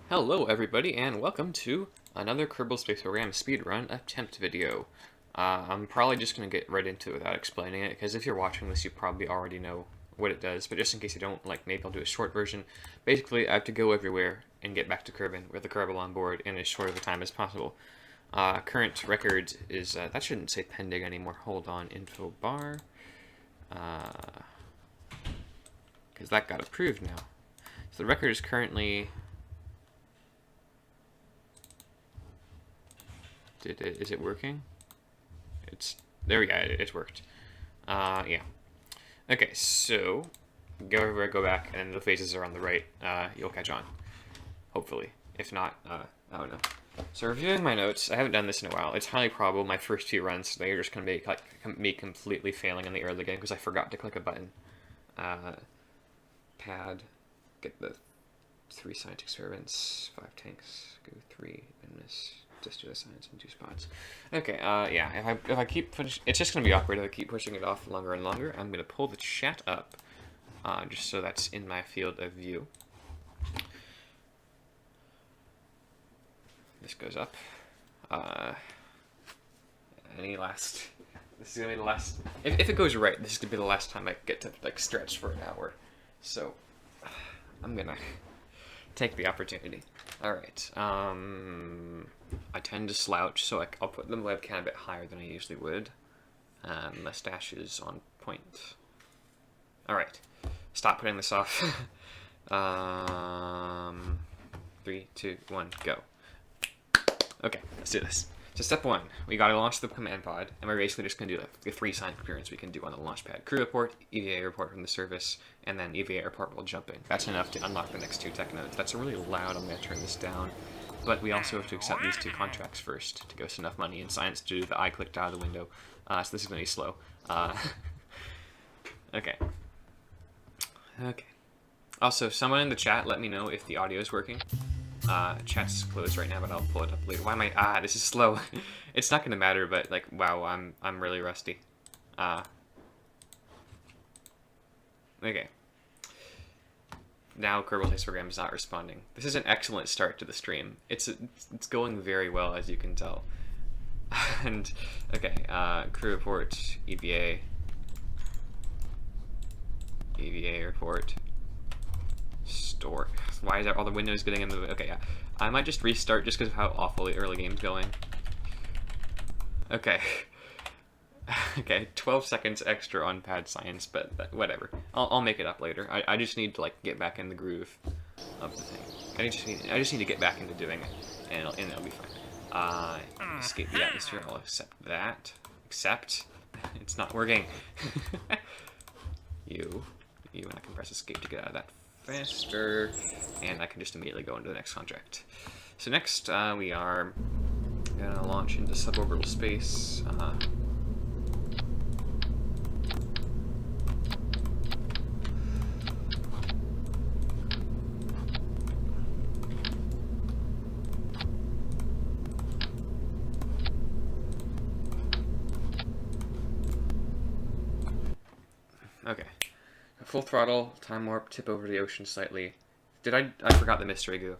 Hello everybody and welcome to another Kerbal Space Program speedrun attempt video. I'm probably just going to get right into it without explaining it, because if you're watching this you probably already know what it does, but just in case you don't, maybe I'll do a short version. Basically, I have to go everywhere and get back to Kerbin with the Kerbal on board in as short of a time as possible. Current record is, that shouldn't say pending anymore, hold on, info bar, because that got approved now. So the record is currently... Is it working? There we go, it's worked. Yeah. Okay, so go everywhere, go back, and the phases are on the right. You'll catch on, hopefully. If not, I don't know. So reviewing my notes, I haven't done this in a while. It's highly probable my first few runs today are just going to be me completely failing in the early game because I forgot to click a button. Pad, get the 3 science experiments, 5 tanks, go 3, and miss. Just do the science in 2 spots. Okay, yeah, if I keep pushing, it's just going to be awkward if I keep pushing it off longer and longer. I'm going to pull the chat up, just so that's in my field of view. This goes up. This is going to be the last, if it goes right, this is going to be the last time I get to, stretch for an hour. So, I'm going to take the opportunity. Alright, I tend to slouch, so I'll put the webcam a bit higher than I usually would. Mustache is on point. Alright, stop putting this off. 3, 2, 1, go. Okay, let's do this. So step 1, we gotta launch the command pod, and we're basically just gonna do the 3 science experiments we can do on the launch pad. Crew report, EVA report from the surface, and then EVA report while jumping. That's enough to unlock the next 2 tech nodes. That's really loud, I'm gonna turn this down. But we also have to accept these 2 contracts first to give us enough money in science to do the I clicked out of the window. So this is gonna be slow. Okay. Okay. Also, someone in the chat let me know if the audio is working. Chat's closed right now, but I'll pull it up later. Why am I... this is slow. It's not gonna matter, but, wow, I'm really rusty. Okay. Now Kerbal Space Program is not responding. This is an excellent start to the stream. It's going very well, as you can tell. And, okay, crew report, EVA. EVA report. Store. Why is that all the windows getting in the way? Okay, yeah. I might just restart just because of how awful the early game's going. Okay. Okay, 12 seconds extra on pad science, but whatever. I'll make it up later. I just need to get back in the groove of the thing. I just need to get back into doing it, and it'll be fine. Escape the atmosphere. I'll accept that. Accept. It's not working. You, and I can press escape to get out of that faster, and I can just immediately go into the next contract. So next, we are gonna launch into suborbital space. Okay. Full throttle, time warp, tip over the ocean slightly. I forgot the mystery goo.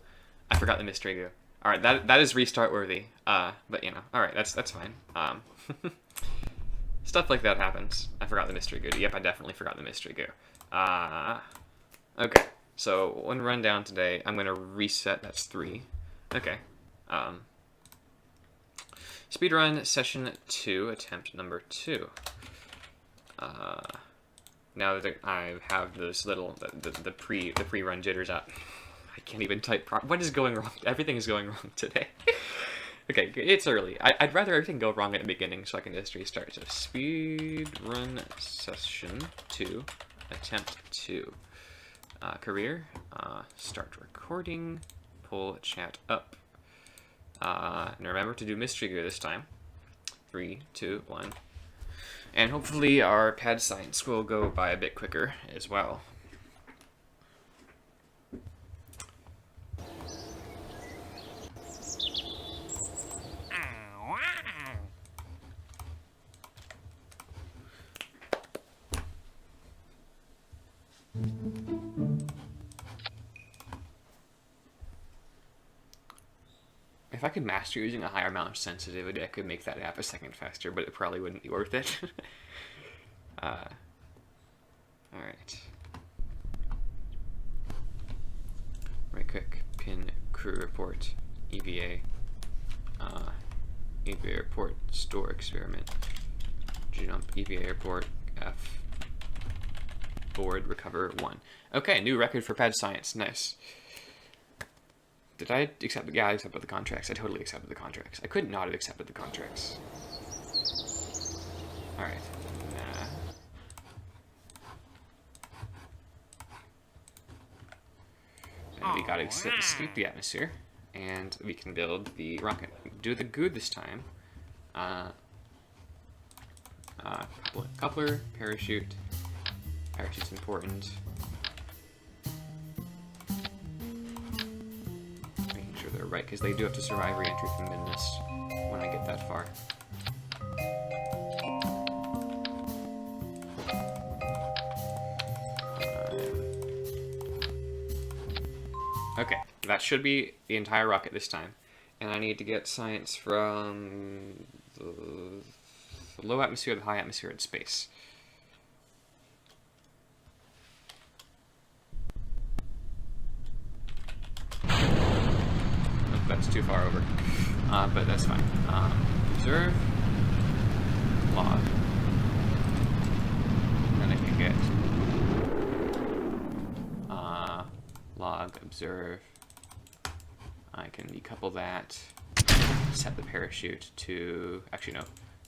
I forgot the mystery goo. Alright, that is restart worthy. But you know, alright, that's fine. Stuff like that happens. I forgot the mystery goo. Yep, I definitely forgot the mystery goo. Okay. So, one run down today, I'm gonna reset, that's 3. Okay. Speedrun session 2, attempt number 2. Now that I have those little the pre-run jitters up, I can't even type. What is going wrong? Everything is going wrong today. Okay, it's early. I'd rather everything go wrong at the beginning so I can just restart. So speedrun session 2, attempt 2. Career. Start recording. Pull chat up. And remember to do mystery gear this time. 3, 2, 1. And hopefully our pad science will go by a bit quicker as well. If I could master using a higher amount of sensitivity, I could make that half a second faster, but it probably wouldn't be worth it. Alright. Right click, pin crew report, EVA. EVA report, store experiment. Jump, EVA report, F. Board, recover 1. Okay, new record for pad science. Nice. Did I accept? Yeah, I accepted the contracts. I totally accepted the contracts. I could not have accepted the contracts. Alright. And we gotta escape the atmosphere. And we can build the rocket. Do the good this time. Coupler, parachute. Parachute's important. Making sure they're right, because they do have to survive re-entry from mid-mist when I get that far. Okay, that should be the entire rocket this time. And I need to get science from the low atmosphere, the high atmosphere, and space. Oh, that's too far over. But that's fine. Observe. Log. And then I can get log, observe. I can decouple that. Set the parachute to... Actually, no.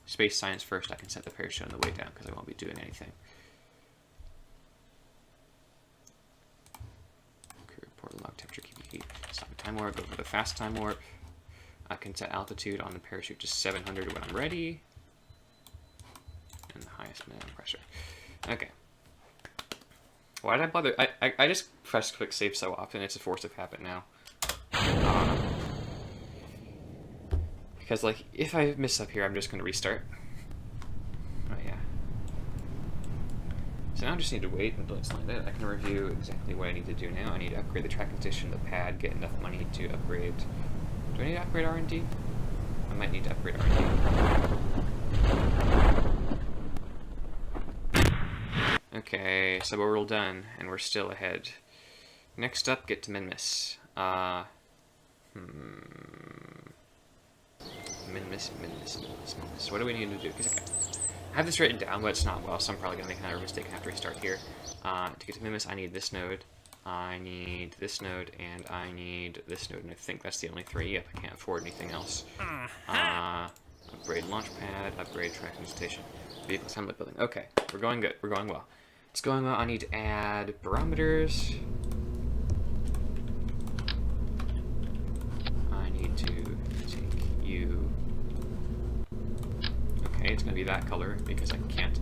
Space science first. I can set the parachute on the way down because I won't be doing anything. Report log temperature, keep heat. Stop the time warp. Go for the fast time warp. I can set altitude on the parachute to 700 when I'm ready. And the highest minimum pressure. Okay. Why did I bother? I just press quick save so often. It's a force of habit now. Because, like, if I miss up here, I'm just going to restart. Oh, yeah. So now I just need to wait until it's landed. I can review exactly what I need to do now. I need to upgrade the track condition, the pad, get enough money to upgrade... Do I need to upgrade R&D? I might need to upgrade R&D. Okay, so we're all done, and we're still ahead. Next up, get to Minmus. Minmus. What do we need to do? Because, okay, I have this written down, but it's not well, so I'm probably going to make another mistake and have to restart here. To get to Minmus, I need this node, I need this node, and I need this node, and I think that's the only three. Yep, I can't afford anything else. Upgrade launch pad, upgrade tracking station, vehicle assembly building. Okay, we're going good, we're going well. It's going well. I need to add barometers. I need to take you. Okay, it's going to be that color because I can't.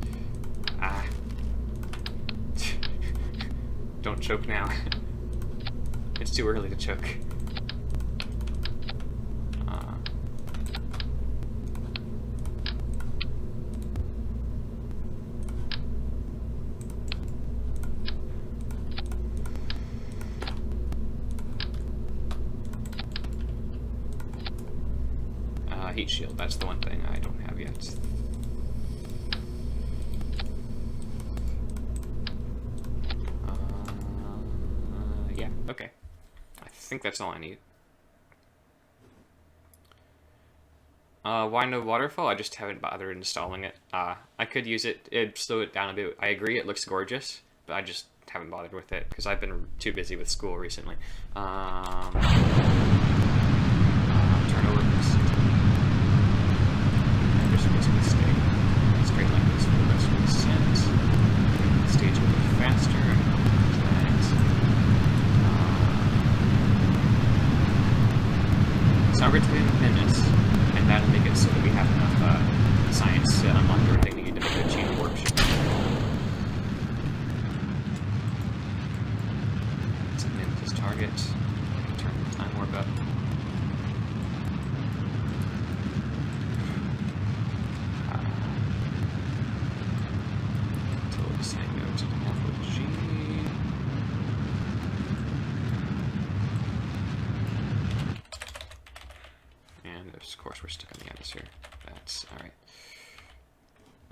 Don't choke now. It's too early to choke. Heat shield, that's the one thing I don't have yet. Yeah, okay. I think that's all I need. Why no waterfall? I just haven't bothered installing it. I could use it, it'd slow it down a bit. I agree it looks gorgeous, but I just haven't bothered with it because I've been too busy with school recently. Turn over this. Straight like this for the rest of the descent. The stage a bit faster. So now we're going to minutes, and that'll make it so that we have enough science to unlock everything we need to make the chain warpship. Set Minmus' target. Turn the time warp up. of course, we're stuck in the atmosphere. That's alright.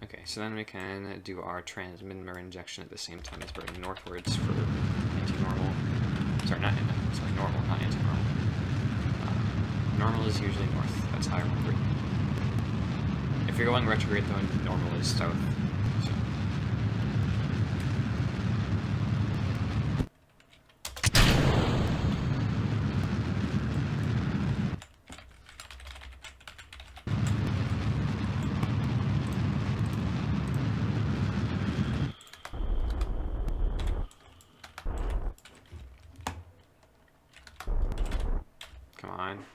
Okay, so then we can do our transmitter injection at the same time as burning northwards for anti-normal. Sorry, normal, not anti-normal. Normal is usually north. That's how I remember it. If you're going retrograde, though, normal is south. So. Come on.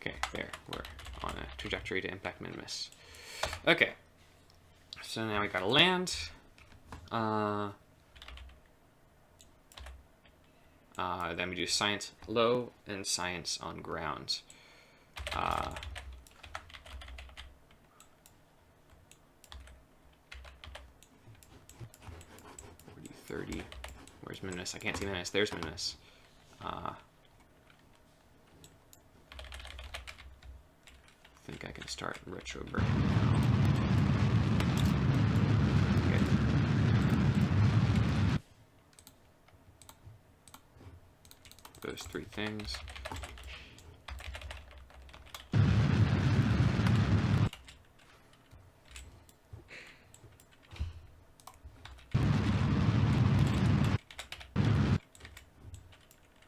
Okay, there. We're on a trajectory to impact Minimus. Okay. So now we gotta land. Then we do science low and science on ground. 30. Where's Minimus? I can't see Minimus. There's Minimus. I think I can start retro burning now. Okay. Those three things.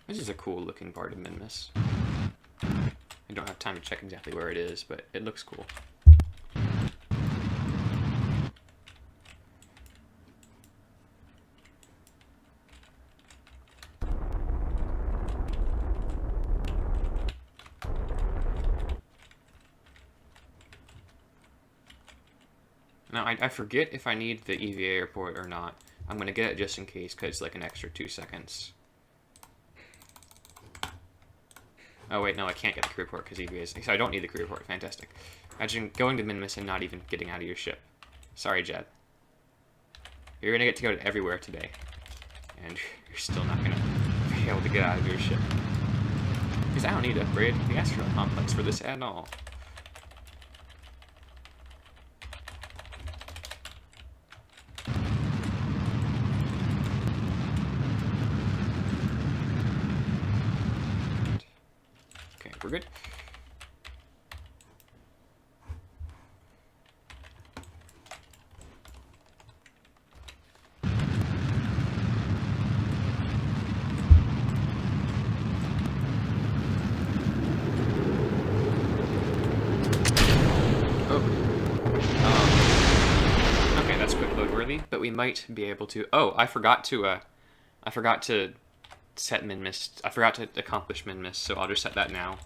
This is a cool looking part of Minimus. I don't have time to check exactly where it is, but it looks cool. Now, I forget if I need the EVA airport or not. I'm going to get it just in case, because it's like an extra 2 seconds. Oh wait, no, I can't get the crew report because EVA is... So I don't need the crew report. Fantastic. Imagine going to Minimus and not even getting out of your ship. Sorry, Jed. You're going to get to go to everywhere today. And you're still not going to be able to get out of your ship. Because I don't need to upgrade the Astro Complex for this at all. We're good. Okay, that's quick load worthy, but we might be able to. Oh, I forgot to set Minimus. I forgot to accomplish Minimus, so I'll just set that now.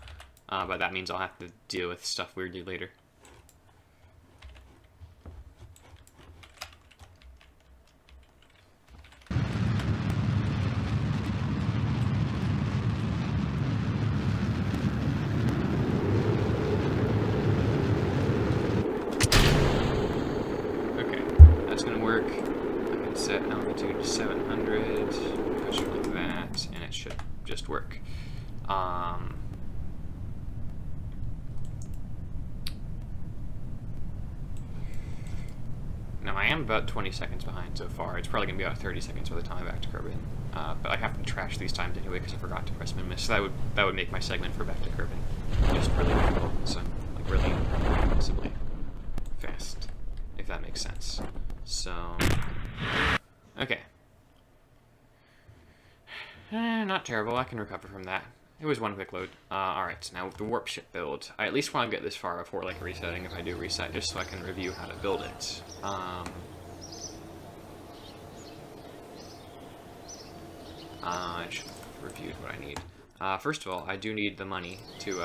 But that means I'll have to deal with stuff weirdly later. Okay, that's gonna work. I can set altitude to 700, push it like that, and it should just work. Now, I am about 20 seconds behind so far. It's probably going to be about 30 seconds by the time I'm back to Kerbal. But I have to trash these times anyway because I forgot to press Minimus. So that would make my segment for back to Kerbal just really difficult. So, like, really impossibly fast, if that makes sense. So, okay. Not terrible. I can recover from that. It was one quick load. Alright, now with the warp ship build, I at least want to get this far before like resetting if I do reset, just so I can review how to build it. I should have reviewed what I need. First of all, I do need the money to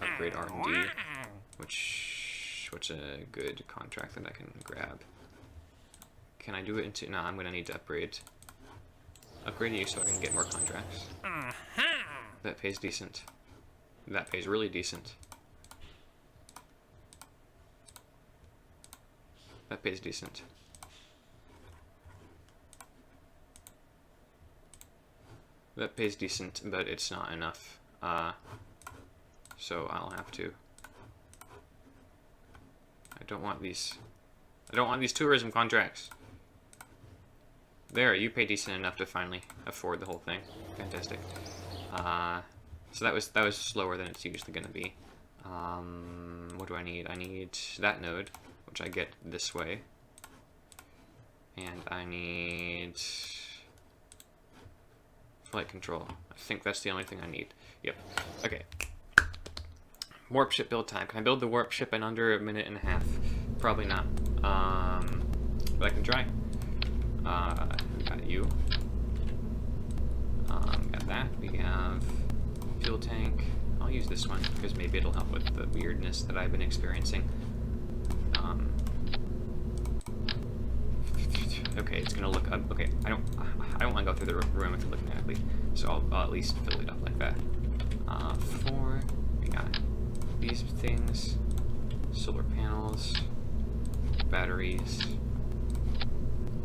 upgrade R&D, what's a good contract that I can grab. Can I do it into... No, I'm going to need to upgrade you so I can get more contracts. That pays decent. That pays really decent. That pays decent. That pays decent, but it's not enough. So I'll have to. I don't want these tourism contracts. There, you pay decent enough to finally afford the whole thing. Fantastic. So that was slower than it's usually going to be. What do I need? I need that node, which I get this way. And I need flight control. I think that's the only thing I need. Yep. Okay. Warp ship build time. Can I build the warp ship in under 1.5 minutes? Probably not. But I can try. We got you. We got that. We have fuel tank. I'll use this one because maybe it'll help with the weirdness that I've been experiencing. Okay, it's gonna look up. Okay, I don't want to go through the room if you're looking at it, so I'll at least fill it up like that. 4. We got these things, solar panels, batteries,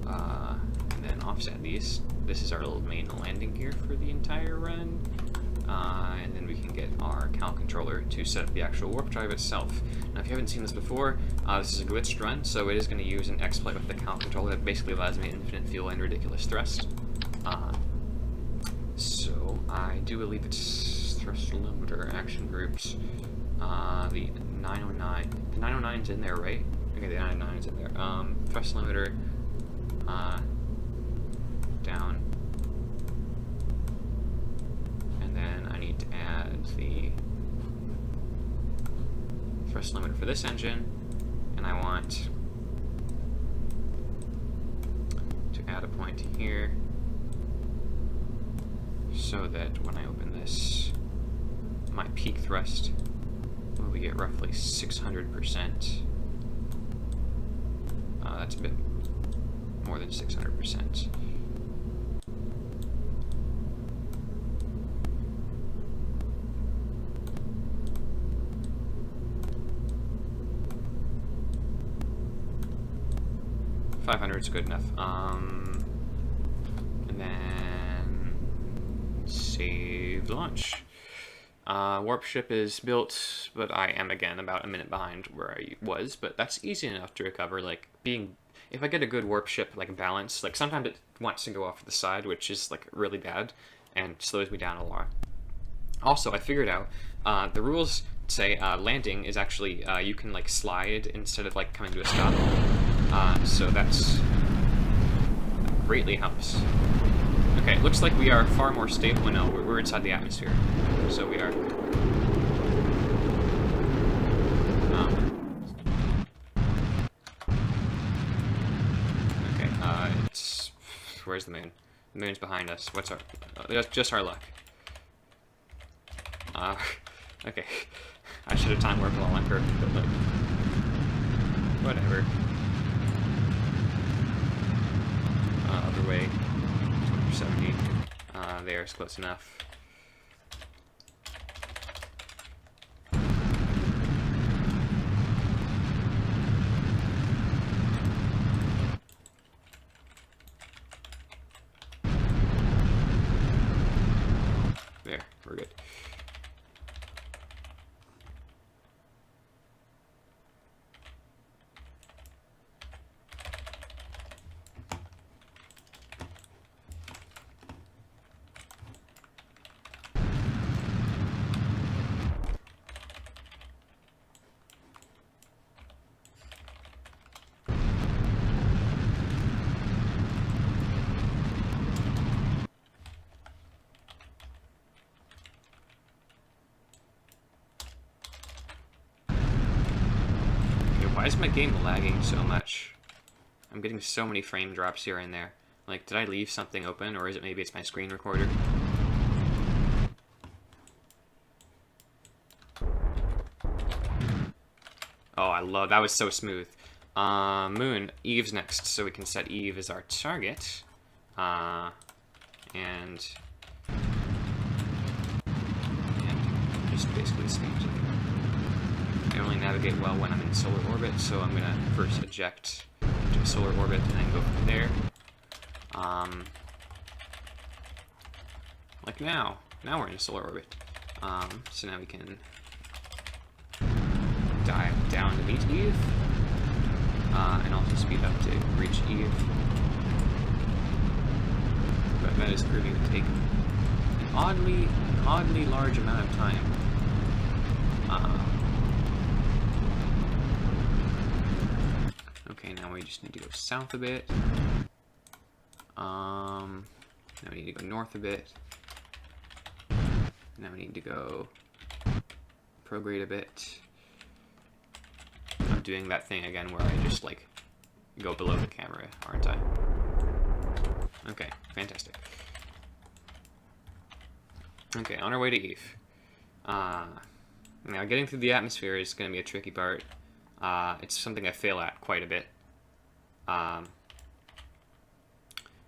and then offset these. This is our little main landing gear for the entire run. And then we can get our Cal controller to set up the actual warp drive itself. Now, if you haven't seen this before, this is a glitched run, so it is going to use an exploit with the Cal controller that basically allows me infinite fuel and ridiculous thrust. So I do believe it's thrust limiter action groups. The 909. The 909's in there, right? Okay, the 909's in there. Thrust limiter down. And then I need to add the thrust limiter for this engine, and I want to add a point here so that when I open this, my peak thrust will be at roughly 600%. That's a bit more than 600%. $500 is good enough. And then save launch. Warp ship is built, but I am again about 1 minute behind where I was, but that's easy enough to recover. Like if I get a good warp ship like balance, like sometimes it wants to go off to the side, which is like really bad and slows me down a lot. Also, I figured out the rules say landing is actually you can like slide instead of like coming to a stop. So that greatly helps. Okay, looks like we are far more stable. No, we're inside the atmosphere, so we are. Okay, where's the moon? The moon's behind us. What's our? Just our luck. Okay. I should have time warped while on purpose, but like, whatever. Other way, 2070. There's close enough. There, we're good. Why is my game lagging so much? I'm getting so many frame drops here and there. Like, did I leave something open, or is it maybe it's my screen recorder? Oh, I love that. Was so smooth. Moon, Eve's next, so we can set Eve as our target. And just basically stage it. I only navigate well when I'm in solar orbit, so I'm gonna first eject to solar orbit and then go from there. Like now we're in a solar orbit. So now we can dive down to meet Eve, and also speed up to reach Eve. But that is proving to take an oddly large amount of time. Okay, now we just need to go south a bit. Now we need to go north a bit. Now we need to go prograde a bit. I'm doing that thing again where I just like go below the camera, aren't I? Okay, fantastic. Okay, on our way to Eve. Now getting through the atmosphere is going to be a tricky part. It's something I fail at quite a bit.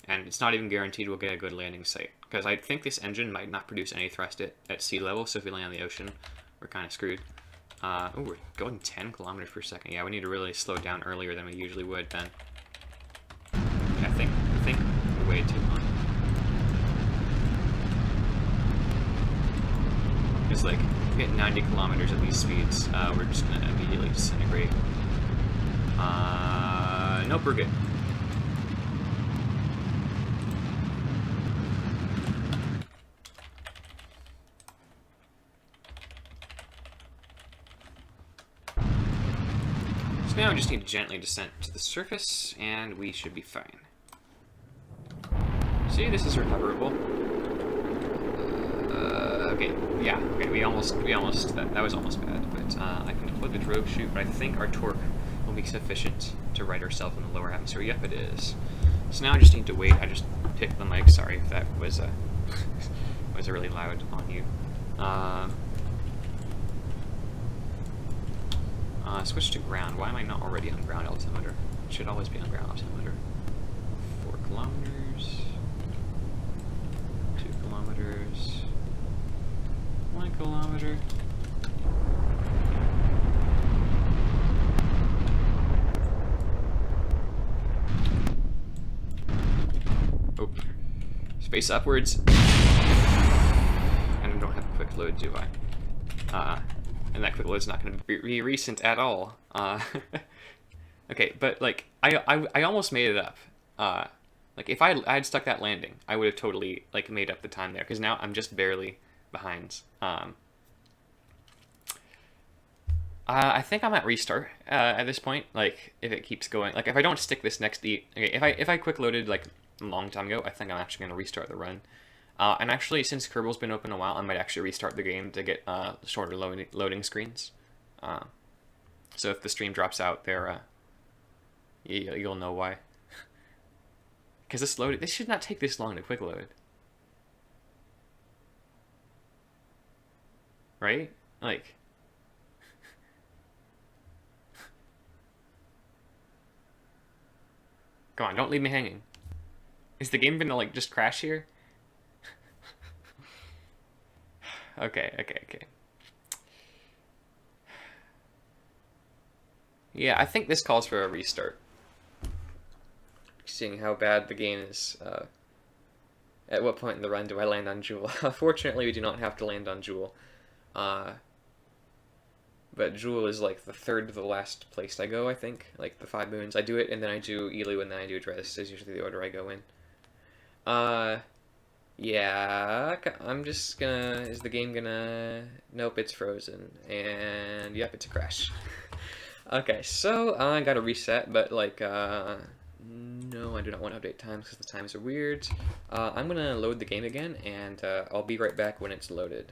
And it's not even guaranteed we'll get a good landing site, because I think this engine might not produce any thrust at sea level, so if we land on the ocean, we're kind of screwed. Oh, we're going 10 kilometers per second. Yeah, we need to really slow down earlier than we usually would then. Yeah, I think we're way too long. It's like, if we get 90 kilometers at these speeds, we're just going to immediately disintegrate. Nope, we're good. So now we just need to gently descend to the surface, and we should be fine. See, this is recoverable. Okay, yeah, okay, we almost, that was almost bad, but I can deploy the drogue chute, but I think our torque will be sufficient to right ourselves in the lower atmosphere. Yep, it is. So now I just need to wait. I just picked the mic, sorry if that was was really loud on you. Switch to ground. Why am I not already on ground altimeter? It should always be on ground altimeter. 4 kilometers. 2 kilometers. 1 kilometer. Oh. Space upwards. And I don't have a quick load, do I? And that quick load's not going to be recent at all. Okay, but like I almost made it up. Like if I had stuck that landing, I would have totally like made up the time there, because now I'm just barely behind. I think I'm at restart at this point. Like if it keeps going, like if I don't stick this next okay, if I quick loaded like a long time ago, I think I'm actually going to restart the run. And actually, since Kerbal's been open a while, I might actually restart the game to get shorter loading screens. So if the stream drops out there, you'll know why. Because this should not take this long to quick load. Right? Like... Come on, don't leave me hanging. Is the game gonna, like, just crash here? Okay. Yeah, I think this calls for a restart. Seeing how bad the game is. At what point in the run do I land on Jewel? Fortunately, we do not have to land on Jewel. But Jewel is like the third to the last place I go, I think. Like the 5 moons. I do it, and then I do Elu, and then I do Dres, is usually the order I go in. Yeah, I'm just gonna... Is the game gonna... Nope, it's frozen. And, yep, it's a crash. Okay, so I gotta reset, but, like, no, I do not want to update times because the times are weird. I'm gonna load the game again, and I'll be right back when it's loaded.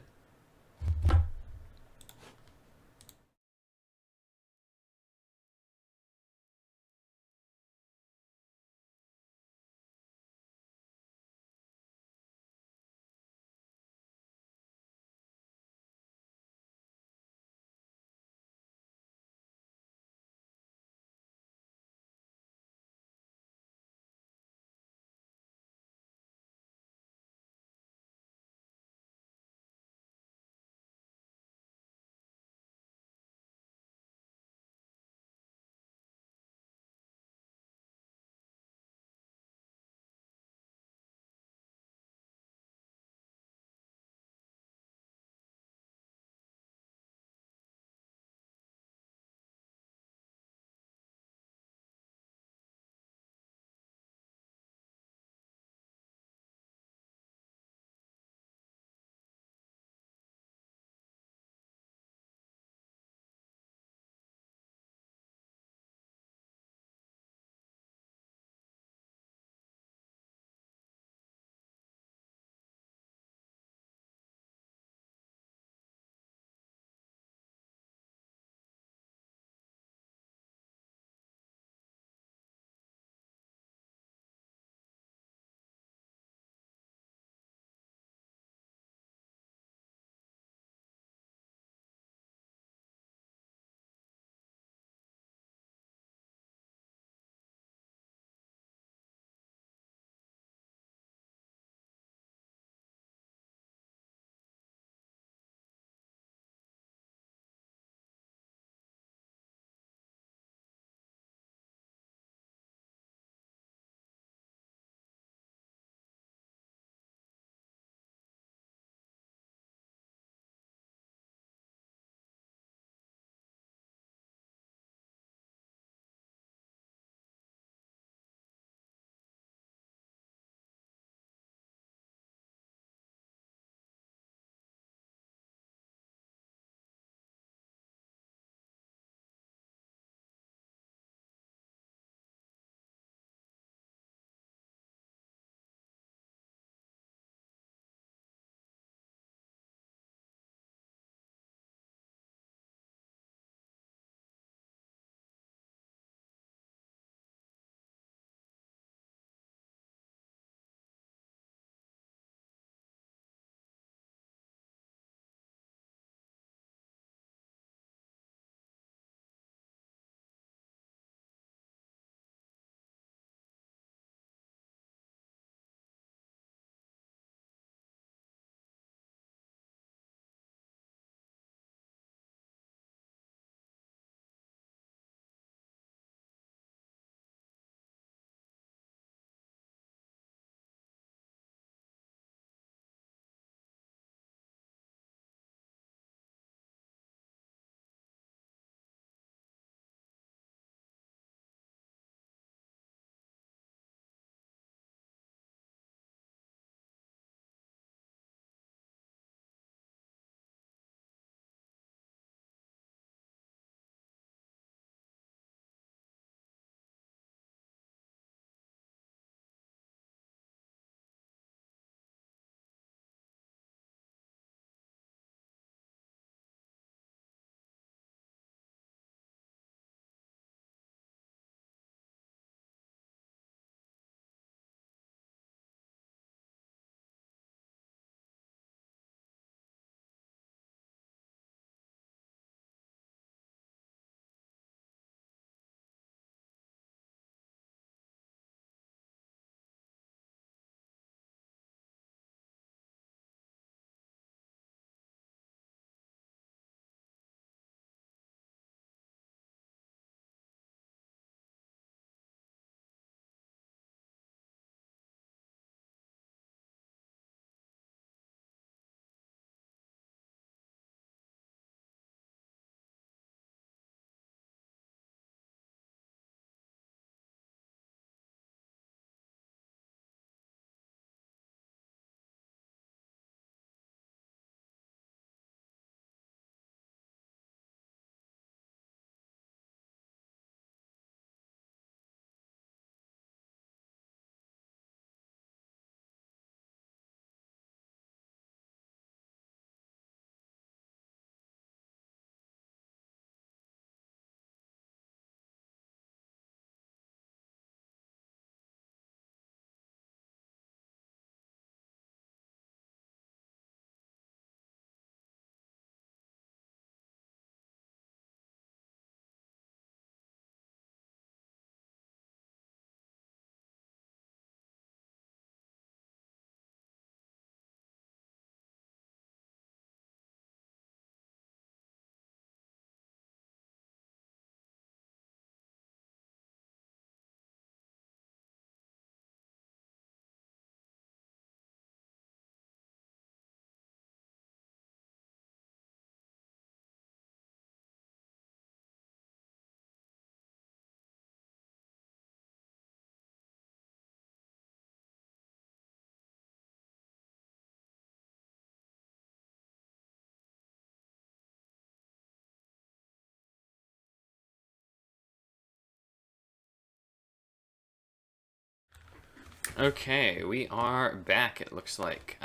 Okay, we are back, it looks like.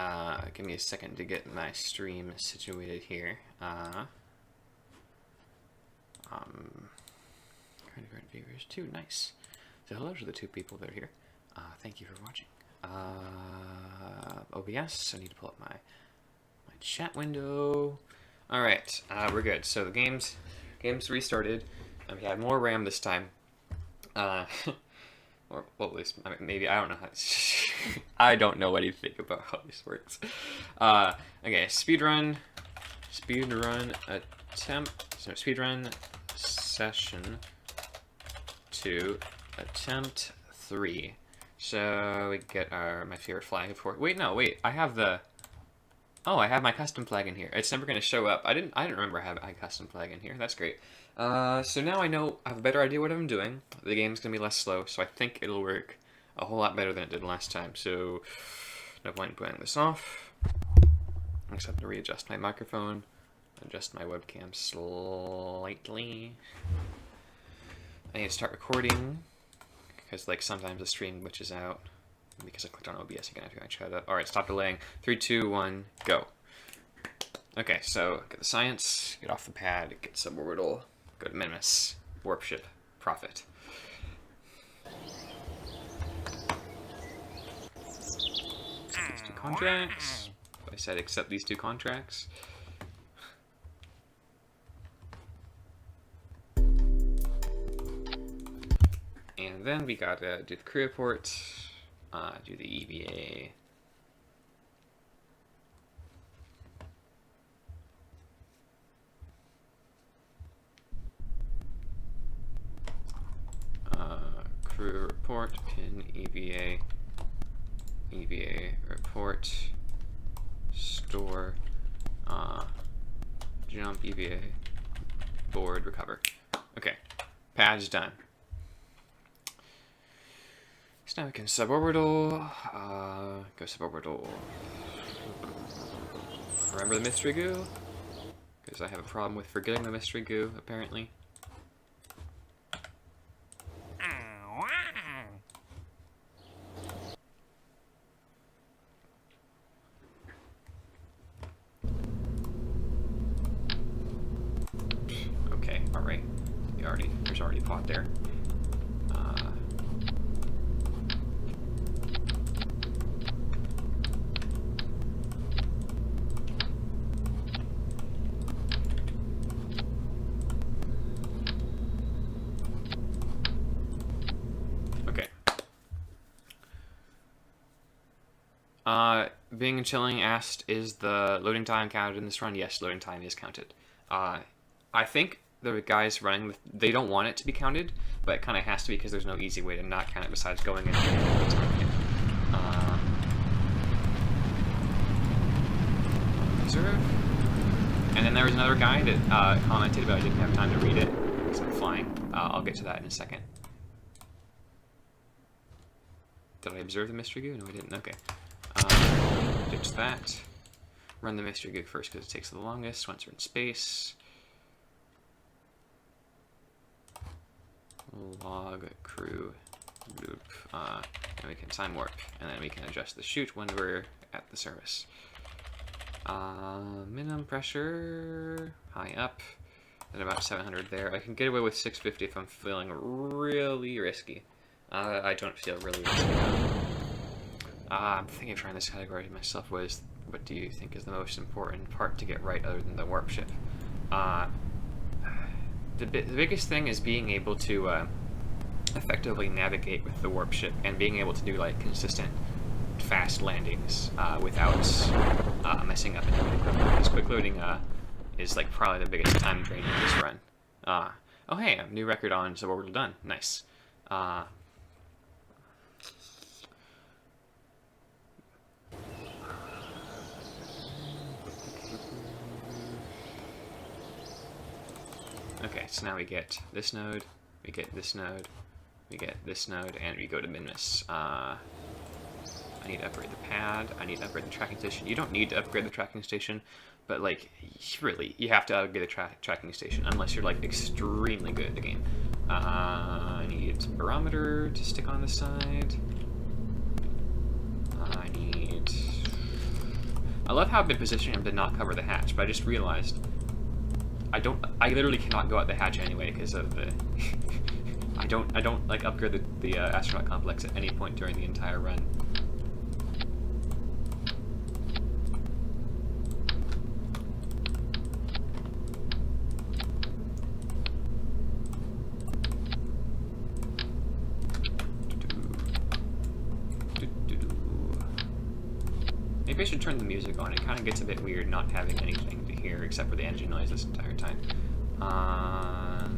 Give me a second to get my stream situated here. Current viewers, too, nice. So hello to the 2 people that are here. Thank you for watching. OBS, I need to pull up my chat window. Alright, we're good. So the game's restarted. We had more RAM this time. Or, well, at least, maybe, I don't know how I don't know anything about how this works. Okay, speedrun session 2, attempt 3. So we get my favorite flag for. Wait, I have the. Oh, I have my custom flag in here. It's never going to show up. I didn't remember I had a custom flag in here. That's great. So now I have a better idea what I'm doing. The game's going to be less slow, so I think it'll work a whole lot better than it did last time. So no point in putting this off. I just have to readjust my microphone, adjust my webcam slightly. I need to start recording, because like sometimes the stream glitches out. Because I clicked on OBS again, I think I tried that. Alright, stop delaying. 3, 2, 1, go. Okay, so get the science, get off the pad, get suborbital, go to Minimus, warp ship, profit. These 2 contracts. I said accept these 2 contracts. And then we gotta do the crew report. Do the EVA. Crew report, pin EVA, EVA report, store, jump EVA, board, recover. Okay, pad's done. So now we can suborbital, go suborbital. Remember the mystery goo? Because I have a problem with forgetting the mystery goo, apparently. Okay, alright. There's already a pot there. Being and Chilling asked, is the loading time counted in this run? Yes, loading time is counted. I think the guys running, they don't want it to be counted, but it kind of has to be because there's no easy way to not count it besides going in and observe. And then there was another guy that commented, but I didn't have time to read it because I'm flying. I'll get to that in a second. Did I observe the mystery goo? No, I didn't. Okay. Ditch that. Run the mystery goo first because it takes the longest once we're in space. Log crew loop. And we can time warp, and then we can adjust the chute when we're at the service. Minimum pressure, high up, at about 700 there. I can get away with 650 if I'm feeling really risky. I don't feel really risky. I'm thinking of trying this category myself. What do you think is the most important part to get right other than the warp ship? The biggest thing is being able to effectively navigate with the warp ship and being able to do like consistent fast landings without messing up anything. Because quick loading is like probably the biggest time drain in this run. Oh hey, a new record on suborbital done. Nice. Okay, so now we get this node, we get this node, we get this node, and we go to Minimus. I need to upgrade the pad, I need to upgrade the tracking station. You don't need to upgrade the tracking station, but like, really, you have to upgrade the tracking station, unless you're like extremely good at the game. I need some barometer to stick on the side. I love how I've been positioning him to not cover the hatch, but I just realized I literally cannot go out the hatch anyway because of the I don't like upgrade the astronaut complex at any point during the entire run. Maybe I should turn the music on. It kind of gets a bit weird not having anything to hear except for the engine noise this entire time.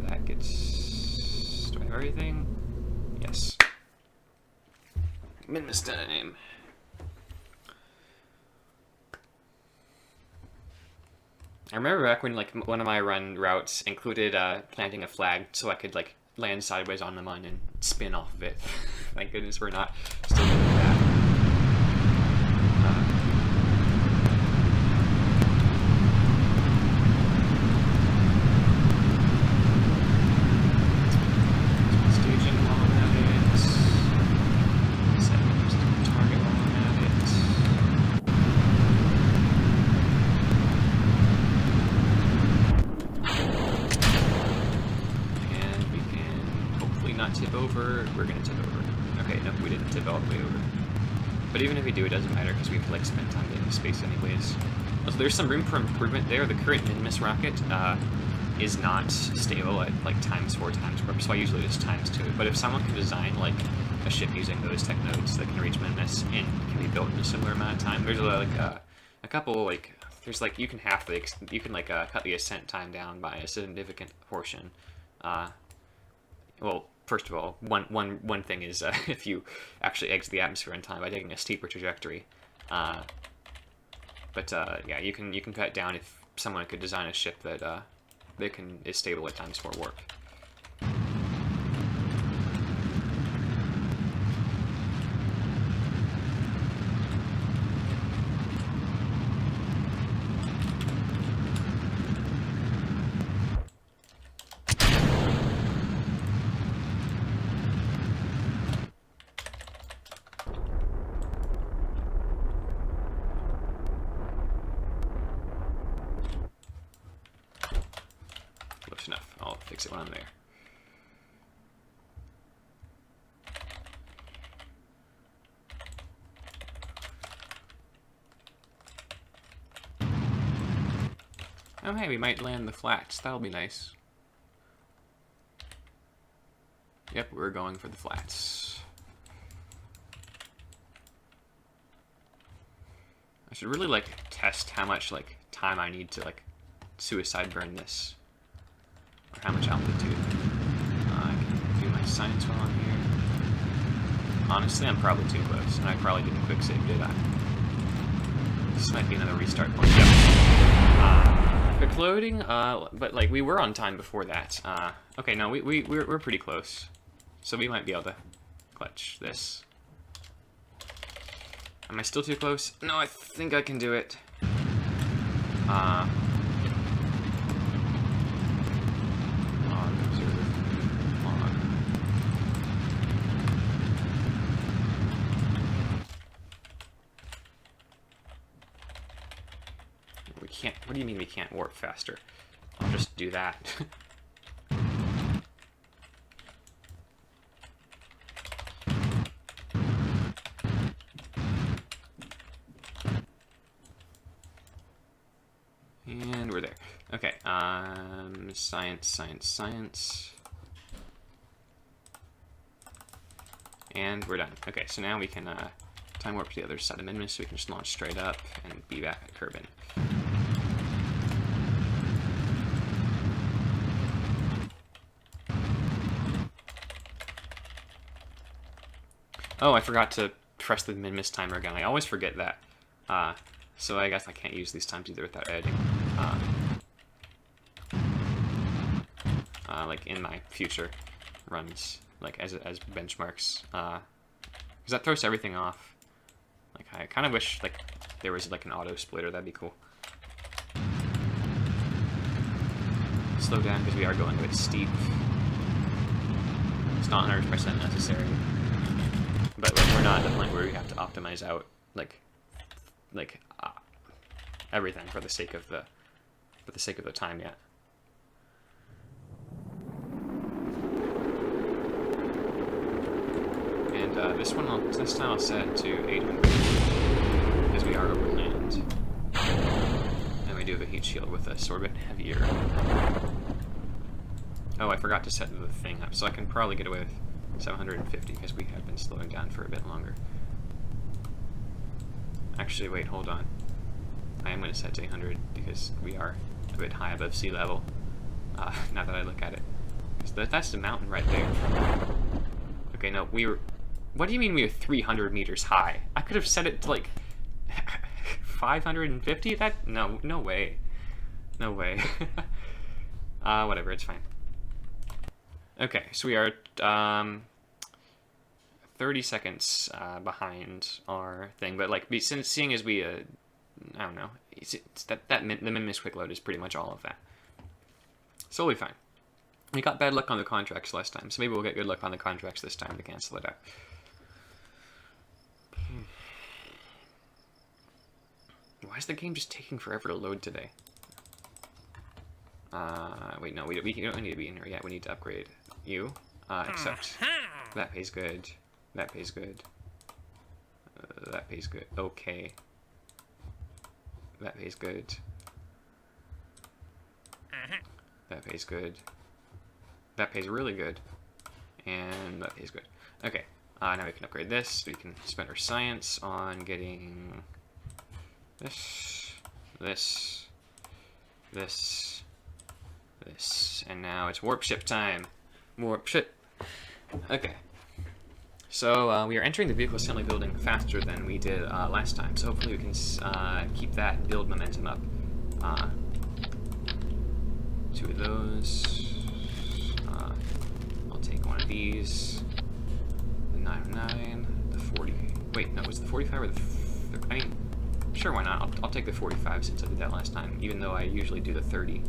That gets... Do I have everything? Yes. Min-miss time. I remember back when like one of my run routes included planting a flag so I could like land sideways on the mud and spin off of it. Thank goodness we're not still doing that. We're gonna tip over. Okay, no, we didn't tip all the way over. But even if we do, it doesn't matter because we've like spent time getting space anyways. Also, there's some room for improvement there. The current Min-miss rocket is not stable at like ×4 ×warp, so I usually just ×2 it. But if someone can design like a ship using those tech nodes that can reach Min-miss and can be built in a similar amount of time, there's like a couple like there's like you can cut the ascent time down by a significant portion. Well, first of all, one thing is if you actually exit the atmosphere in time by taking a steeper trajectory. Yeah, you can cut it down if someone could design a ship that is stable at ×4 warp. Enough. I'll fix it when I'm there. Oh hey, we might land the flats. That'll be nice. Yep, we're going for the flats. I should really like test how much like time I need to like suicide burn this. Or how much altitude. I can do my science while I'm here. Honestly, I'm probably too close, and I probably didn't quick save, did I? This might be another restart point. Yep. Quick loading, but like we were on time before that. Okay, no, we're pretty close, so we might be able to clutch this. Am I still too close? No, I think I can do it. We can't. What do you mean we can't warp faster? I'll just do that. And we're there. Okay, science. And we're done. Okay, so now we can time warp to the other side of Min-miss, so we can just launch straight up and be back at Kerbal. Oh, I forgot to press the Min-miss timer again. I always forget that. So I guess I can't use these times either without editing. Like in my future runs, like as benchmarks, because that throws everything off. Like I kind of wish like there was like an auto splitter. That'd be cool. Slow down because we are going a bit steep. It's not 100% necessary, but like we're not at the point where we have to optimize out like everything for the sake of the time yet. And this time I'll set it to 800 because we are over land, and we do have a heat shield with us, so we're a bit heavier. Oh, I forgot to set the thing up, so I can probably get away with 750 because we have been slowing down for a bit longer. Actually, wait, hold on. I am going to set to 800 because we are a bit high above sea level. Now that I look at it, that's the mountain right there. Okay, no, we were. What do you mean we were 300 meters high? I could have set it to like 550. No way, no way. Whatever, it's fine. Okay, so we are 30 seconds behind our thing, but like seeing as we I don't know, the min-miss quick load is pretty much all of that. So we'll be fine. We got bad luck on the contracts last time, so maybe we'll get good luck on the contracts this time to cancel it out. Why is the game just taking forever to load today? Wait, no, we don't need to be in here yet. We need to upgrade you. Except that pays good. That pays good. That pays good. Okay. That pays good. That pays good. That pays really good. And that pays good. Okay. Now we can upgrade this. We can spend our science on getting this, this, this, this, and now it's warp ship time. Warp ship. Okay. So we are entering the vehicle assembly building faster than we did last time. So hopefully we can keep that build momentum up. 2 of those. I'll take one of these. The 909. The 40. Wait, no, was the 45 or the? I mean, sure, why not? I'll take the 45 since I did that last time. Even though I usually do the 30.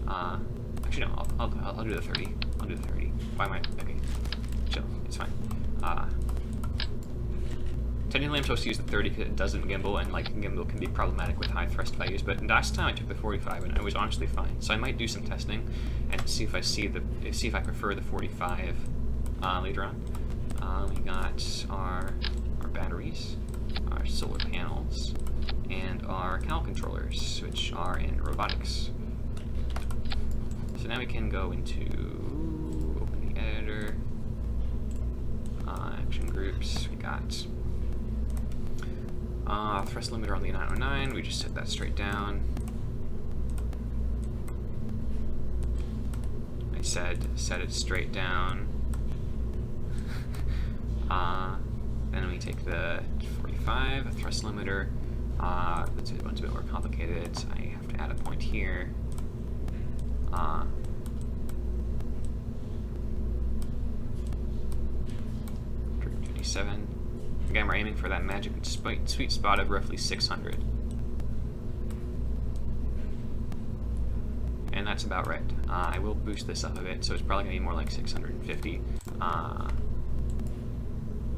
Actually, no. I'll do the 30. I'll do the 30. Why am I? Okay, chill. It's fine. Technically I'm supposed to use the 30 because it doesn't gimbal, and like gimbal can be problematic with high thrust values, but last time I took the 45 and I was honestly fine. So I might do some testing and see if I prefer the 45 later on. We got our batteries, our solar panels, and our CAL controllers, which are in robotics. So now we can go into open the editor. Action groups, we got thrust limiter on the 909, we just set that straight down. I said set it straight down. Then we take the 45, a thrust limiter. This one's a bit more complicated. I have to add a point here. 7. Again, we're aiming for that magic sweet spot of roughly 600. And that's about right. I will boost this up a bit, so it's probably going to be more like 650.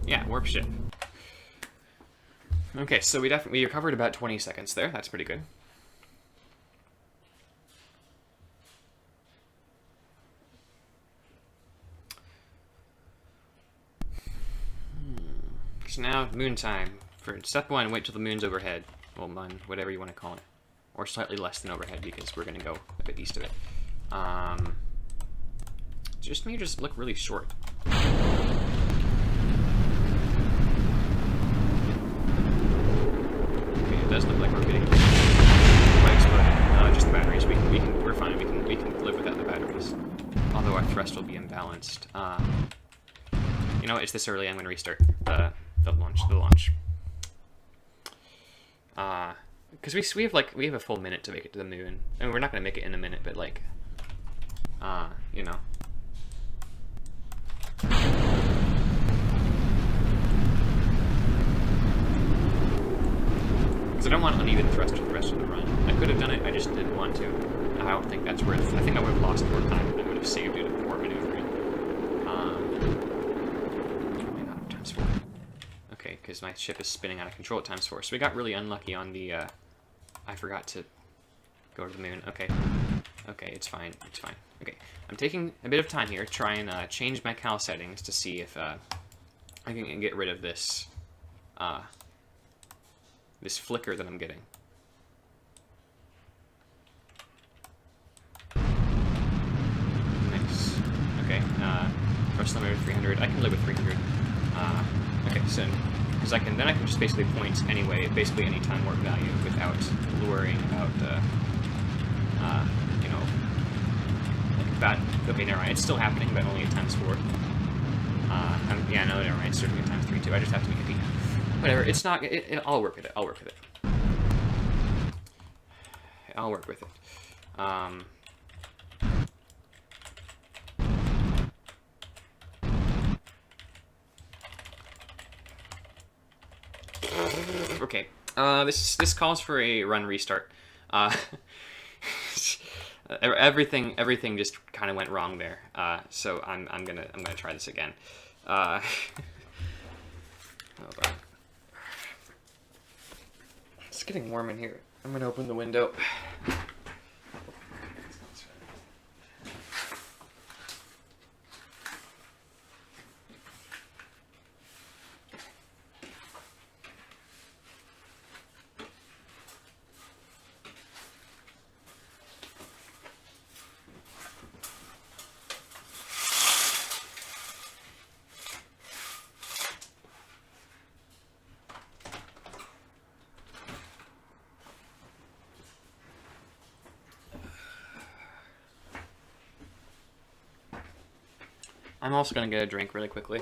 Yeah, warp ship. Okay, so we recovered about 20 seconds there. That's pretty good. So now, moon time. For step 1, wait till the moon's overhead. Well, moon, whatever you want to call it. Or slightly less than overhead, because we're going to go a bit east of it. Just me just look really short. Okay, it does look like we're getting quite exploded. Just the batteries. We're fine. We can live without the batteries. Although our thrust will be imbalanced. You know what? It's this early. I'm going to restart the launch. Because we have a full minute to make it to the moon. I mean, we're not going to make it in a minute, but like, you know. Because I don't want uneven thrust for the rest of the run. I could have done it, I just didn't want to. I don't think that's worth. I think I would have lost more time than I would have saved due to poor maneuvering. Times 4. Okay, because my ship is spinning out of control at times 4. So we got really unlucky on the. I I forgot to go to the moon. Okay. Okay, it's fine. It's fine. Okay, I'm taking a bit of time here to try and change my cal settings to see if I can get rid of this this flicker that I'm getting. Nice. Okay, thrust limit 300. I can live with 300. Okay, so because I can just basically point anyway, basically any time warp value without worrying about you know, like that. Okay, never mind. It's still happening, but only at times 4. Yeah, no, never mind. It's starting at times 3 too. I just have to make a beat. Whatever. It's not. I'll work with it. I'll work with it. I'll work with it. Okay. This calls for a run restart. Everything just kind of went wrong there. So I'm gonna try this again. Hold on. It's getting warm in here. I'm gonna open the window. I'm also gonna get a drink really quickly.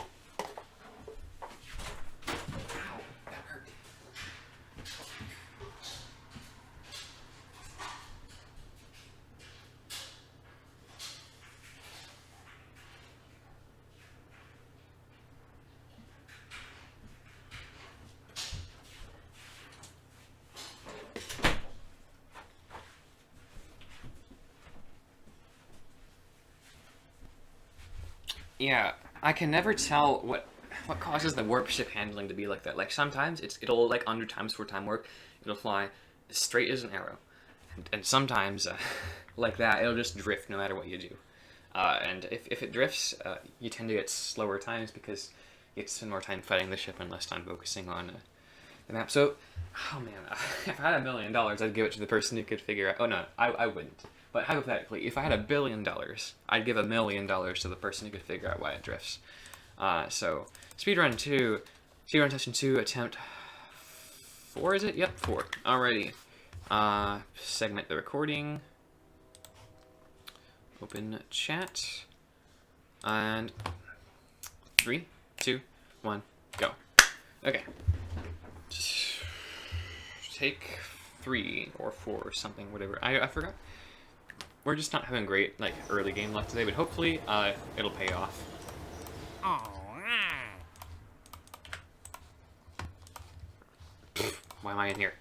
Yeah, I can never tell what causes the warp ship handling to be like that. Like sometimes it'll like under times 4 time warp, it'll fly straight as an arrow, and sometimes like that it'll just drift no matter what you do. And if it drifts, you tend to get slower times because you have to spend more time fighting the ship and less time focusing on the map. So, oh man, if I had $1 million, I'd give it to the person who could figure out. Oh no, I wouldn't. But hypothetically, if I had $1 billion, I'd give $1 million to the person who could figure out why it drifts. So, Speedrun Session 2, attempt 4, is it? Yep, 4. Alrighty. Segment the recording. Open chat. And 3, 2, 1, go. Okay. Take 3 or 4 or something, whatever. I forgot. We're just not having great like early game luck today, but hopefully it'll pay off. Why am I in here?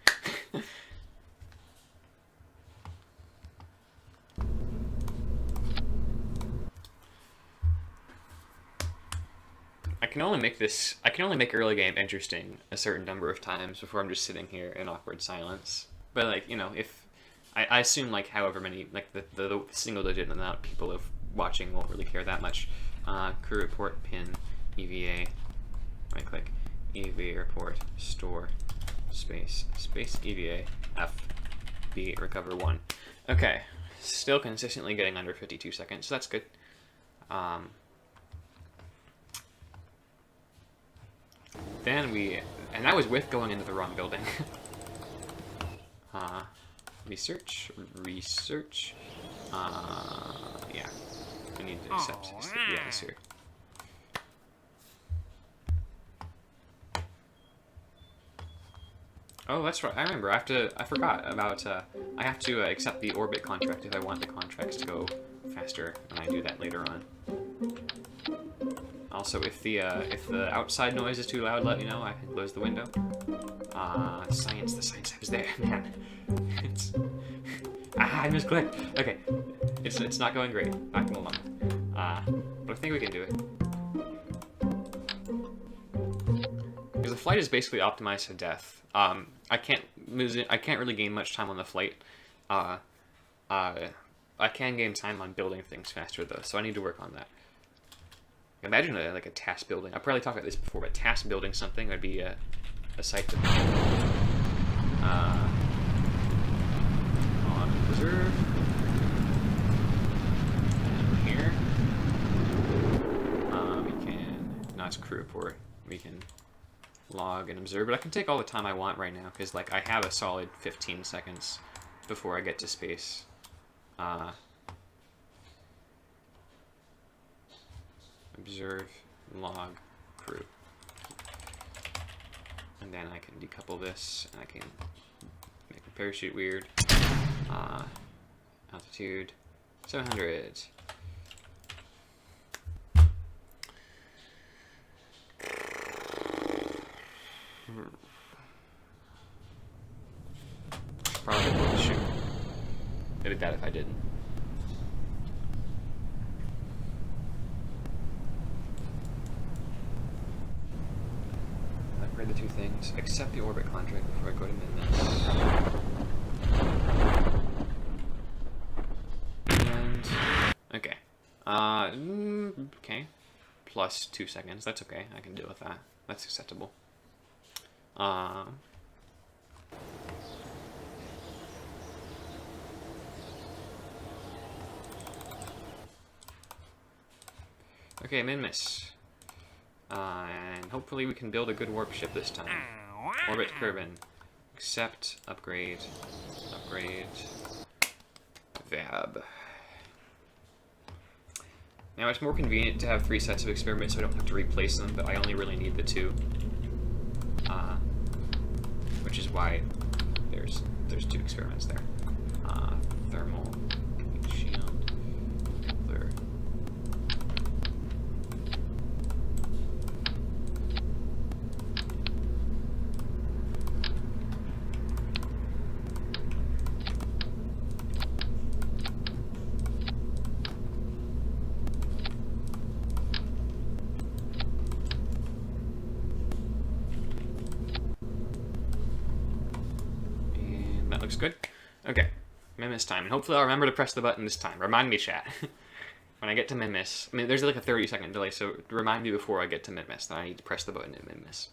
I can only make early game interesting a certain number of times before I'm just sitting here in awkward silence. But like, you know, if I assume like however many, like the single digit amount of people of watching won't really care that much. Crew report, pin, EVA, right click, EVA report, store, space, EVA, F, B, recover 1. Okay, still consistently getting under 52 seconds, so that's good. And that was with going into the wrong building. Research. Yeah. We need to accept the atmosphere. Oh, that's right. I remember. I forgot about. I have to accept the orbit contract if I want the contracts to go faster, and I do that later on. Also, if the outside noise is too loud, let me know. I can close the window. The science app is there, man. I misclicked. Okay, it's not going great. Not gonna lie. But I think we can do it. Because flight is basically optimized to death. I can't lose it. I can't really gain much time on the flight. I can gain time on building things faster though, so I need to work on that. Imagine like a task building. I've probably talked about this before, but task building something would be a sight to behold. On preserve. And here. We can, not as crew report, we can log and observe, but I can take all the time I want right now, because like I have a solid 15 seconds before I get to space. Observe, log, crew. And then I can decouple this, and I can make the parachute weird. Altitude, 700. Probably won't shoot. It'd be bad if I didn't. Upgrade the two things. Accept the orbit contract before I go to min-miss. And okay. Okay. Plus 2 seconds. That's okay. I can deal with that. That's acceptable. Okay, min-miss. And hopefully we can build a good warp ship this time. Orbit Kerbal. Accept, upgrade, Vab. Now it's more convenient to have 3 sets of experiments so I don't have to replace them, but I only really need the 2. Which is why there's 2 experiments there. Thermal, shield, clear. Looks good. Okay, min-miss time, and hopefully I'll remember to press the button this time. Remind me, chat. When I get to min-miss, I mean, there's like a 30-second delay, so remind me before I get to min-miss that I need to press the button in min-miss.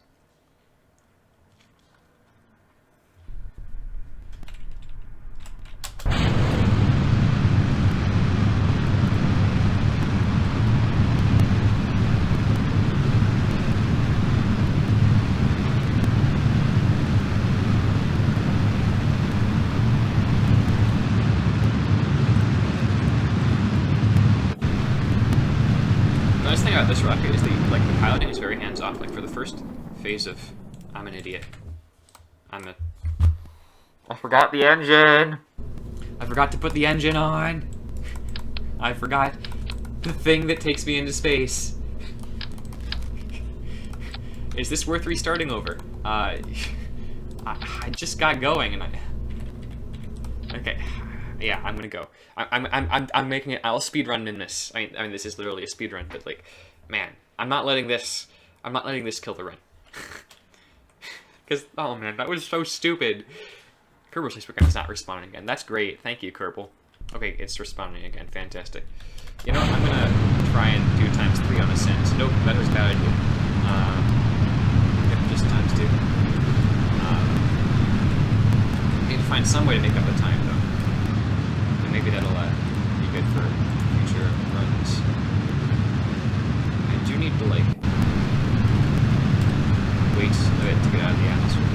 This rocket is the piloting is very hands-off. Like for the first phase of, I'm an idiot. I forgot the engine. I forgot to put the engine on. I forgot the thing that takes me into space. Is this worth restarting over? I just got going and okay. Yeah, I'm gonna go. I'm making it. I'll speedrun min-miss. I mean, this is literally a speedrun, but like, man, I'm not letting this kill the run. Because, oh man, that was so stupid. Kerbal's Facebook is not responding again. That's great. Thank you, Kerbal. Okay, it's responding again. Fantastic. You know what? I'm gonna try and do ×3 on ascent. Nope, that was a bad idea. Yep, just ×2. Need to find some way to make up the time, though. And maybe that'll be good for future runs. I do need to, like, wait a bit to get out of the atmosphere, though.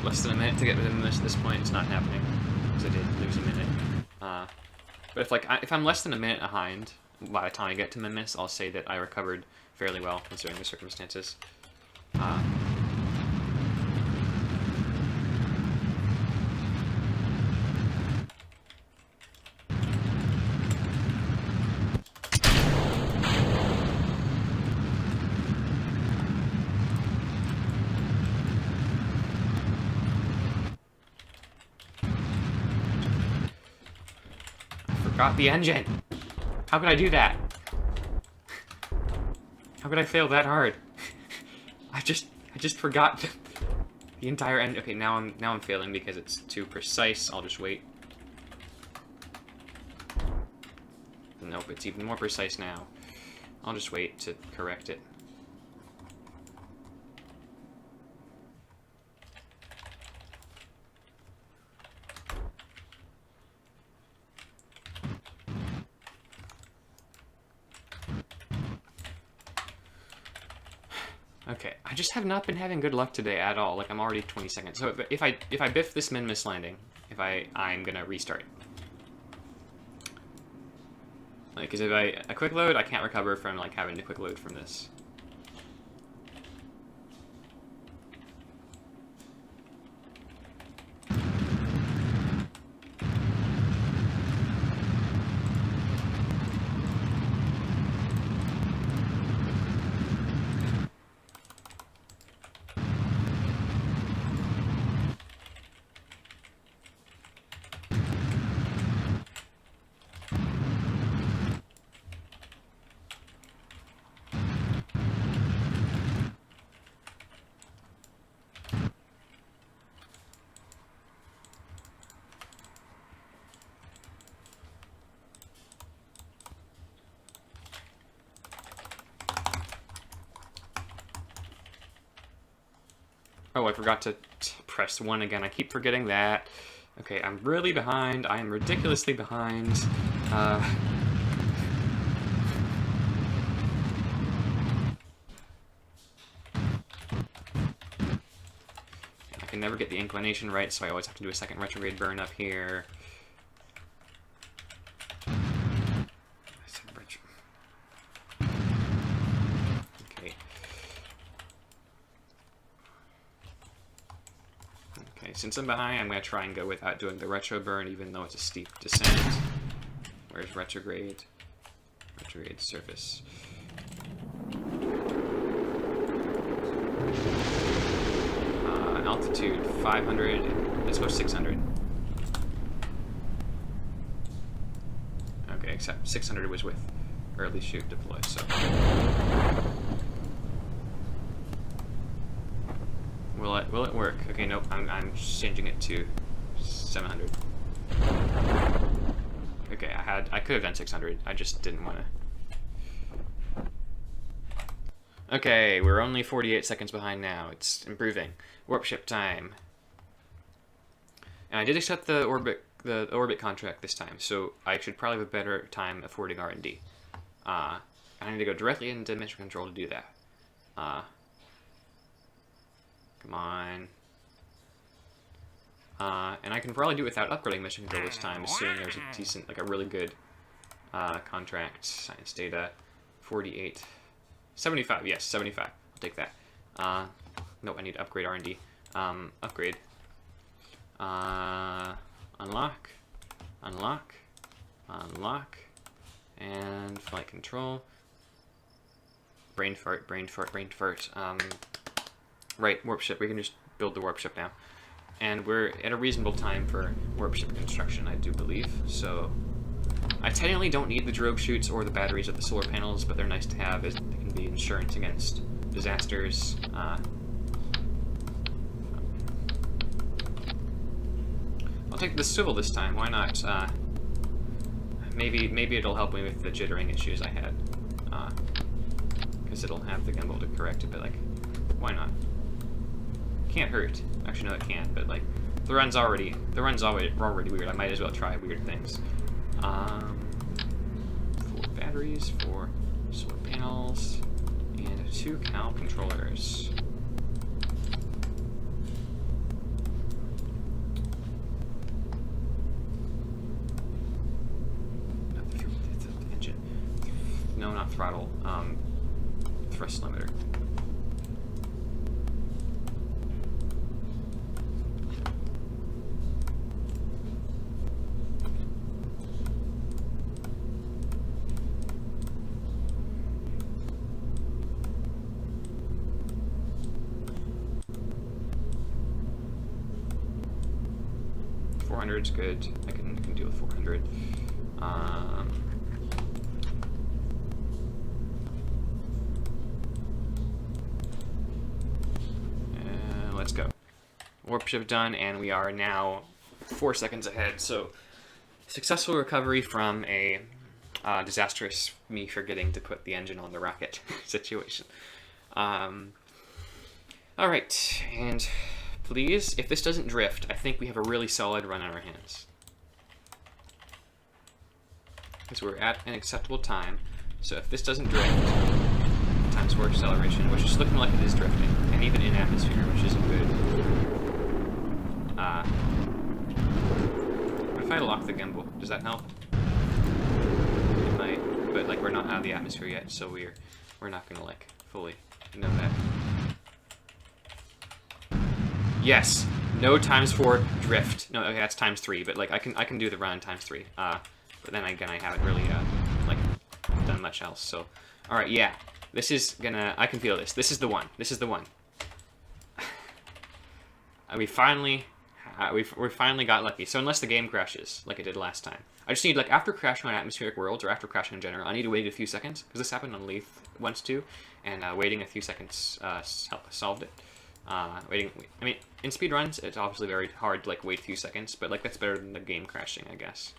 Less than a minute to get within this point. It's not happening because I did lose a minute. But if I'm less than a minute behind by the time I get to min-miss, I'll say that I recovered fairly well considering the circumstances. forgot the engine. How could I do that? How could I fail that hard? I just forgot the entire end. Okay, now I'm failing because it's too precise. I'll just wait. Nope, it's even more precise now. I'll just wait to correct it. Okay, I just have not been having good luck today at all. Like, I'm already 20 seconds. So if I biff this min-miss landing, I'm gonna restart. Like, because if I quick load, I can't recover from like having to quick load from this. Oh, I forgot to press 1 again. I keep forgetting that. Okay, I'm really behind. I am ridiculously behind. I can never get the inclination right, so I always have to do a second retrograde burn up here. Since I'm behind, I'm going to try and go without doing the retro burn, even though it's a steep descent. Where's retrograde? Retrograde surface. Altitude 500. Let's go 600. Okay, except 600 was with early shoot deploy, so. Will it work? Okay, nope. I'm changing it to 700. Okay, I could have done 600. I just didn't want to. Okay, we're only 48 seconds behind now. It's improving. Warp ship time. And I did accept the orbit contract this time, so I should probably have a better time affording R&D. I need to go directly into mission control to do that. Come on. And I can probably do it without upgrading mission control this time, assuming there's a decent, like a really good contract. Science data, 48. 75, yes, 75. I'll take that. No, I need to upgrade R&D. Upgrade. Unlock. Unlock. Unlock. And flight control. Brain fart, brain fart, brain fart. Right, warp ship. We can just build the warp ship now. And we're at a reasonable time for warp ship construction, I do believe. So, I technically don't need the drogue chutes or the batteries of the solar panels, but they're nice to have as they can be insurance against disasters. I'll take the swivel this time, why not? Maybe it'll help me with the jittering issues I had. Because it'll have the gimbal to correct it, but like, why not? Can't hurt. Actually, no, it can't. But like, the run's already already weird. I might as well try weird things. 4 batteries, 4 solar panels, and 2 cow controllers. Engine. No, not throttle. Thrust limiter. Is good. I can deal with 400. Let's go. Warp ship done, and we are now 4 seconds ahead. So, successful recovery from a disastrous me forgetting to put the engine on the rocket situation. Alright, and please, if this doesn't drift, I think we have a really solid run on our hands. Because we're at an acceptable time, so if this doesn't drift, times 4 acceleration, which is looking like it is drifting, and even in atmosphere, which isn't good. What if I lock the gimbal? Does that help? It might, but like we're not out of the atmosphere yet, so we're not gonna like fully know that. Yes, no times 4 drift. No, okay, that's times 3, but like I can do the run times 3. But then again, I haven't really like done much else. So, all right, yeah, this is gonna. I can feel this. This is the one. This is the one. we finally got lucky. So unless the game crashes like it did last time, I just need, like, after crashing on atmospheric worlds or after crashing in general, I need to wait a few seconds, because this happened on Leaf once too, and waiting a few seconds solved it. I mean, in speedruns, it's obviously very hard to like wait a few seconds, but like that's better than the game crashing, I guess.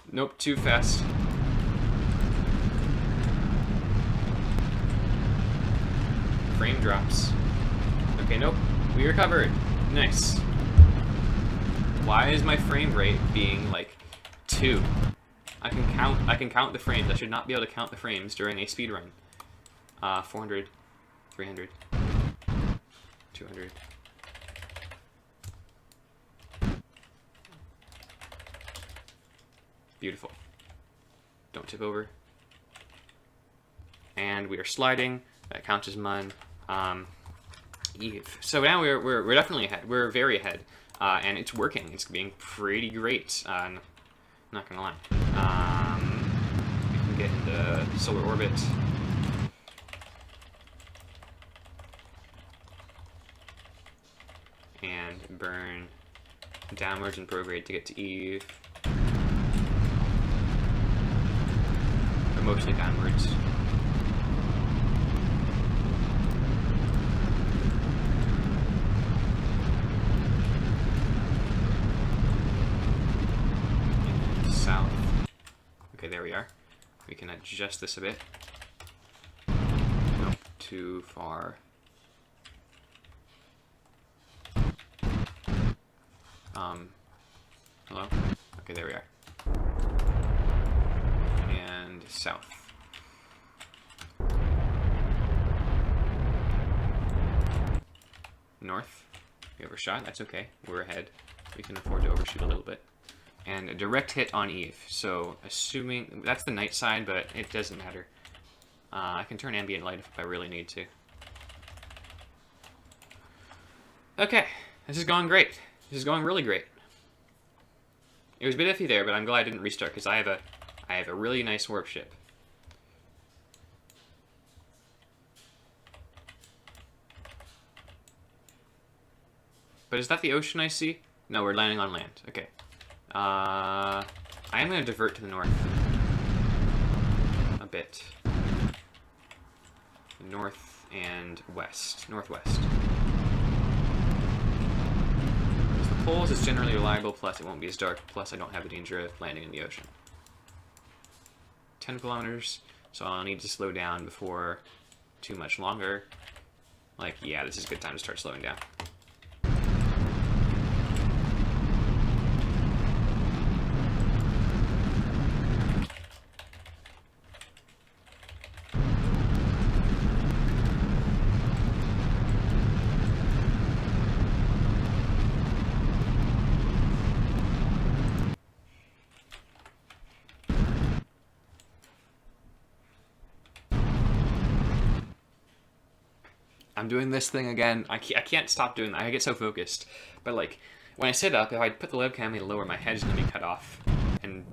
Nope, too fast. Frame drops. Okay, nope. We recovered. Nice. Why is my frame rate being like 2? I can count the frames. I should not be able to count the frames during a speed run. 400, 300, 200. Beautiful. Don't tip over. And we are sliding. That counts as MUN. Eve. So now we're definitely ahead. We're very ahead, and it's working. It's being pretty great. Not gonna lie. We can get into solar orbit. And burn downwards and prograde to get to Eve. Or mostly downwards. South. Okay, there we are. We can adjust this a bit. Nope, too far. Hello? Okay, there we are. And south. North. We overshot, that's okay. We're ahead. We can afford to overshoot a little bit. And a direct hit on Eve. So, assuming that's the night side, but it doesn't matter. I can turn ambient light if I really need to. Okay, this is going great. This is going really great. It was a bit iffy there, but I'm glad I didn't restart because I have a really nice warp ship. But is that the ocean I see? No, we're landing on land. Okay. I am going to divert to the north a bit. North and west. Northwest. The poles is generally reliable, plus it won't be as dark, plus I don't have the danger of landing in the ocean. 10 kilometers, so I'll need to slow down before too much longer. Like, yeah, this is a good time to start slowing down. I'm doing this thing again. I can't stop doing that. I get so focused. But like, when I sit up, if I put the webcam any lower, my head's gonna be cut off. And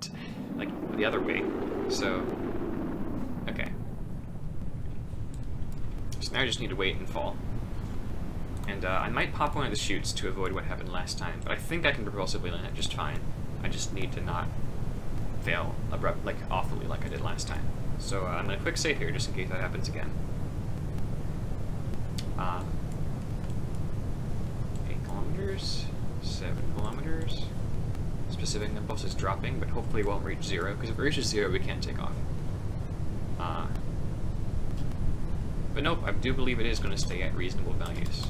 like, the other way. So, okay. So now I just need to wait and fall. And I might pop one of the chutes to avoid what happened last time, but I think I can propulsively land it just fine. I just need to not fail awfully like I did last time. So I'm gonna quick save here just in case that happens again. 8 kilometers, 7 kilometers. Specific impulse is dropping, but hopefully it won't reach 0, because if it reaches 0, we can't take off. But nope, I do believe it is going to stay at reasonable values.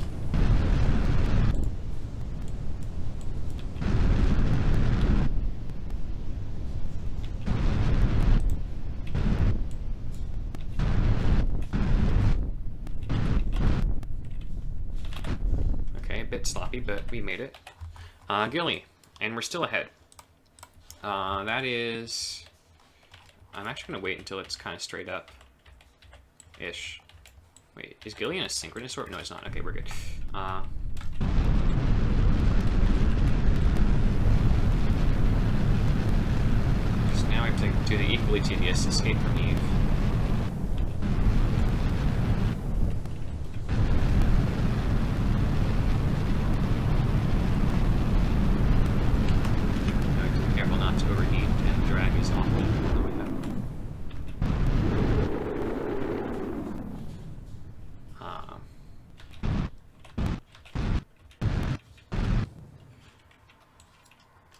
Okay, a bit sloppy, but we made it. Gilly, and we're still ahead. That is... I'm actually going to wait until it's kind of straight up-ish. Wait, is Gilly in a synchronous orbit? No, it's not. Okay, we're good. So now I have to do the equally tedious escape from Eve. Careful not to overheat, and drag is awful.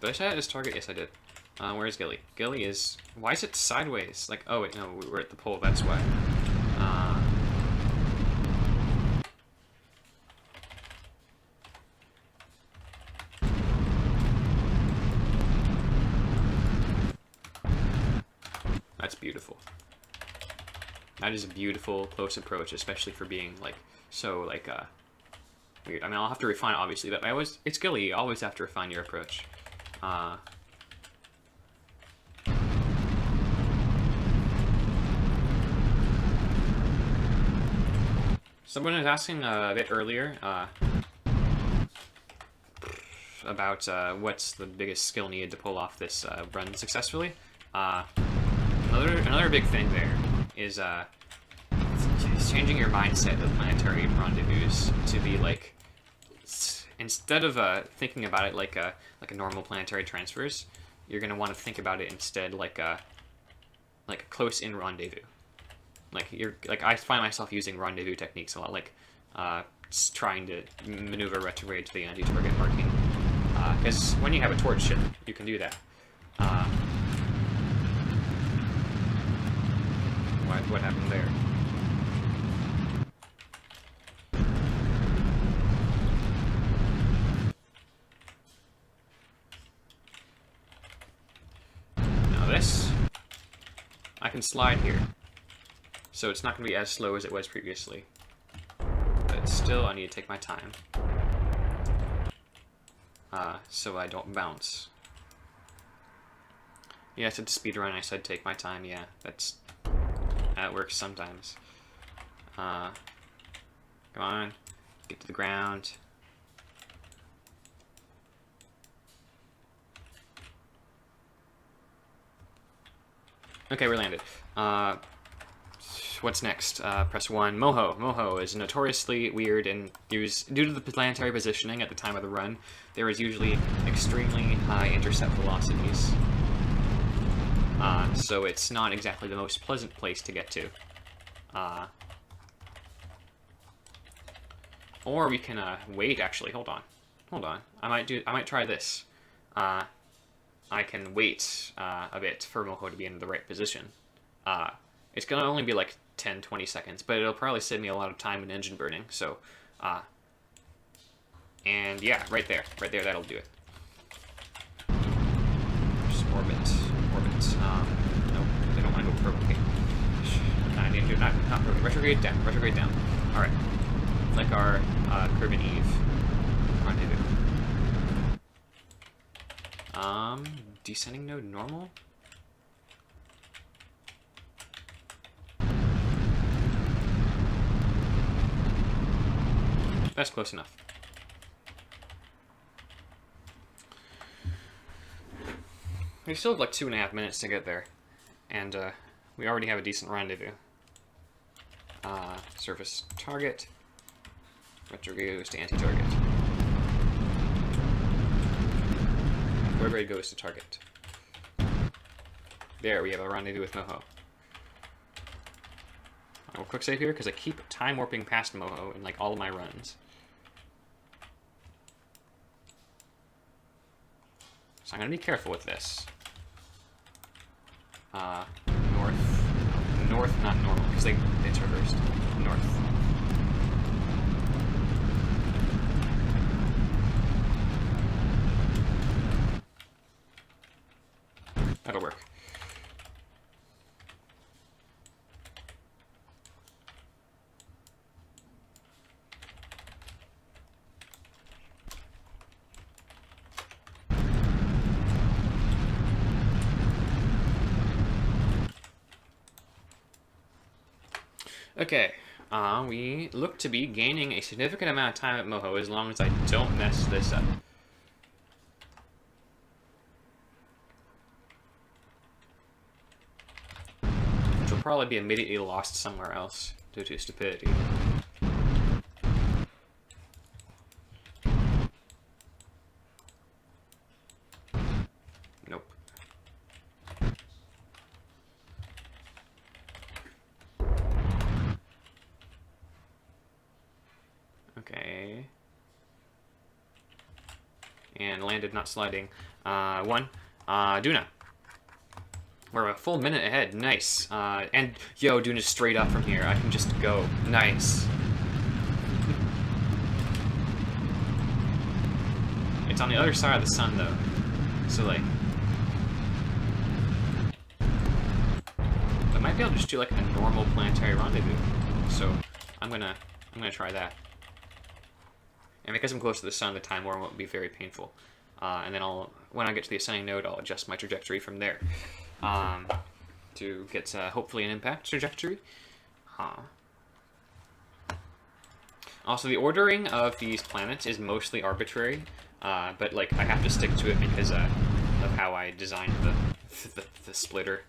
Did I set it as target? Yes, I did. Where's Gilly? Gilly is... Why is it sideways? Like, oh wait, no, we're at the pole, that's why. That's beautiful. That is a beautiful close approach, especially for being, like, so, like, weird. I mean, I'll have to refine it, obviously, but it's Gilly, you always have to refine your approach. Someone was asking a bit earlier about what's the biggest skill needed to pull off this run successfully. Another big thing there is changing your mindset of planetary rendezvous to be like, instead of thinking about it like a normal planetary transfers, you're gonna want to think about it instead like a close-in rendezvous. Like I find myself using rendezvous techniques a lot, like trying to maneuver retrograde to the anti-target marking. Because when you have a torch ship, you can do that. What happened there? Now this, I can slide here. So it's not going to be as slow as it was previously. But still, I need to take my time. So I don't bounce. Yeah, I said speedrun, I said take my time, yeah. That works sometimes. Come on, get to the ground. Okay, we're landed. What's next? Press 1. Moho. Moho is notoriously weird and due to the planetary positioning at the time of the run, there is usually extremely high intercept velocities. So it's not exactly the most pleasant place to get to. Or we can wait. Actually, hold on. I might try this. I can wait a bit for Moho to be in the right position. It's gonna only be like 10-20 seconds, but it'll probably save me a lot of time and engine burning. So, and yeah, right there, that'll do it. Just orbit. Nope, they don't mind over. Okay. I need to do not retrograde down. All right, like our Kerbal Eve rendezvous. Descending node normal. That's close enough. We still have like 2.5 minutes to get there, and we already have a decent rendezvous. Surface target. Retrograde goes to anti-target. Retrograde goes to target. There, we have a rendezvous with Moho. I will quick save here because I keep time warping past Moho in like all of my runs. So I'm gonna be careful with this. North, not normal, because they traversed. North. That'll work. Okay, we look to be gaining a significant amount of time at Moho as long as I don't mess this up. Which will probably be immediately lost somewhere else due to stupidity. Nope. Okay. And landed, not sliding. One. Duna. We're a full minute ahead. Nice. And, yo, Duna's straight up from here. I can just go. Nice. It's on the other side of the sun, though. So, like... I might be able to just do, like, a normal planetary rendezvous. So, I'm gonna try that. And because I'm close to the sun, the time war won't be very painful. And then when I get to the ascending node, I'll adjust my trajectory from there. To get, hopefully, an impact trajectory. Also, the ordering of these planets is mostly arbitrary, but, like, I have to stick to it because of how I designed the splitter.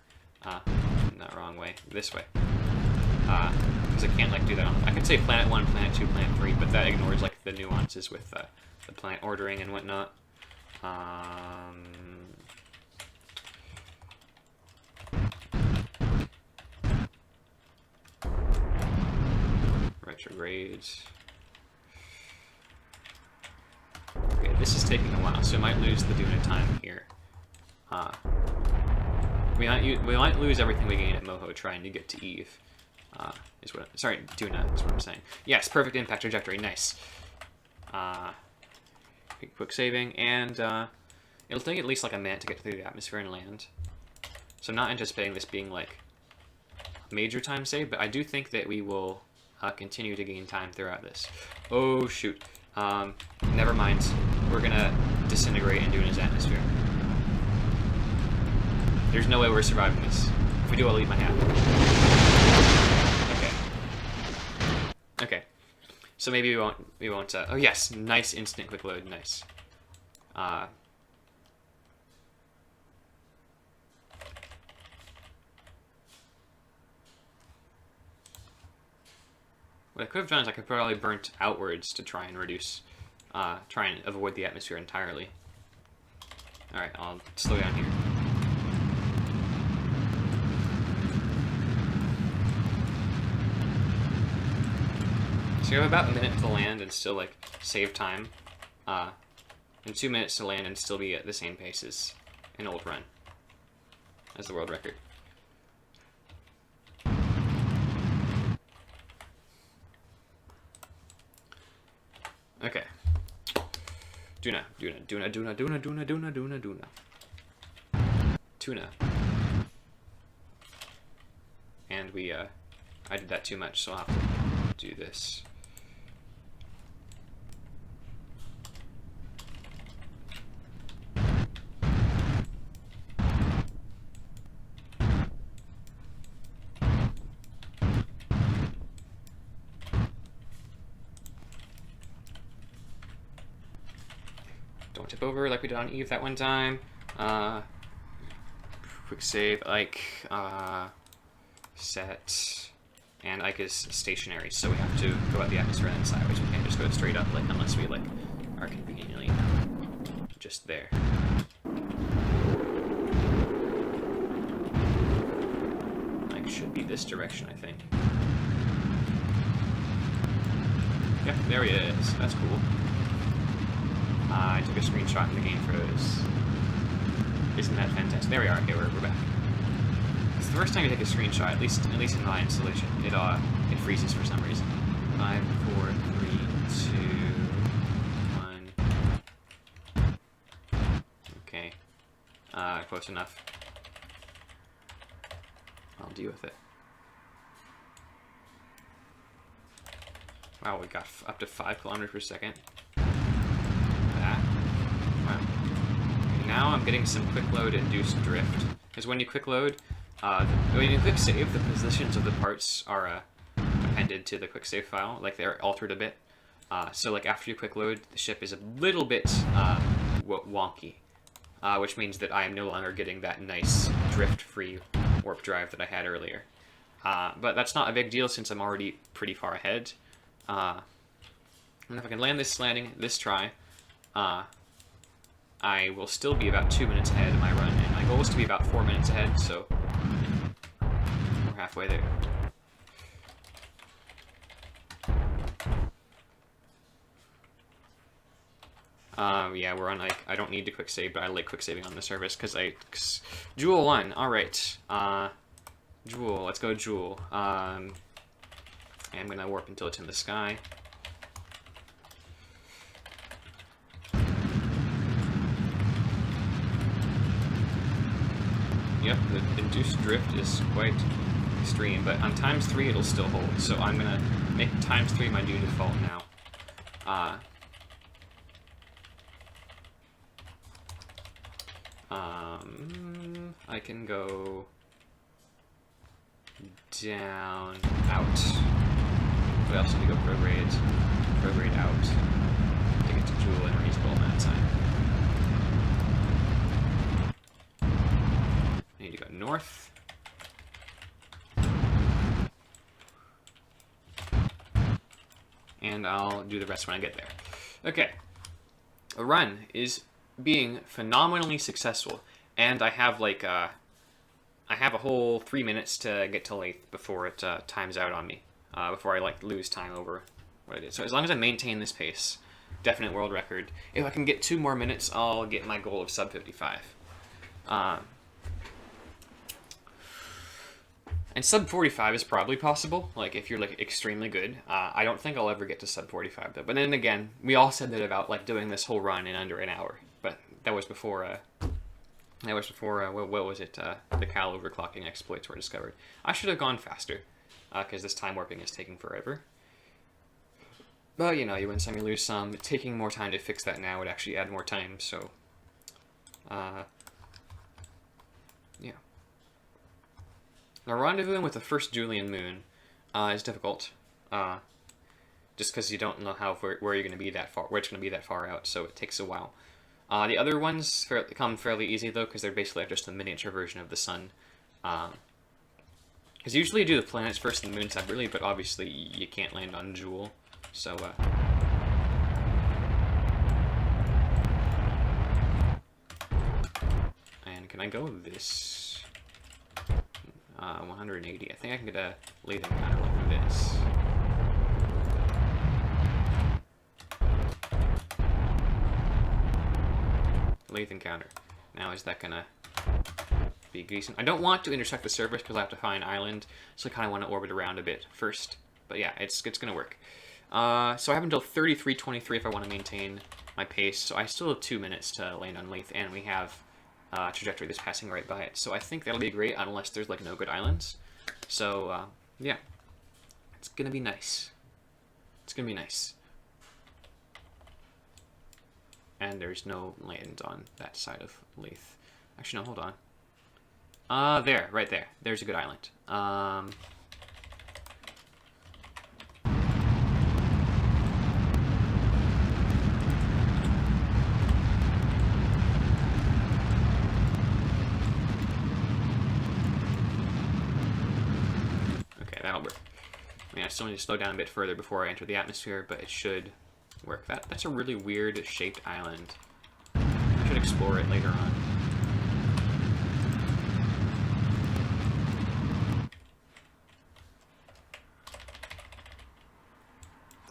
Not wrong way, this way. Because I can't, like, do that I could say planet 1, planet 2, planet 3, but that ignores, like, the nuances with the planet ordering and whatnot. Retrogrades. Okay, this is taking a while, so I might lose the Duna time here. We might lose everything we gain at Moho trying to get to Eve. Sorry, Duna is what I'm saying. Yes, perfect impact trajectory, nice. Quick saving, and it'll take at least like a minute to get through the atmosphere and land. So I'm not anticipating this being like a major time save, but I do think that we will continue to gain time throughout this. Oh shoot, never mind. We're gonna disintegrate in Duna's atmosphere. There's no way we're surviving this. If we do, I'll leave my hat. Okay. So maybe we won't, oh yes, nice instant quick load, nice. What I could have done is I could probably burnt outwards to try and reduce, try and avoid the atmosphere entirely. Alright, I'll slow down here. So you have about a minute to land and still, like, save time. And 2 minutes to land and still be at the same pace as an old run. As the world record. Okay. Duna. Tuna. And I did that too much, so I'll have to do this. Don't tip over like we did on Eve that one time. Quick save, Ike, set, and Ike is stationary, so we have to go out the atmosphere and then sideways. We can't just just go straight up, like, unless we, like, are conveniently just there. Like, should be this direction, I think. Yep, there he is. That's cool. I took a screenshot and the game froze. Isn't that fantastic? There we are. Okay, we're back. It's the first time you take a screenshot, at least in my installation, it freezes for some reason. 5, 4, 3, 2, 1. Okay. Close enough. I'll deal with it. Wow, we got up to 5 kilometers per second. That. Wow. Okay, now I'm getting some quick load induced drift. Because when you quick load, when you quick save, the positions of the parts are appended to the quick save file, like they're altered a bit. So like after you quick load, the ship is a little bit wonky, which means that I am no longer getting that nice drift-free warp drive that I had earlier. But that's not a big deal since I'm already pretty far ahead. And if I can land this landing this try, I will still be about 2 minutes ahead of my run, and my goal is to be about 4 minutes ahead, so we're halfway there. Yeah, we're on, like, I don't need to quick save, but I like quick saving on the service, because Jewel 1, alright. Jewel, let's go Jewel. I'm gonna warp until it's in the sky. Yep, the induced drift is quite extreme, but on ×3 it'll still hold, so I'm gonna make ×3 my new default now. I can go down, out. We also need to go prograde out to get to Jewel in a reasonable amount of time. I need to go north. And I'll do the rest when I get there. Okay. A run is being phenomenally successful, and I have like I have a whole 3 minutes to get to Lathe before it times out on me, before I like lose time over what I did. So as long as I maintain this pace, definite world record. If I can get 2 more minutes, I'll get my goal of sub 55. And sub 45 is probably possible, like if you're like extremely good. I don't think I'll ever get to sub 45 though. But then again, we all said that about like doing this whole run in under an hour. But that was before what was it? The Cal overclocking exploits were discovered. I should have gone faster, because this time warping is taking forever. But you know, you win some, you lose some. Taking more time to fix that now would actually add more time. So, yeah. Now, rendezvousing with the first Julian moon is difficult, just because you don't know where you're going to be that far, where it's going to be that far out, so it takes a while. The other ones come fairly easy though, because they're basically just a miniature version of the sun. Because usually you do the planets first and the moon separately, but obviously you can't land on Jewel, so. And can I go this? 180. I think I can get a lathe encounter like this. Lathe encounter. Now, is that gonna be decent? I don't want to intersect the surface because I have to find island, so I kind of want to orbit around a bit first. But yeah, it's gonna work. So I have until 33:23 if I want to maintain my pace. So I still have 2 minutes to land on Lathe, and we have trajectory that's passing right by it. So I think that'll be great unless there's like no good islands. So yeah, it's gonna be nice. It's gonna be nice. And there's no land on that side of Lathe. Actually, no, hold on. There, right there. There's a good island. Okay, that'll work. I mean, I still need to slow down a bit further before I enter the atmosphere, but it should work. That's a really weird shaped island. I should explore it later on.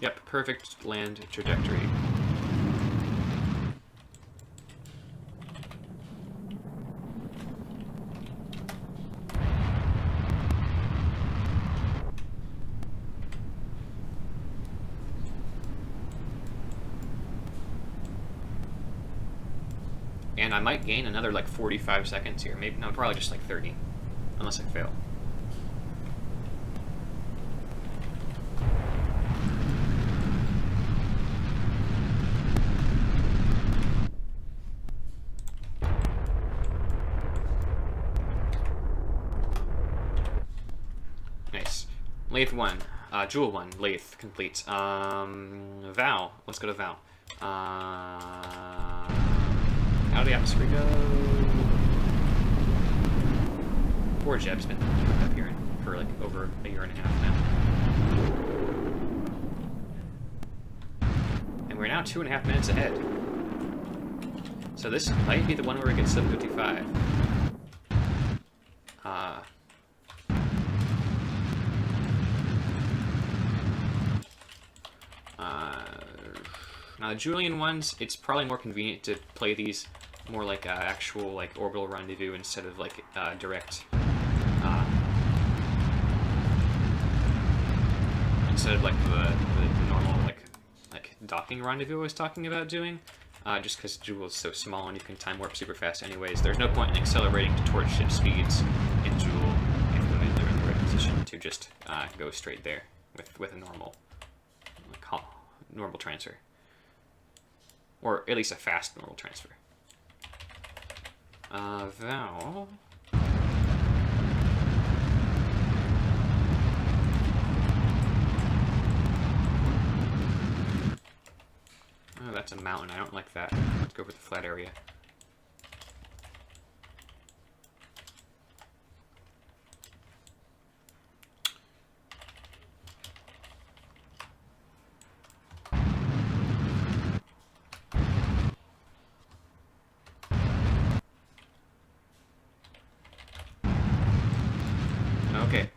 Yep, perfect land trajectory. And I might gain another like 45 seconds here. Maybe, no, probably just like 30. Unless I fail. Nice. Lathe 1. Jewel 1. Lathe complete. Vow. Let's go to Vow. How did the atmosphere go? Poor Jeb's been up here for like over a year and a half now. And we're now 2.5 minutes ahead. So this might be the one where we get 755. Now the Julian ones, it's probably more convenient to play these more like actual like orbital rendezvous instead of like direct instead of like the normal like docking rendezvous I was talking about doing, just because Jewel is so small and you can time warp super fast anyways. There's no point in accelerating to torch ship speeds in Jewel if you're in the right position to just go straight there with a normal normal transfer, or at least a fast normal transfer. Vow. Oh, that's a mountain. I don't like that. Let's go for the flat area.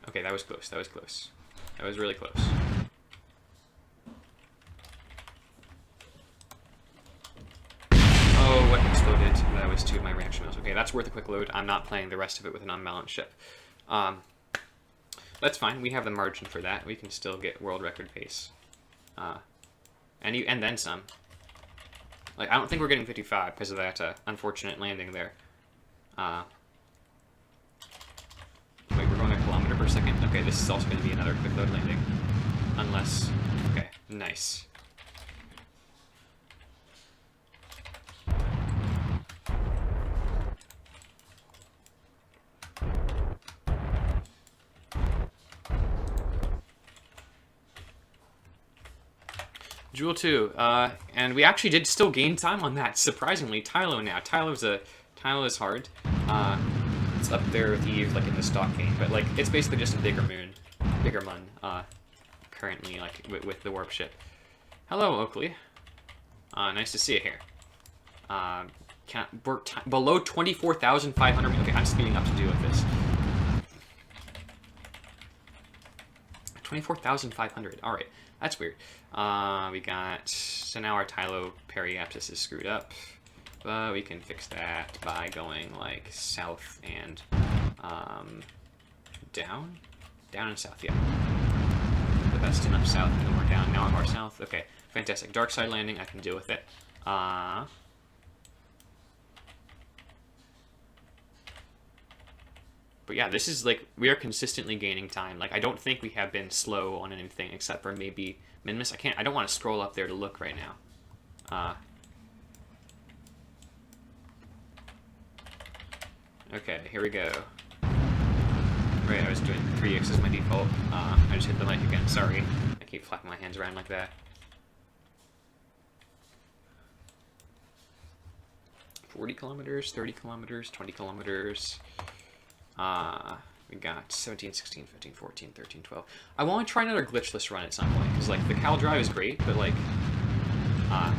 Okay, that was close. That was close. That was really close. Oh, what exploded? That was 2 of my reaction wheels. Okay, that's worth a quick load. I'm not playing the rest of it with an unbalanced ship. That's fine. We have the margin for that. We can still get world record pace. And then some. Like, I don't think we're getting 55 because of that unfortunate landing there. Wait, we're going a kilometer per second? Okay, this is also going to be another quick load landing. Unless... Okay, nice. Jewel 2, and we actually did still gain time on that, surprisingly. Tylo now. Tylo is hard. It's up there with Eve, like in the stock game, but like it's basically just a bigger moon, currently like with the warp ship. Hello, Oakley. Nice to see you here. We're below 24,500. Okay, I'm speeding up to deal with this. 24,500. All right, that's weird. We got, so now our Tylo periapsis is screwed up. But we can fix that by going like south and down and south. Yeah, but that's enough south and then we're down. Now I'm more south. Okay, fantastic. Dark side landing. I can deal with it. But yeah, this is like we are consistently gaining time. Like I don't think we have been slow on anything except for maybe Minimus. I don't want to scroll up there to look right now. Okay, here we go. Right, I was doing 3x as my default. I just hit the mic again, sorry. I keep flapping my hands around like that. 40 kilometers, 30 kilometers, 20 kilometers. We got 17, 16, 15, 14, 13, 12. I want to try another glitchless run at some point, because like the Cal drive is great, but like I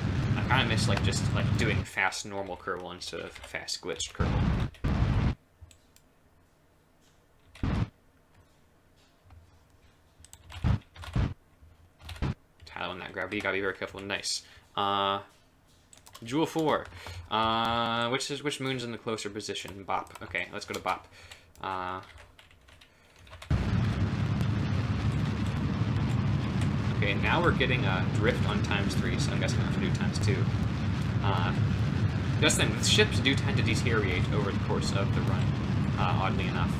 kind of miss like just like doing fast normal Kerbal instead of fast glitched Kerbal. Tile in that gravity, you gotta be very careful. Nice. Jewel 4. Which moon's in the closer position? Bop. Okay, let's go to Bop. Okay, now we're getting a drift on ×3, so I'm guessing I have to do ×2. Just then, the ships do tend to deteriorate over the course of the run, oddly enough,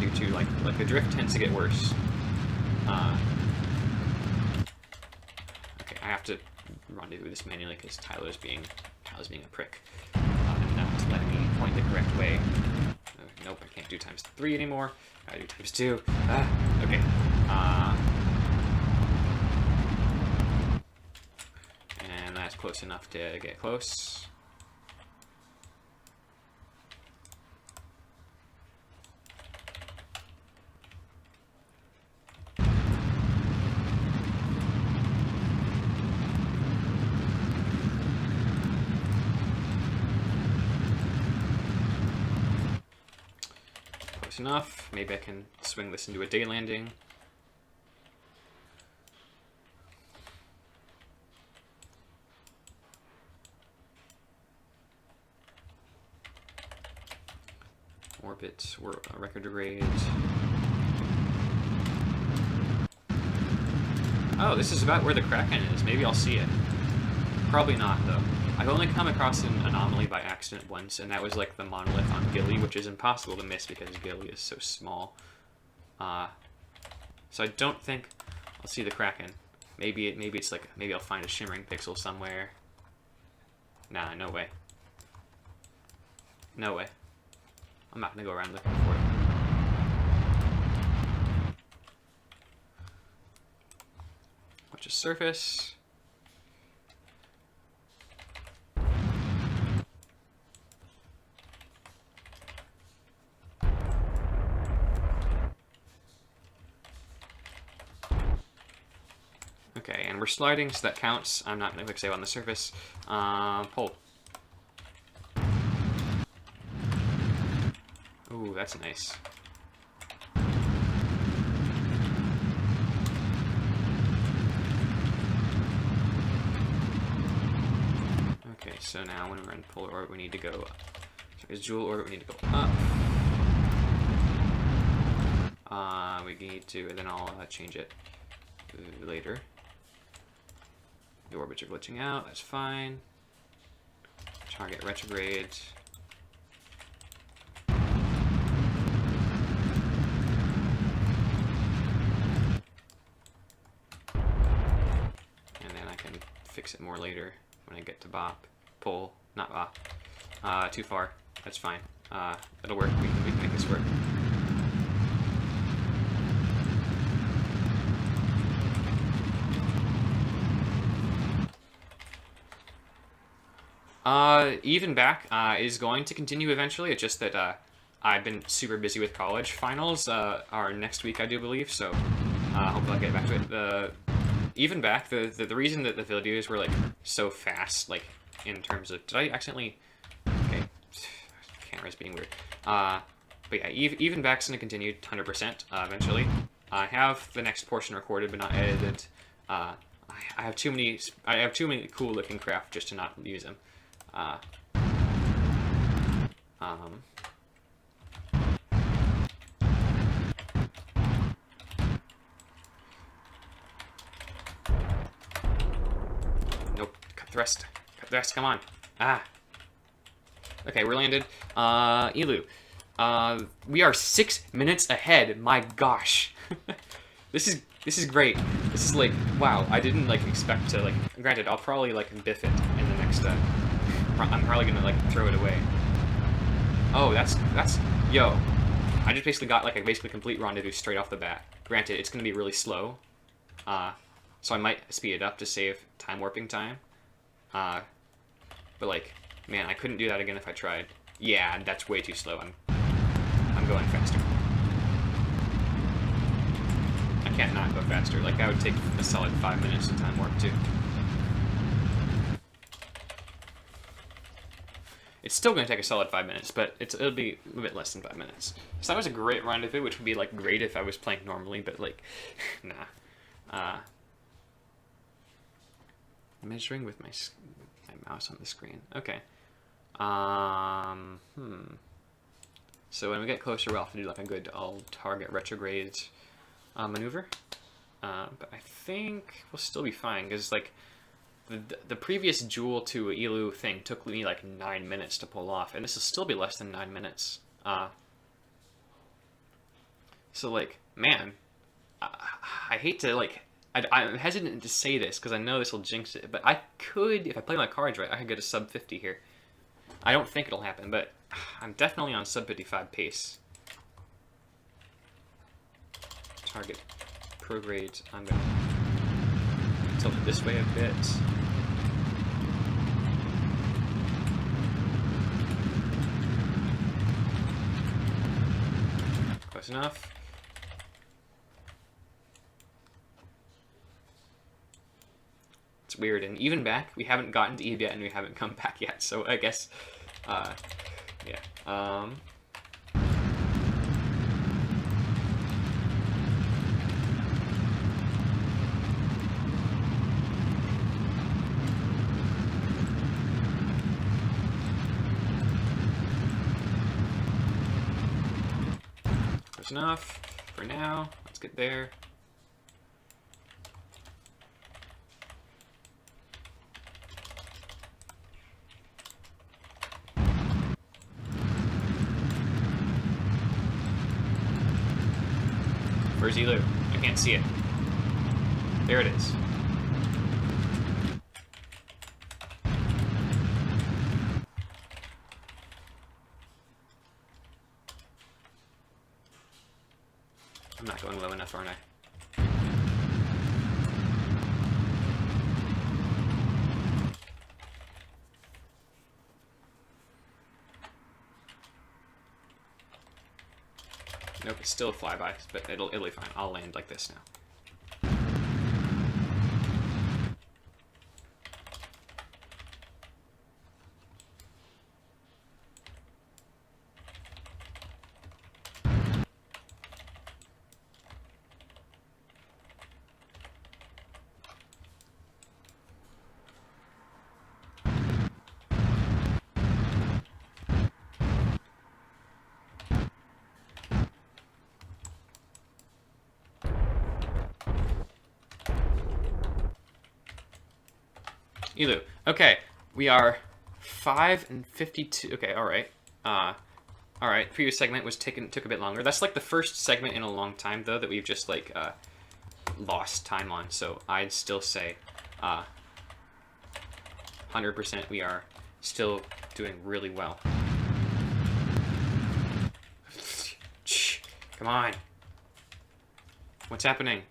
due to like the drift tends to get worse. Okay, I have to rendezvous this manually because Tyler's being a prick, and not letting me point the correct way. Nope, I can't do ×3 anymore. I gotta do ×2. Okay. And that's close enough to get close. Close enough. Maybe I can swing this into a day landing. Orbit, retrograde. Oh, this is about where the Kraken is. Maybe I'll see it. Probably not, though. I've only come across an anomaly by accident once, and that was like the monolith on Gilly, which is impossible to miss because Gilly is so small. So I don't think I'll see the Kraken. Maybe it's like, maybe I'll find a shimmering pixel somewhere. Nah, no way. No way. I'm not gonna go around looking for it. Watch a surface. Okay, and we're sliding, so that counts. I'm not gonna click save on the surface. Pull. Ooh, that's nice. Okay, so now when we're in polar orbit, we need to go up. So it's jewel orbit, we need to go up. We need to, and then I'll change it later. The orbits are glitching out, that's fine. Target retrograde. Fix it more later when I get to Bop. Pull, not Bop. Too far. That's fine. It'll work. We can make this work. Even back is going to continue eventually. It's just that I've been super busy with college. Finals are next week, I do believe. So hopefully I'll get back to it. Even back, the reason that the videos were like so fast, like in terms of, did I accidentally? Okay, camera's being weird. But yeah, even back's gonna continue 100% eventually. I have the next portion recorded but not edited. I have too many cool looking craft just to not use them. Nope, cut thrust, come on. Okay, we're landed. Elu. We are 6 minutes ahead, my gosh. This is great. This is like, wow, I didn't like expect to, like, granted, I'll probably like biff it in the next, I'm probably gonna like throw it away. Oh, that's, yo. I just basically got like a basically complete rendezvous straight off the bat. Granted, it's gonna be really slow. So I might speed it up to save time warping time. But like, man, I couldn't do that again if I tried. Yeah, that's way too slow. I'm going faster. I can't not go faster. Like, that would take a solid 5 minutes to time warp too. It's still going to take a solid 5 minutes, but it'll be a bit less than 5 minutes. So that was a great rendezvous, which would be like great if I was playing normally, but like, nah. Measuring with my mouse on the screen. Okay. So when we get closer, we'll have to do like a good all-target retrograde maneuver. But I think we'll still be fine, because like the previous duel to Ilu thing took me like 9 minutes to pull off, and this will still be less than 9 minutes. So like, man, I hate to like, I'm hesitant to say this because I know this will jinx it, but I could, if I play my cards right, I could get a sub 50 here. I don't think it'll happen, but I'm definitely on sub 55 pace. Target prograde. I'm gonna tilt it this way a bit. Close enough. It's weird, and even back, we haven't gotten to Eve yet, and we haven't come back yet, so I guess, yeah. Close enough for now. Let's get there. Where's Elu? I can't see it. There it is. I'm not going low enough, aren't I? Nope, it's still a flyby, but it'll be fine. I'll land like this now. Elu. Okay, we are 5 and 52. Okay, all right. All right. Previous segment took a bit longer. That's like the first segment in a long time though that we've just like lost time on. So I'd still say 100% we are still doing really well. Come on. What's happening?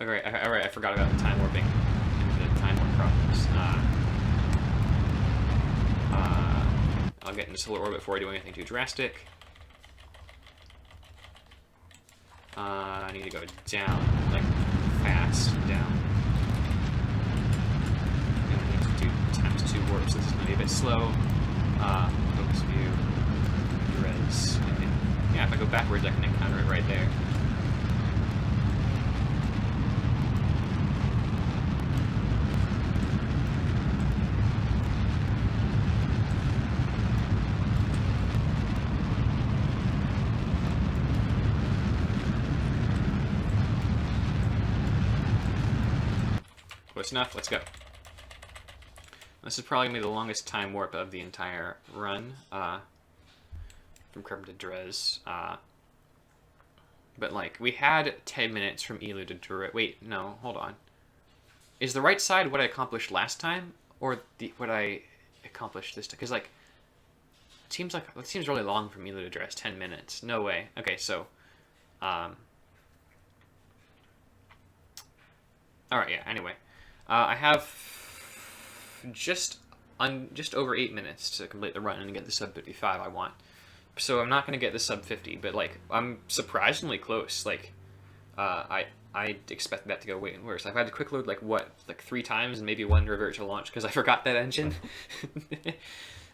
All right. I forgot about the time warping. Problems. I'll get into solar orbit before I do anything too drastic. I need to go down, like fast down. And I need to do ×2 warps. This is going to be a bit slow. Focus view, res. Yeah, if I go backwards, I can encounter it right there. Close enough, let's go. This is probably going to be the longest time warp of the entire run, from Kerbal to Dres. But like, we had 10 minutes from Elu to Dres. Wait, no, hold on. Is the right side what I accomplished last time, or what I accomplished this time? Because like, it seems really long from Elu to Dres, 10 minutes. No way. Okay, so, all right, yeah, anyway. I have just over 8 minutes to complete the run and get the sub 55 I want. So I'm not going to get the sub 50, but like I'm surprisingly close. Like I expect that to go way worse. I've had to quick load like 3 times and maybe one revert to launch because I forgot that engine.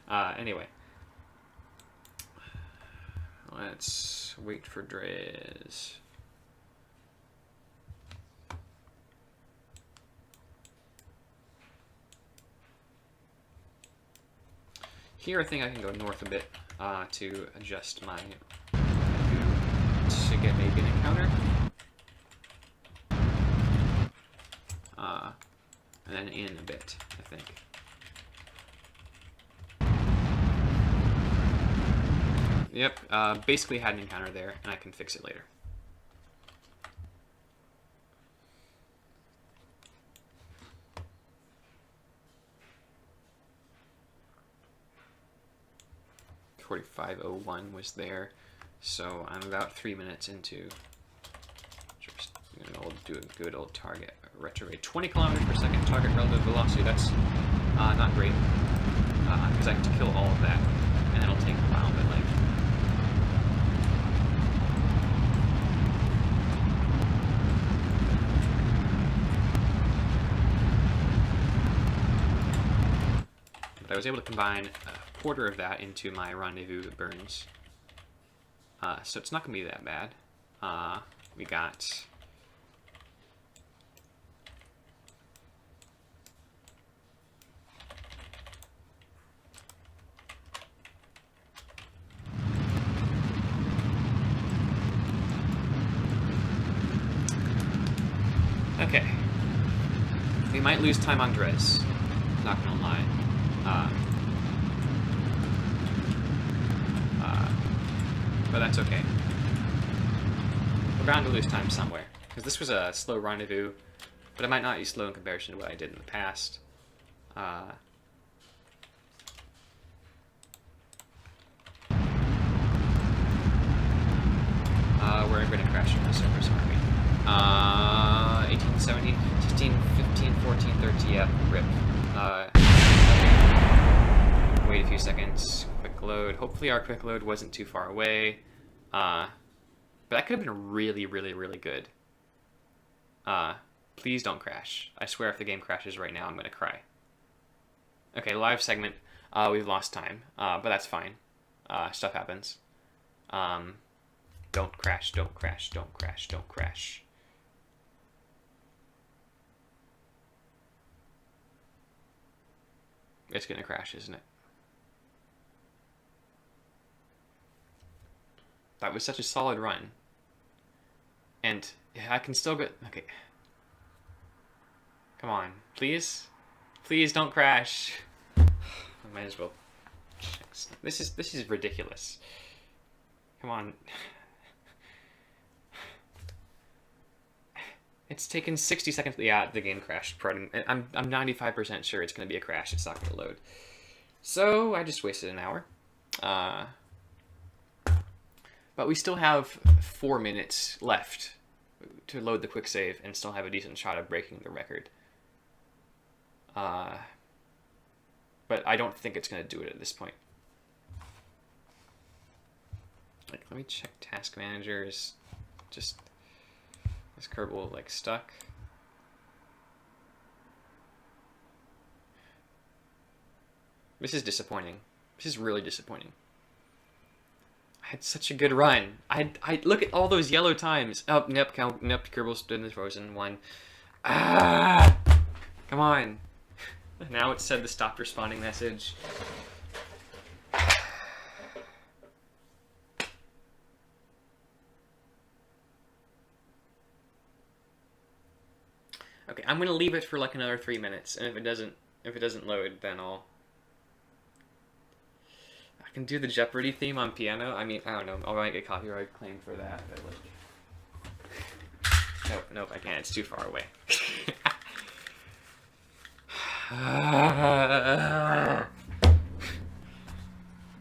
Anyway. Let's wait for Drez. Here I think I can go north a bit to adjust my to get maybe an encounter. And then in a bit, I think. Yep, basically had an encounter there, and I can fix it later. .4501 was there, so I'm about 3 minutes into just do a good old target retro rate. 20 kilometers per second target relative velocity. That's not great because I have to kill all of that, and it'll take a while. But like, I was able to combine a quarter of that into my rendezvous burns. So it's not going to be that bad. We got... Okay. We might lose time on Drez. Not going to lie. But that's okay. We're bound to lose time somewhere, because this was a slow rendezvous, but it might not be slow in comparison to what I did in the past. We're going to crash into the surface, aren't we? 18, 17, 16, 15, 14, 13, yeah, rip. Wait a few seconds, quick load. Hopefully our quick load wasn't too far away. But that could have been really, really, really good. Please don't crash. I swear if the game crashes right now, I'm gonna cry. Okay, live segment. We've lost time, but that's fine. Stuff happens. Don't crash, don't crash, don't crash, don't crash. It's gonna crash, isn't it? That was such a solid run. And I can still get... Okay. Come on. Please? Please don't crash. I might as well... This is ridiculous. Come on. It's taken 60 seconds. Yeah, the game crashed. I'm 95% sure it's going to be a crash. It's not going to load. So I just wasted an hour. But we still have 4 minutes left to load the quick save and still have a decent shot of breaking the record. But I don't think it's going to do it at this point. Like, let me check task managers. Just is Kerbal like stuck? This is disappointing. This is really disappointing. I had such a good run. I look at all those yellow times. Oh, nope, Kerbal stood in the frozen one. Ah, come on. Now it said the stop responding message. Okay, I'm gonna leave it for like another 3 minutes, and if it doesn't load, then I can do the Jeopardy theme on piano. I mean, I don't know. I might get copyright claim for that. But like... Nope, I can't. It's too far away.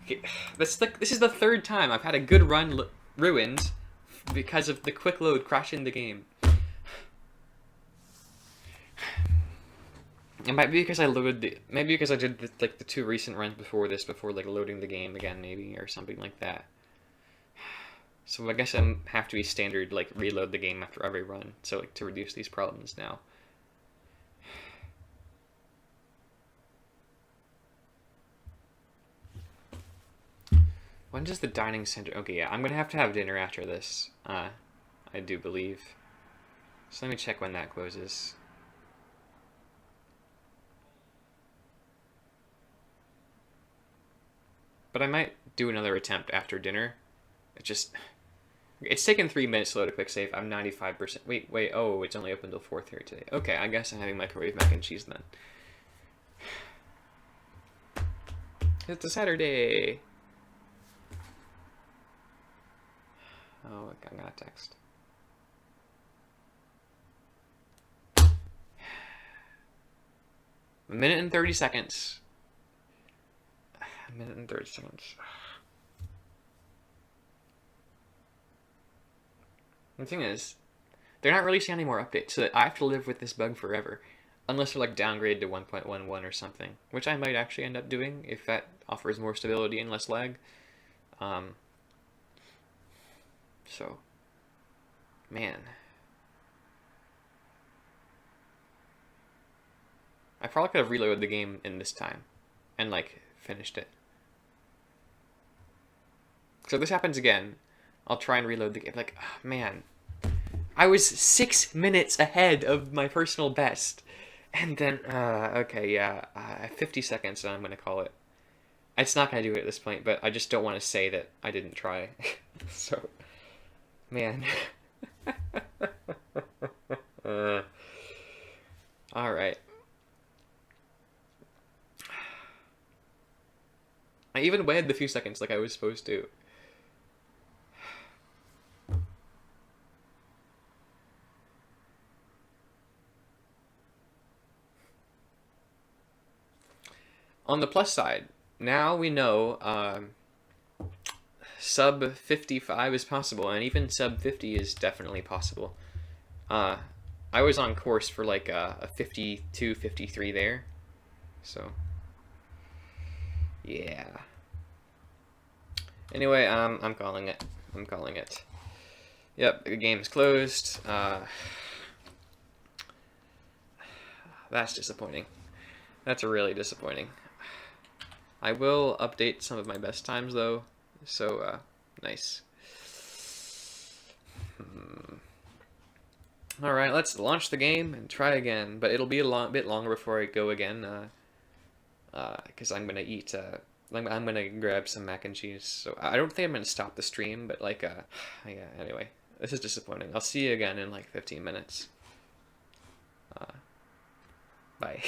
Okay, this is the third time I've had a good run ruined because of the quick load crashing the game. It might be because I loaded maybe because I did the 2 recent runs before this, before like loading the game again, maybe, or something like that. So I guess I have to be standard, like reload the game after every run, so like to reduce these problems now. When does the dining center... Okay, yeah, I'm gonna have to have dinner after this. I do believe. So let me check when that closes. But I might do another attempt after dinner. It's taken 3 minutes to load a quick save. I'm 95%. Wait. Oh, it's only open until 4:30 today. Okay, I guess I'm having microwave mac and cheese then. It's a Saturday. Oh, I'm gonna text. A minute and 30 seconds. A minute and 30 seconds. The thing is, they're not releasing any more updates, so I have to live with this bug forever. Unless they're like downgrade to 1.11 or something, which I might actually end up doing if that offers more stability and less lag. So, man. I probably could have reloaded the game in this time and like finished it. So if this happens again, I'll try and reload the game. Like, oh, man. I was 6 minutes ahead of my personal best. And then, okay, yeah, 50 seconds, and I'm going to call it. It's not going to do it at this point, but I just don't want to say that I didn't try. So, man. Alright. I even waited the few seconds like I was supposed to. On the plus side, now we know sub 55 is possible, and even sub 50 is definitely possible. I was on course for like a 52, 53 there, so yeah. Anyway, I'm calling it. I'm calling it. Yep, the game's closed. That's disappointing. That's really disappointing. I will update some of my best times though, so nice. All right, let's launch the game and try again, but it'll be a bit longer before I go again, because I'm gonna eat. I'm gonna grab some mac and cheese. So I don't think I'm gonna stop the stream, but like, yeah. Anyway, this is disappointing. I'll see you again in like 15 minutes. Bye.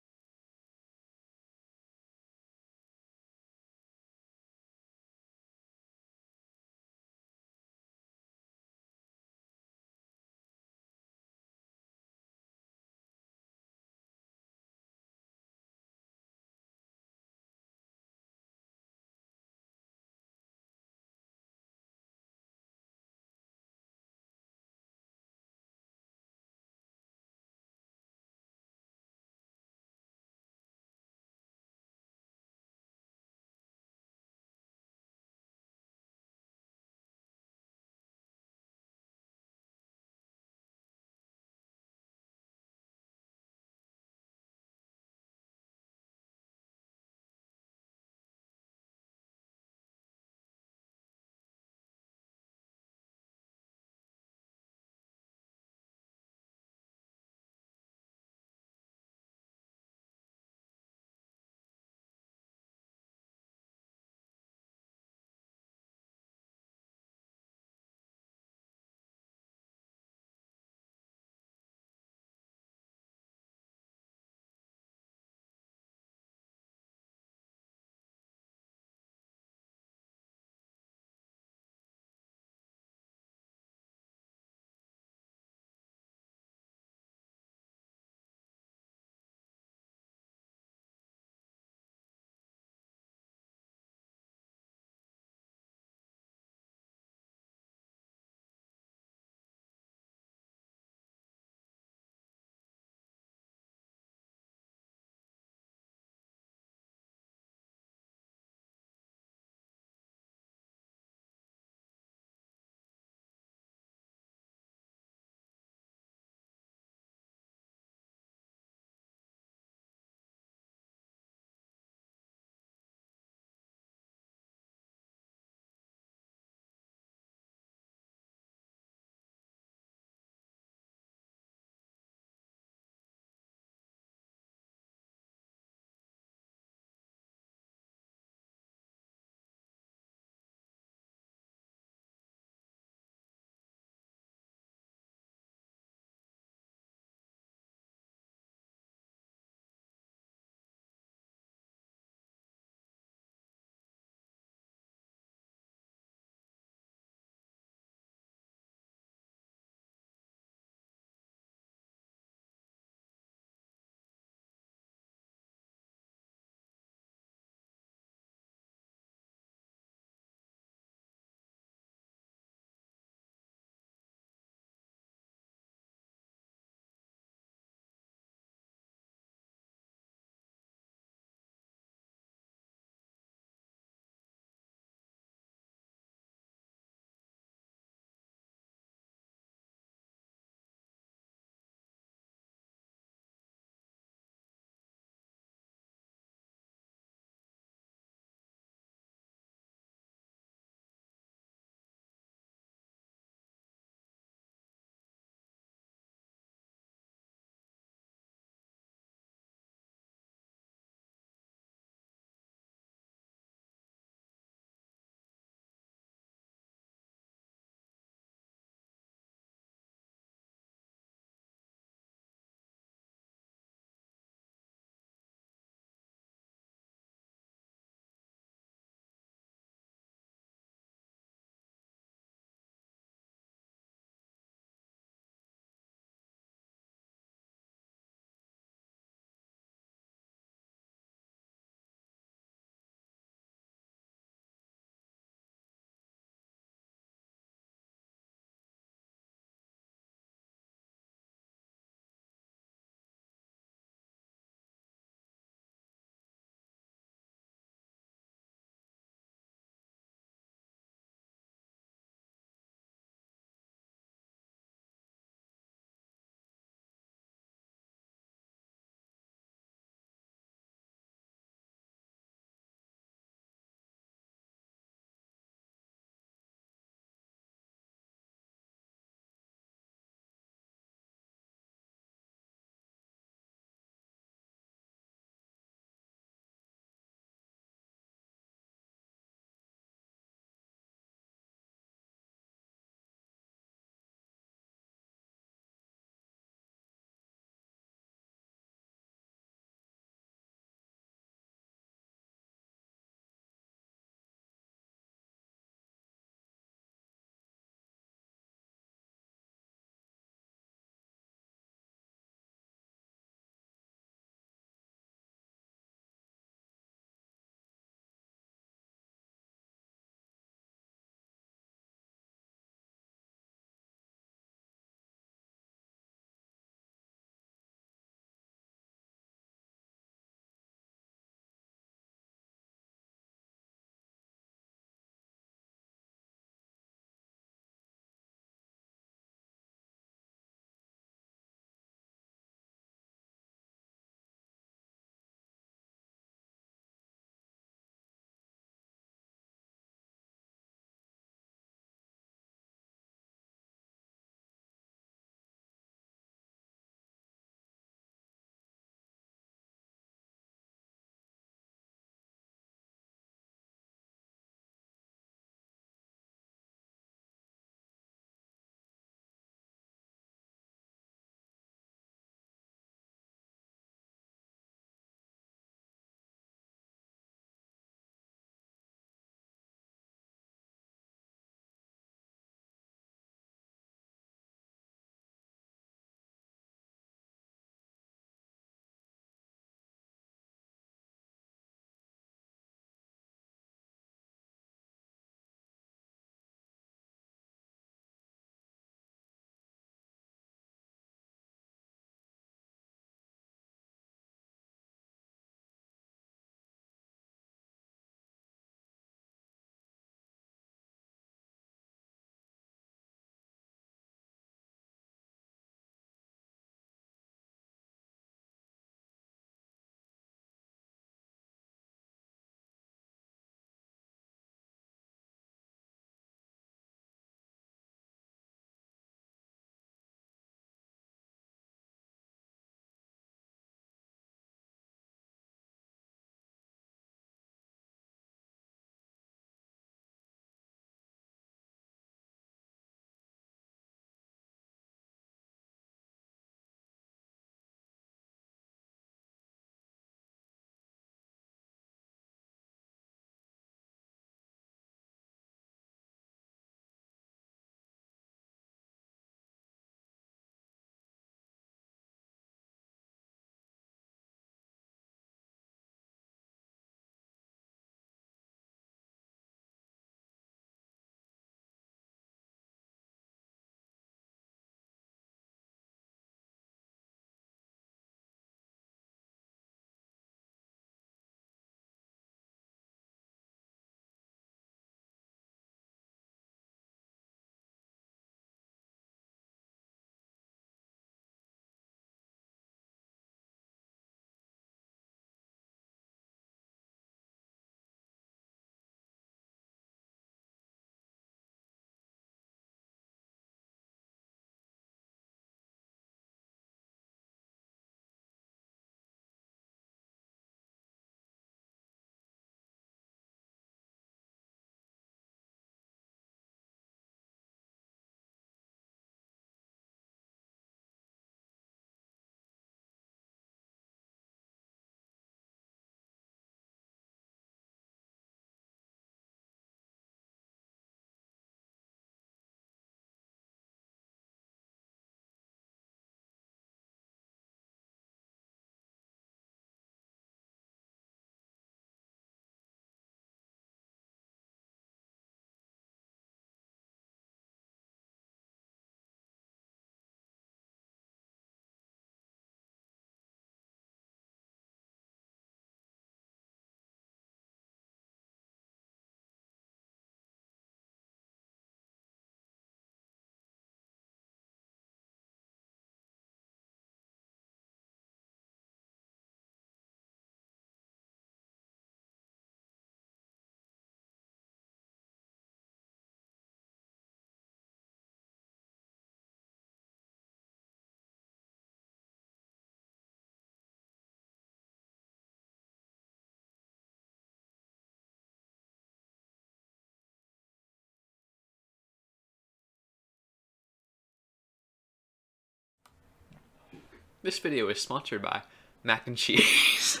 This video is sponsored by mac and cheese.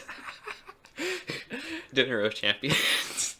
Dinner of Champions.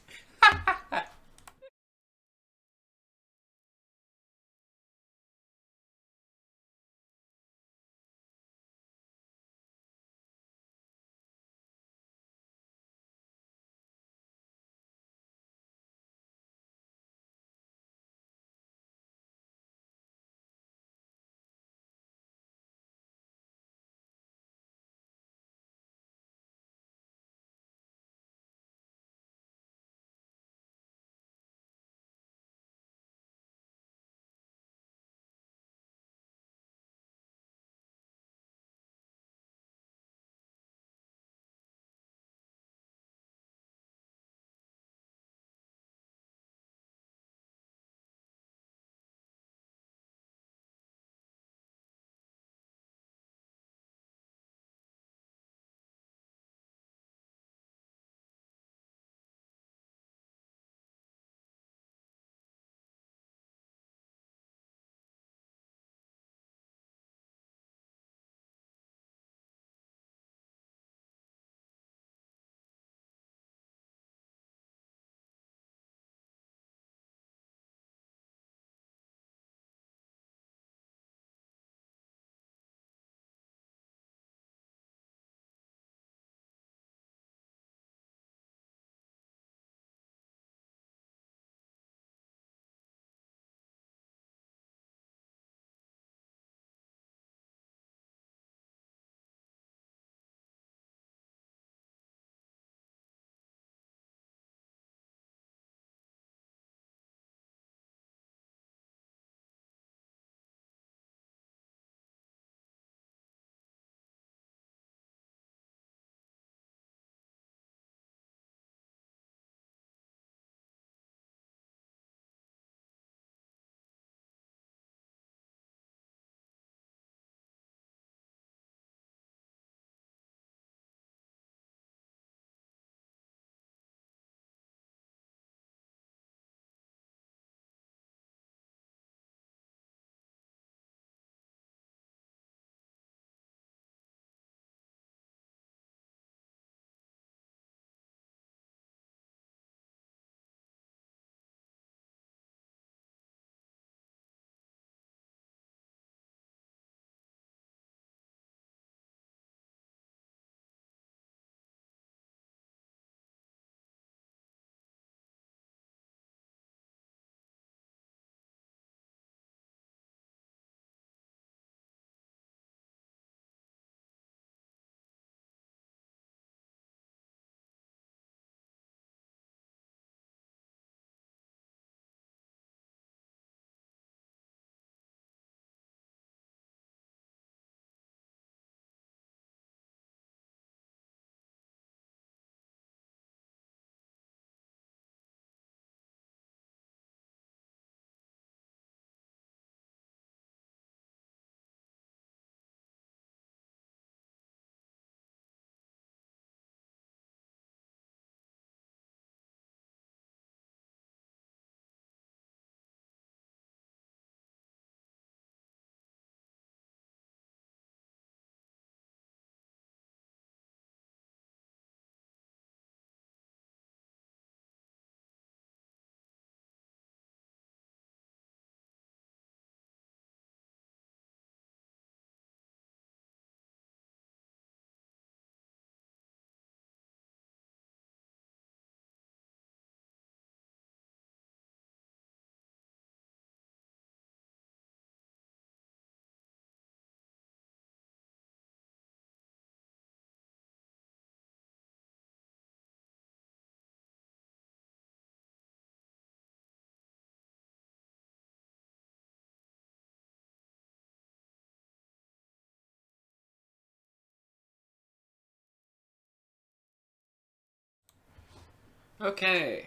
Okay,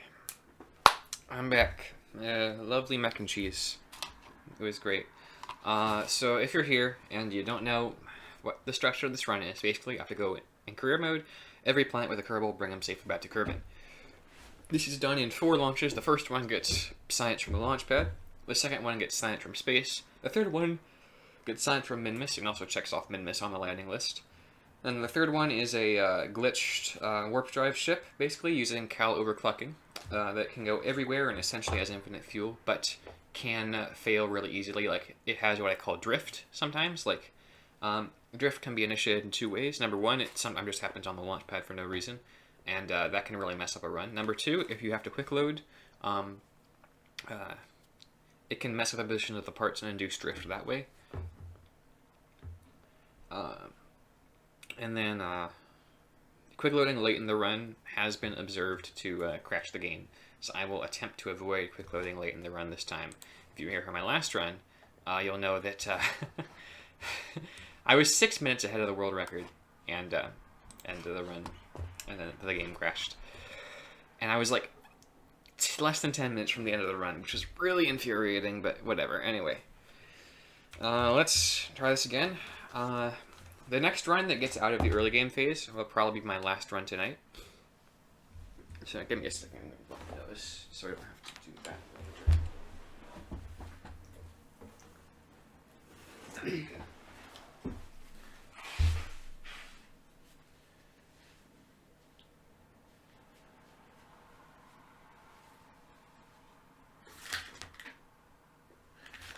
I'm back. Lovely mac and cheese. It was great. So if you're here and you don't know what the structure of this run is, basically you have to go in career mode, every planet with a Kerbal, bring them safely back to Kerbin. This is done in 4 launches. The first one gets science from the launch pad. The second one gets science from space. The third one Good sign for min-miss. It also checks off min-miss on the landing list. And the third one is a glitched warp drive ship, basically using cal overclocking that can go everywhere and essentially has infinite fuel, but can fail really easily. Like, it has what I call drift sometimes. Like, drift can be initiated in two ways. Number one, it sometimes just happens on the launch pad for no reason, and that can really mess up a run. Number two, if you have to quick load, it can mess up the position of the parts and induce drift that way. And then quick loading late in the run has been observed to crash the game. So I will attempt to avoid quick loading late in the run this time. If you were here for my last run, you'll know that I was 6 minutes ahead of the world record, and the run, and then the game crashed. And I was like less than 10 minutes from the end of the run, which was really infuriating, but whatever. Anyway, let's try this again. The next run that gets out of the early game phase will probably be my last run tonight. So give me a second. I'm going to block those so I don't have to do that later. There you go.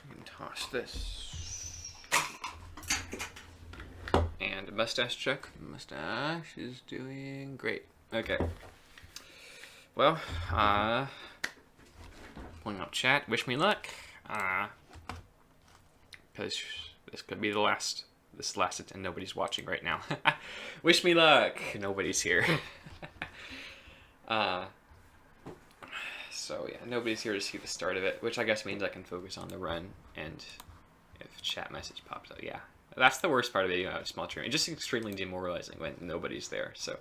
You can toss this. And mustache check. Mustache is doing great. Okay. Well, pulling up chat. Wish me luck. Because this could be the last. This lasted and nobody's watching right now. Wish me luck. Nobody's here. So yeah, nobody's here to see the start of it, which I guess means I can focus on the run. And if chat message pops up, yeah. That's the worst part of being a small tournament. It's just extremely demoralizing when nobody's there. So,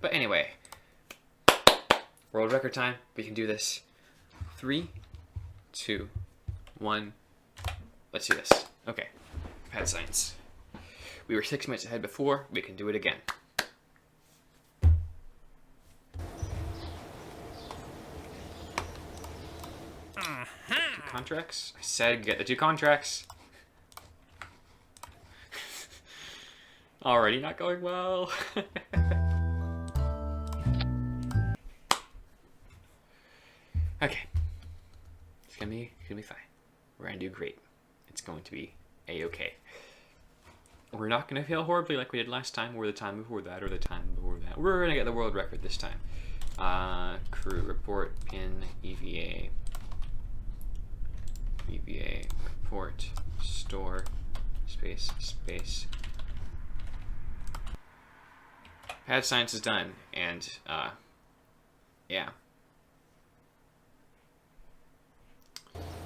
but anyway, world record time. We can do this. 3, 2, 1. Let's do this. Okay, pad science. We were 6 minutes ahead before. We can do it again. Two contracts. I said get the 2 contracts. Already not going well. Okay. It's gonna be fine. We're gonna do great. It's going to be a-okay. We're not gonna fail horribly like we did last time, or the time before that, or the time before that. We're gonna get the world record this time. Crew report pin EVA. EVA report store space. Pad science is done, and yeah.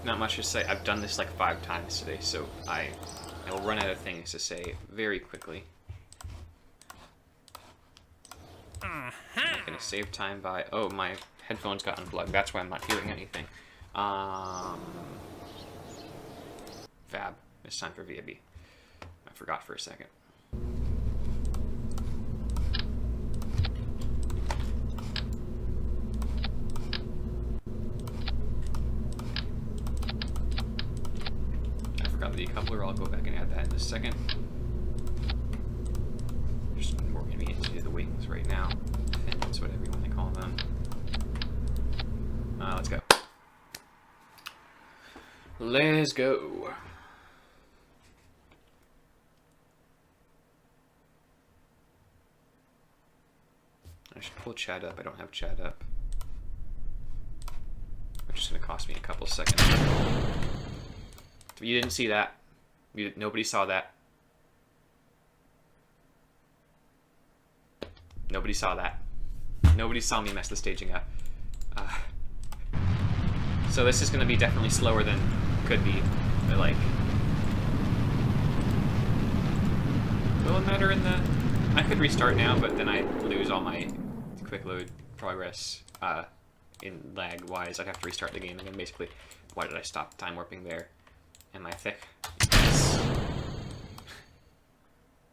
Not much to say. I've done this like 5 times today, so I will run out of things to say very quickly. I'm not gonna save time by. Oh, my headphones got unplugged. That's why I'm not hearing anything. Fab. It's time for VAB. I forgot for a second. The decoupler, I'll go back and add that in a second. Just more convenient to do the wings right now. Fins, whatever you want to call them. Let's go. Let's go. I should pull chat up. I don't have chat up. Which is going to cost me a couple seconds. You didn't see that. Nobody saw that. Nobody saw that. Nobody saw me mess the staging up. So this is going to be definitely slower than could be. But like, will it matter in the? I could restart now, but then I lose all my quick load progress in lag wise. I'd have to restart the game again. Basically, why did I stop time warping there? Am I thick? Yes.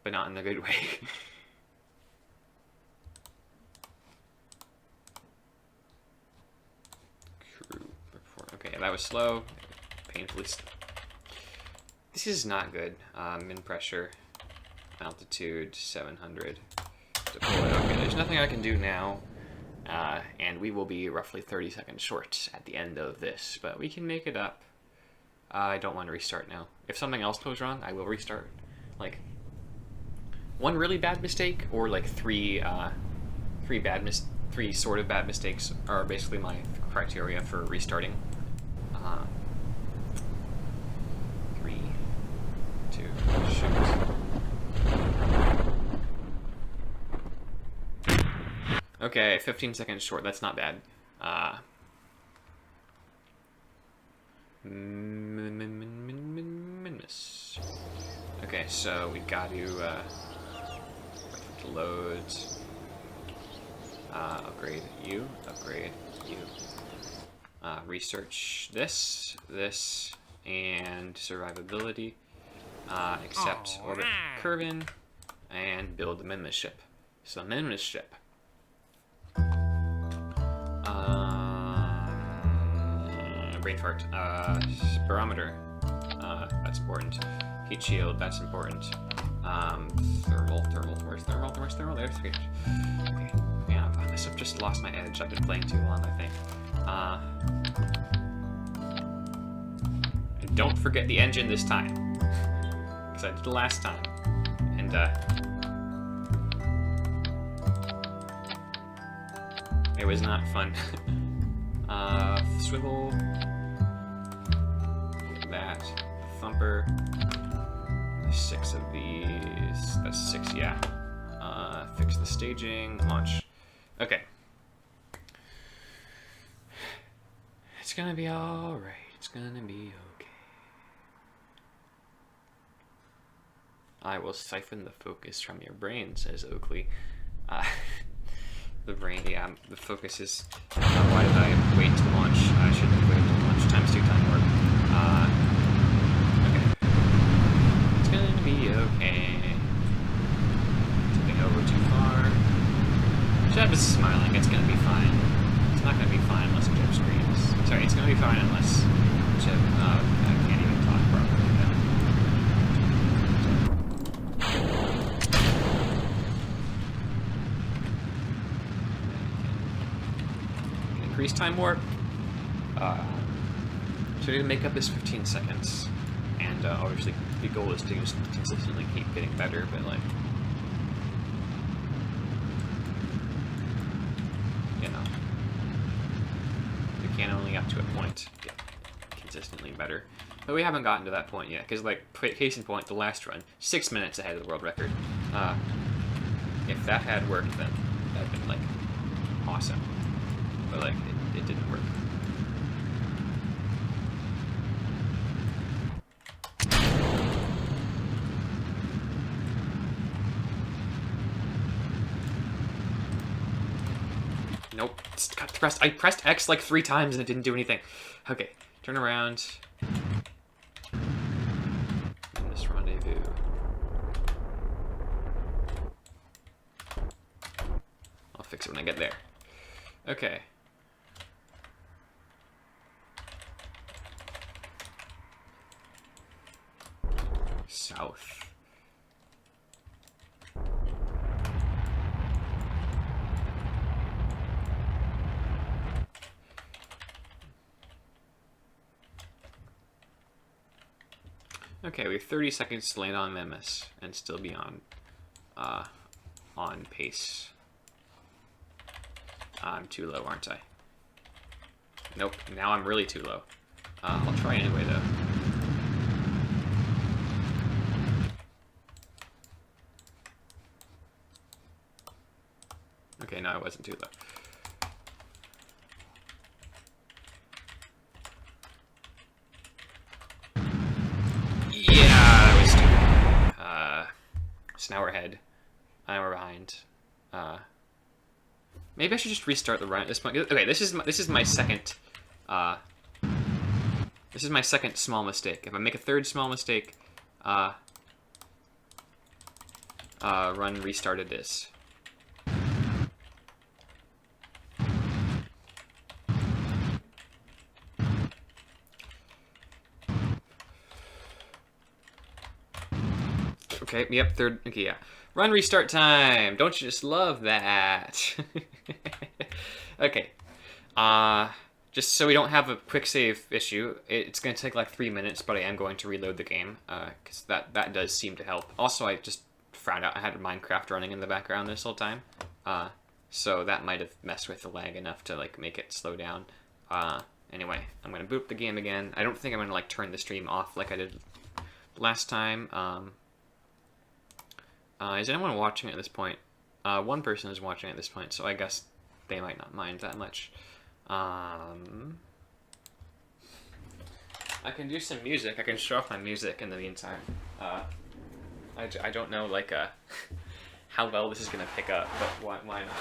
But not in the good way. Crew report. Okay, that was slow. Painfully slow. This is not good. Min pressure, altitude 700. Deploy. Okay, there's nothing I can do now. And we will be roughly 30 seconds short at the end of this, but we can make it up. I don't want to restart now. If something else goes wrong, I will restart. Like, one really bad mistake, or like three sort of bad mistakes are basically my criteria for restarting. 3, 2, shoot. Okay, 15 seconds short. That's not bad. Miss. Okay, so we got to load. Upgrade you. Upgrade you. Research this, and survivability. Accept orbit Kerbal, and build the Minimus ship. So Minimus ship. Brain fart. Barometer. That's important. Heat shield. That's important. Thermal. Where's thermal? There's three. Okay. Yeah, I must have just lost my edge. I've been playing too long, I think. And don't forget the engine this time, because I did the last time. And it was not fun. Swivel. That. Thumper. 6 of these. That's 6, yeah. Fix the staging. Launch. Okay. It's gonna be alright. It's gonna be okay. I will siphon the focus from your brain, says Oakley. The brain, yeah, the focus is... why did I wait to launch? I shouldn't have waited to launch. Times 2 time warp. Okay. It's gonna be okay. Tipping over too far. Jeb is smiling. It's gonna be fine. It's not gonna be fine unless Jeb screams. Sorry, it's gonna be fine unless Jeb... I can't even talk properly now. Increase time warp. So we need to make up this 15 seconds. And obviously the goal is to just consistently keep getting better, but like... you know. We can only up to a point get consistently better. But we haven't gotten to that point yet, because like, case in point, the last run, 6 minutes ahead of the world record. If that had worked, then that'd been like, awesome. But like, it didn't work. Nope. I pressed X like 3 times and it didn't do anything. Okay, turn around. In this rendezvous. I'll fix it when I get there. Okay. South. Okay, we have 30 seconds to land on Minimus and still be on pace. I'm too low, aren't I? Nope, now I'm really too low. I'll try anyway, though. Okay, no, I wasn't too low. So now we're ahead. Now we're behind. Maybe I should just restart the run at this point. Okay, this is my second. This is my second small mistake. If I make a third small mistake, run restart it is. Okay, yep, third. Okay, yeah. Run restart time. Don't you just love that? Okay. Just so we don't have a quick save issue, it's going to take like 3 minutes, but I am going to reload the game, because that does seem to help. Also, I just found out I had Minecraft running in the background this whole time, so that might have messed with the lag enough to like make it slow down. Anyway, I'm going to boot up the game again. I don't think I'm going to like turn the stream off like I did last time. Is anyone watching at this point? One person is watching at this point, so I guess they might not mind that much. I can do some music. I can show off my music in the meantime. I don't know like how well this is gonna pick up, but why not?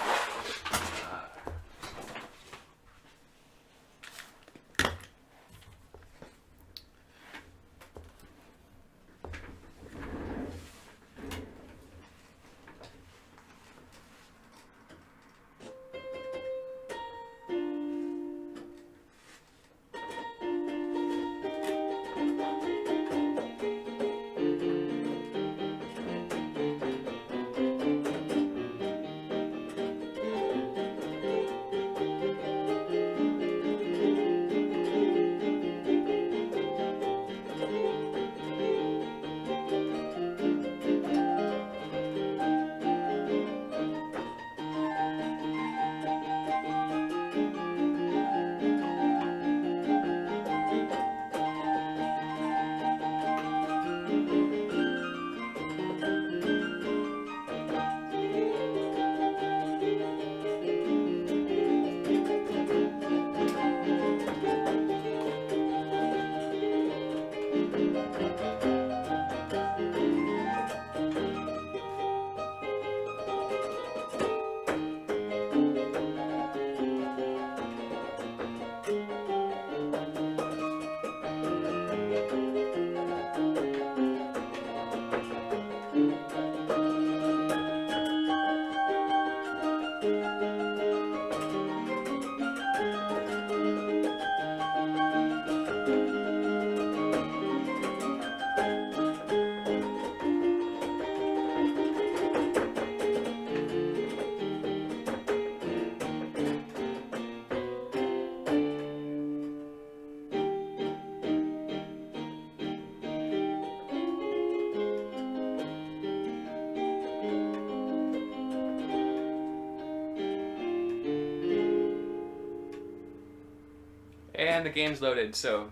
And the game's loaded, so...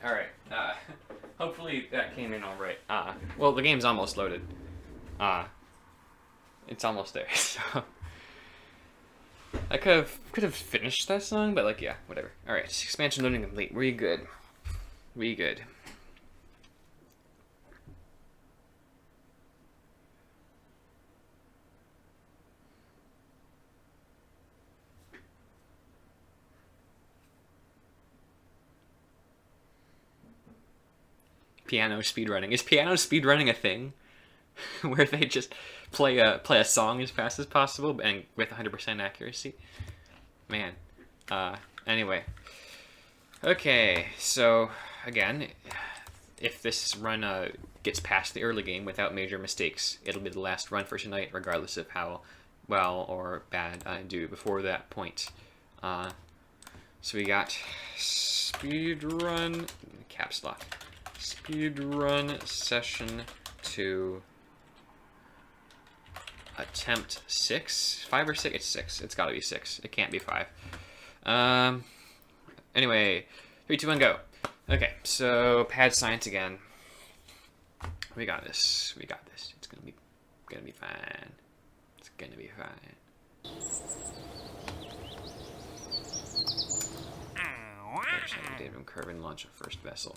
Alright, hopefully that came in alright. Well, the game's almost loaded. It's almost there, so... I could have finished that song, but like, yeah, whatever. Alright, expansion loading complete. We good. We good. Piano speedrunning. Is piano speedrunning a thing? Where they just play a song as fast as possible and with 100% accuracy? Man. Anyway. Okay, so again, if this run gets past the early game without major mistakes, it'll be the last run for tonight, regardless of how well or bad I do before that point. So we got speedrun caps lock. Speedrun session 2, attempt 6, 5 or 6? It's 6. It's gotta be 6. It can't be 5. Anyway, 3, 2, 1, go. Okay, so pad science again. We got this. We got this. It's gonna be fine. It's gonna be fine. David and Kerbal launch a first vessel.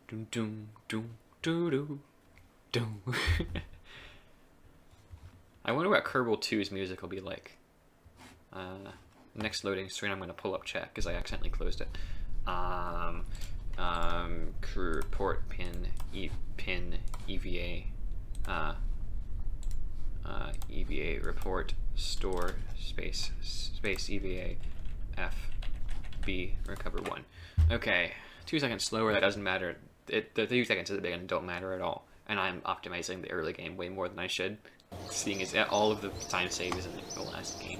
Doom doom doom doom doom. I wonder what Kerbal 2's music will be like. Next loading screen, I'm going to pull up chat because I accidentally closed it. Port pin EVA EVA EVA report store space EVA FB recover 1. Okay, 2 seconds slower. That doesn't matter. The 2 seconds at the beginning don't matter at all. And I'm optimizing the early game way more than I should, seeing as all of the time saves in the last game.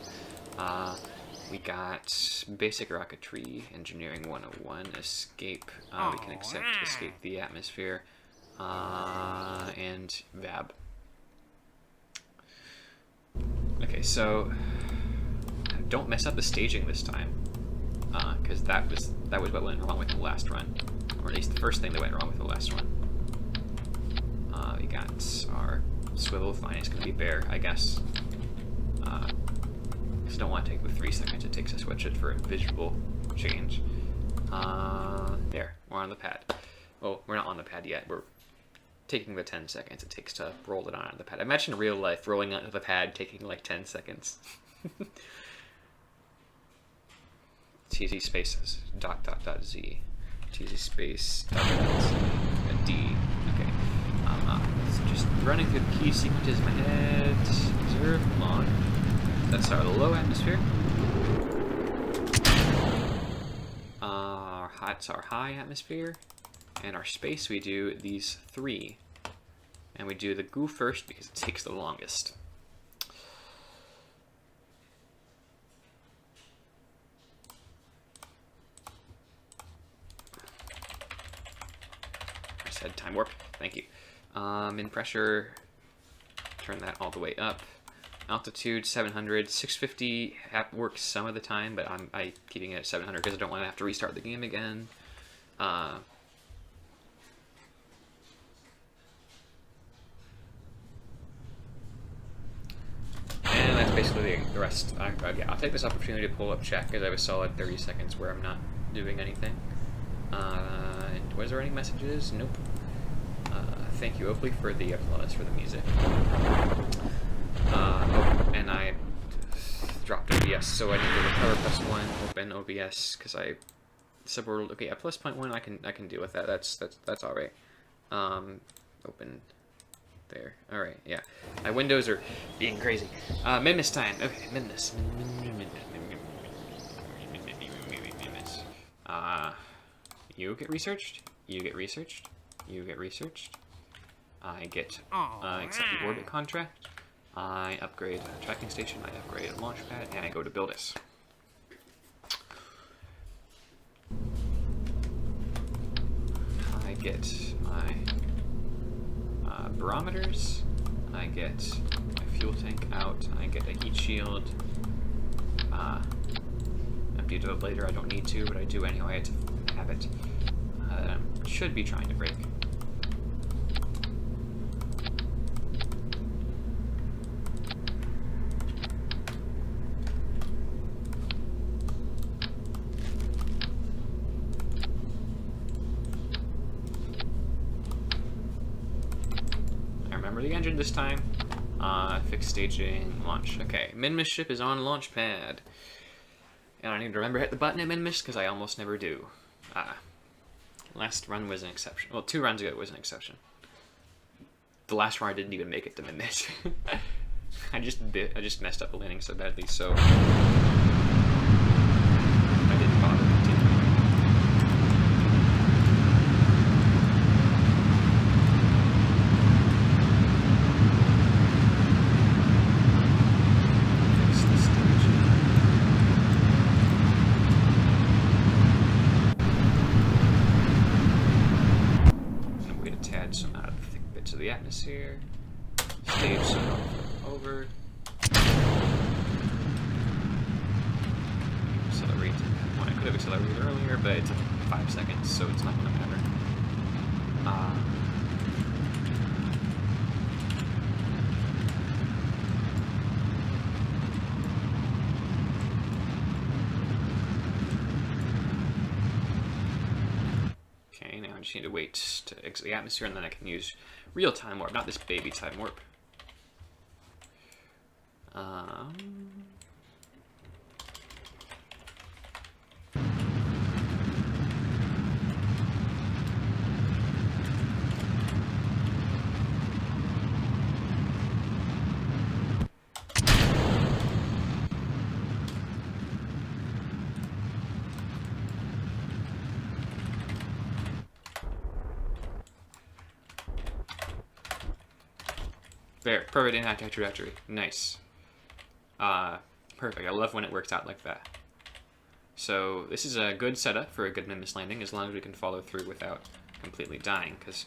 We got basic rocketry, engineering 101, escape. We can accept escape the atmosphere, and VAB. Okay, so don't mess up the staging this time, because that was what went wrong with the last run, or at least the first thing that went wrong with the last one. We got our swivel. Fine, it's gonna be bare, I guess. Just don't want to take the 3 seconds it takes to switch it for a visual change. There, we're on the pad. Well, we're not on the pad yet. We're taking the 10 seconds it takes to roll it onto the pad. Imagine real life rolling onto the pad taking like 10 seconds. TZ space .z. TZ space .d. Okay. So just running through the key sequences in my head. Observe long. That's our low atmosphere. That's our high atmosphere. And our space, we do these 3. And we do the goo first because it takes the longest. I said time warp. Thank you. In pressure, turn that all the way up. Altitude 700, 650 works some of the time, but I'm keeping it at 700 because I don't want to have to restart the game again. And that's basically the rest. Yeah, I'll take this opportunity to pull up chat because I have a solid 30 seconds where I'm not doing anything. And was there any messages? Nope. Thank you, Oakley, for the applause for the music. Oh, and I dropped OBS, so I need to recover +1, open OBS, because I said we're okay at +0.1. I can deal with that. That's all right. Open there. All right, yeah. My windows are being crazy. Minmus time. Okay, Minmus. You get researched. You get researched. You get researched. I get accept the orbit contract. I upgrade a tracking station, I upgrade a launch pad, and I go to Buildus. I get my barometers, I get my fuel tank out, I get a heat shield. Empty it out later, I don't need to, but I do anyway, it's a habit. Should be trying to break. The engine this time. Fixed staging, launch. Okay, Minmus ship is on launch pad. And I need to remember to hit the button at Minmus because I almost never do. Last run was an exception. Well, 2 runs ago was an exception. The last run I didn't even make it to Minmus. I just messed up the landing so badly, so I didn't bother continuing. Atmosphere, stage some over, accelerate. Well, I could have accelerated earlier, but it took 5 seconds, so it's not going to matter. Okay, now I just need to wait to exit the atmosphere, and then I can use real time warp, not this baby time warp. There, perfect impact trajectory. Nice. Perfect. I love when it works out like that. So this is a good setup for a good Nimbus landing, as long as we can follow through without completely dying. Because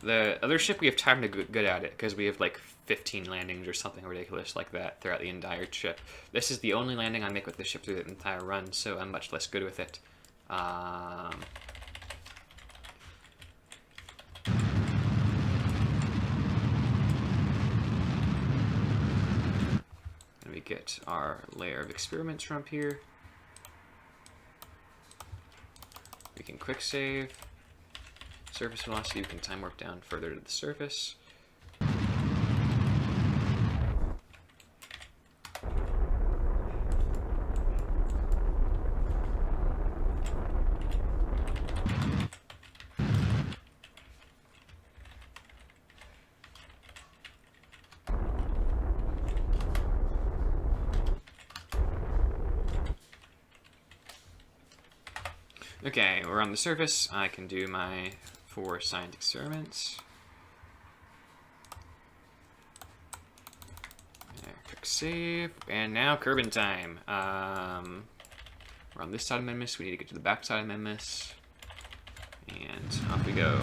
the other ship, we have time to get good at it, because we have like 15 landings or something ridiculous like that throughout the entire ship. This is the only landing I make with the ship through the entire run, so I'm much less good with it. And we get our layer of experiments from up here. We can quick save. Surface velocity, we can time warp down further to the surface. Okay, we're on the surface. I can do my 4 signed experiments. There, quick save, and now Kerbal time. We're on this side of Memmis. We need to get to the back side of Memmis, and off we go.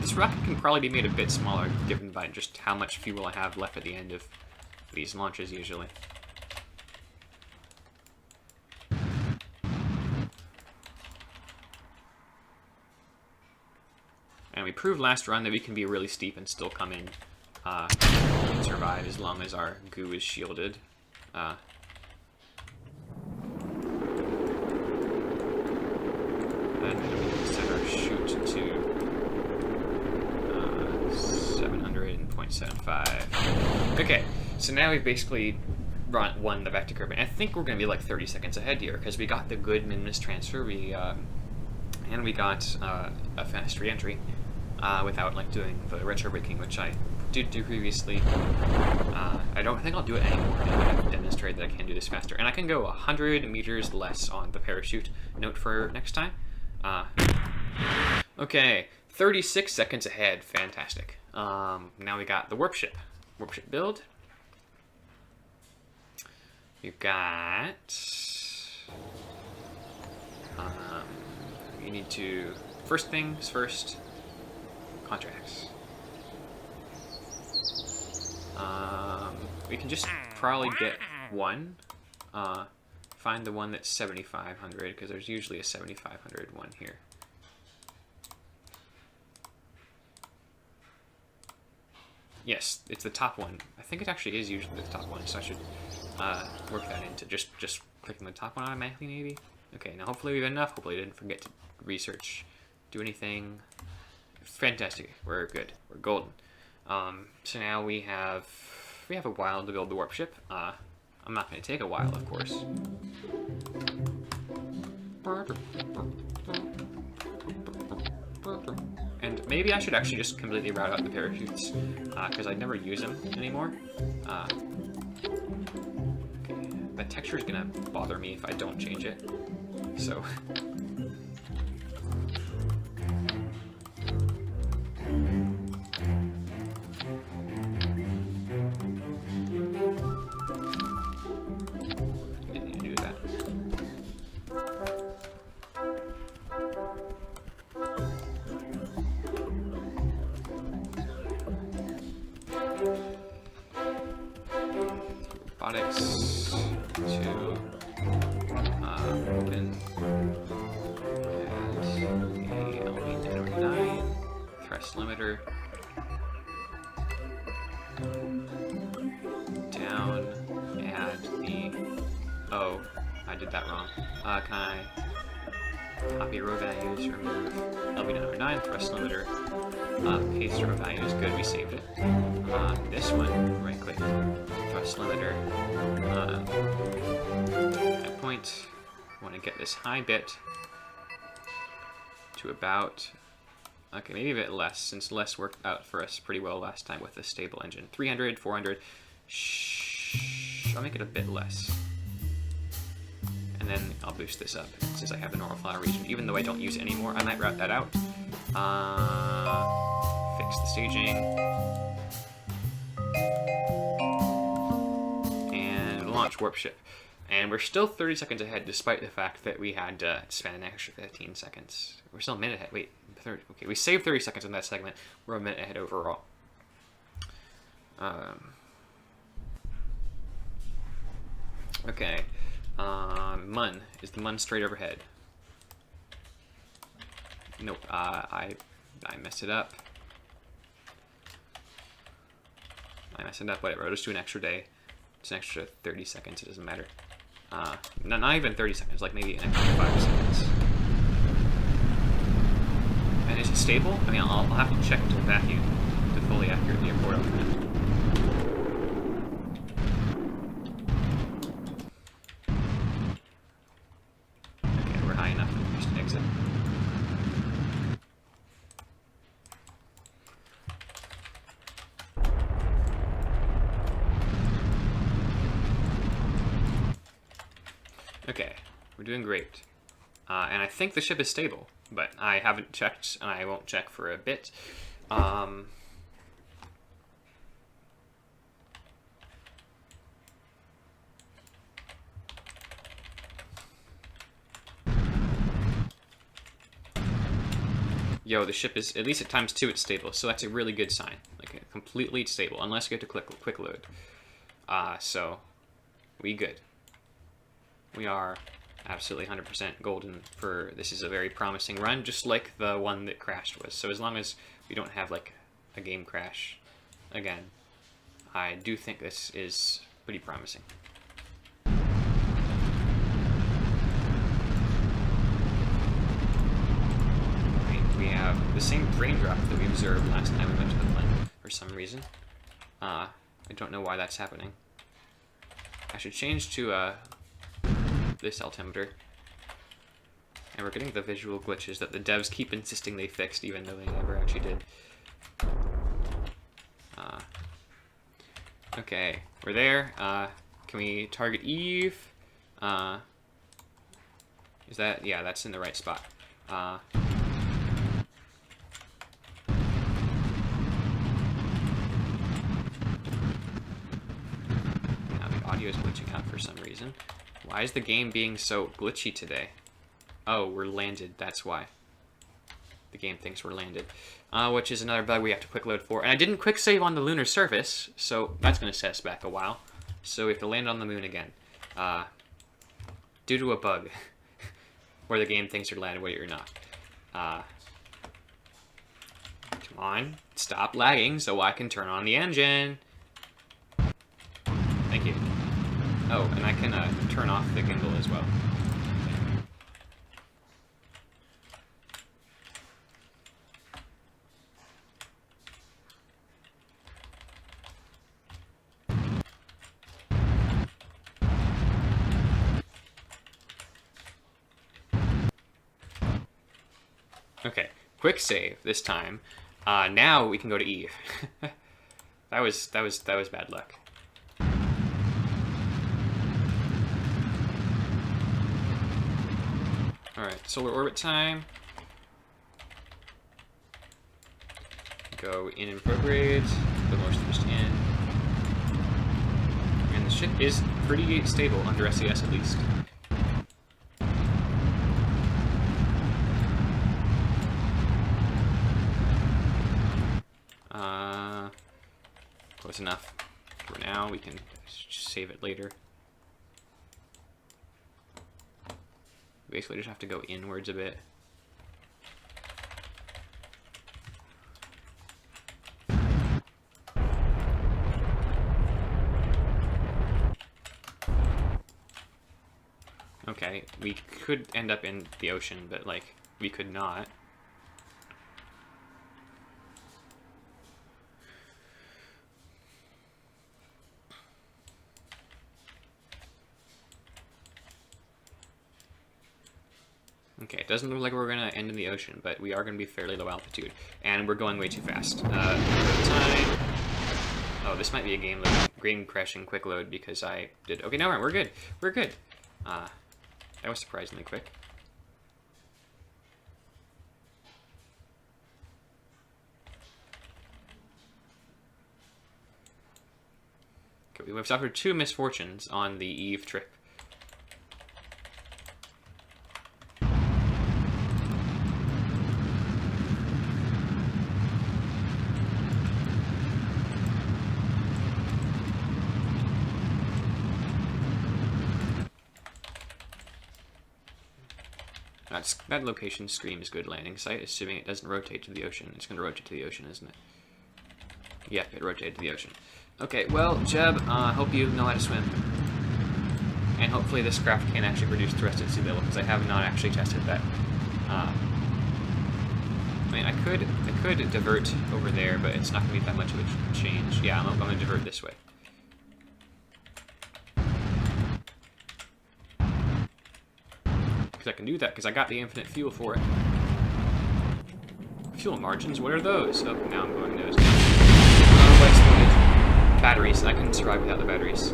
This rocket can probably be made a bit smaller, given by just how much fuel I have left at the end of these launches usually. And we proved last run that we can be really steep and still come in and survive as long as our goo is shielded. And we set our shoot to 700.75. Okay, so now we've basically won the vector curve. And I think we're going to be like 30 seconds ahead here because we got the good Minmus transfer. And we got a fast re-entry. Without like doing the retro braking, which I did do previously. I don't think I'll do it anymore. I've demonstrated that I can do this faster, and I can go 100 meters less on the parachute. Note for next time. Okay, 36 seconds ahead. Fantastic. Now we got the warp ship build. You've got. You need to first things first. Contracts. We can just probably get one. Find the one that's 7,500 because there's usually a 7,500 one here. Yes, it's the top one. I think it actually is usually the top one, so I should work that into just clicking the top one automatically, maybe. Okay, now hopefully we've enough. Hopefully I didn't forget to research, do anything. Fantastic. We're good. We're golden. So now we have a while to build the warp ship. I'm not going to take a while, of course. And maybe I should actually just completely route out the parachutes because I never use them anymore. Okay. The texture is going to bother me if I don't change it. So. Robotics to open and the LV9 thrust limiter down, add the I did that wrong. Can I copy row values, remove LV9 thrust limiter, paste row values, good, we saved it. This one, right click, thrust limiter, at point, want to get this high bit to about, okay, maybe a bit less, since less worked out for us pretty well last time with the stable engine. 300, 400, I'll make it a bit less. And then I'll boost this up, since I have the normal flower region. Even though I don't use it anymore, I might route that out. Fix fix the staging. And launch warp ship. And we're still 30 seconds ahead, despite the fact that we had to spend an extra 15 seconds. We're still a minute ahead. Wait, 30. Okay, we saved 30 seconds in that segment. We're a minute ahead overall. Okay. Mun. Is the Mun straight overhead? Nope. I messed it up. Whatever. I'll just do an extra day. It's an extra 30 seconds. It doesn't matter. Not even 30 seconds. Like maybe an extra 5 seconds. And is it stable? I mean, I'll have to check into the vacuum to fully accurately report on that. Okay, we're high enough to just exit. Okay, we're doing great. And I think the ship is stable, but I haven't checked, and I won't check for a bit. Yo, the ship is, at least at ×2, it's stable, so that's a really good sign. Like, completely stable, unless you get to quick load. So, we good. We are absolutely 100% golden for, this is a very promising run, just like the one that crashed was. So as long as we don't have, like, a game crash again, I do think this is pretty promising. We have the same brain drop that we observed last time we went to the planet, for some reason. I don't know why that's happening. I should change to, this altimeter. And we're getting the visual glitches that the devs keep insisting they fixed, even though they never actually did. Okay, we're there. Can we target Eve? Is that, yeah, that's in the right spot. Now the audio is glitching out for some reason. Why is the game being so glitchy today? Oh, we're landed, that's why. The game thinks we're landed. Which is another bug we have to quick load for. And I didn't quick save on the lunar surface, so that's going to set us back a while. So we have to land on the moon again. Due to a bug. Where the game thinks you're landed where you're not. Come on, stop lagging so I can turn on the engine. Thank you. Oh, and I can turn off the gimbal as well. Okay, quick save this time. Now we can go to Eve. that was bad luck. Alright, solar orbit time. Go in and prograde. The more switched in. And the ship is pretty stable under SES at least. Close enough. For now, we can just save it later. Basically just have to go inwards a bit. Okay, we could end up in the ocean, but like, we could not. Okay, it doesn't look like we're going to end in the ocean, but we are going to be fairly low altitude. And we're going way too fast. Time. Oh, this might be a game crashing quick load because I did... Okay, no, we're good. We're good. That was surprisingly quick. We've suffered 2 misfortunes on the Eve trip. That location screams good landing site, assuming it doesn't rotate to the ocean. It's going to rotate to the ocean, isn't it? Yep, it rotated to the ocean. Okay, well, Jeb, hope you know how to swim. And hopefully this craft can actually produce thrust at sea level, because I have not actually tested that. I mean, I could divert over there, but it's not going to be that much of a change. Yeah, I'm going to divert this way. I can do that because I got the infinite fuel for it. Fuel margins, what are those? Oh, now I'm going those. Oh, exploded. Batteries. I couldn't survive without the batteries.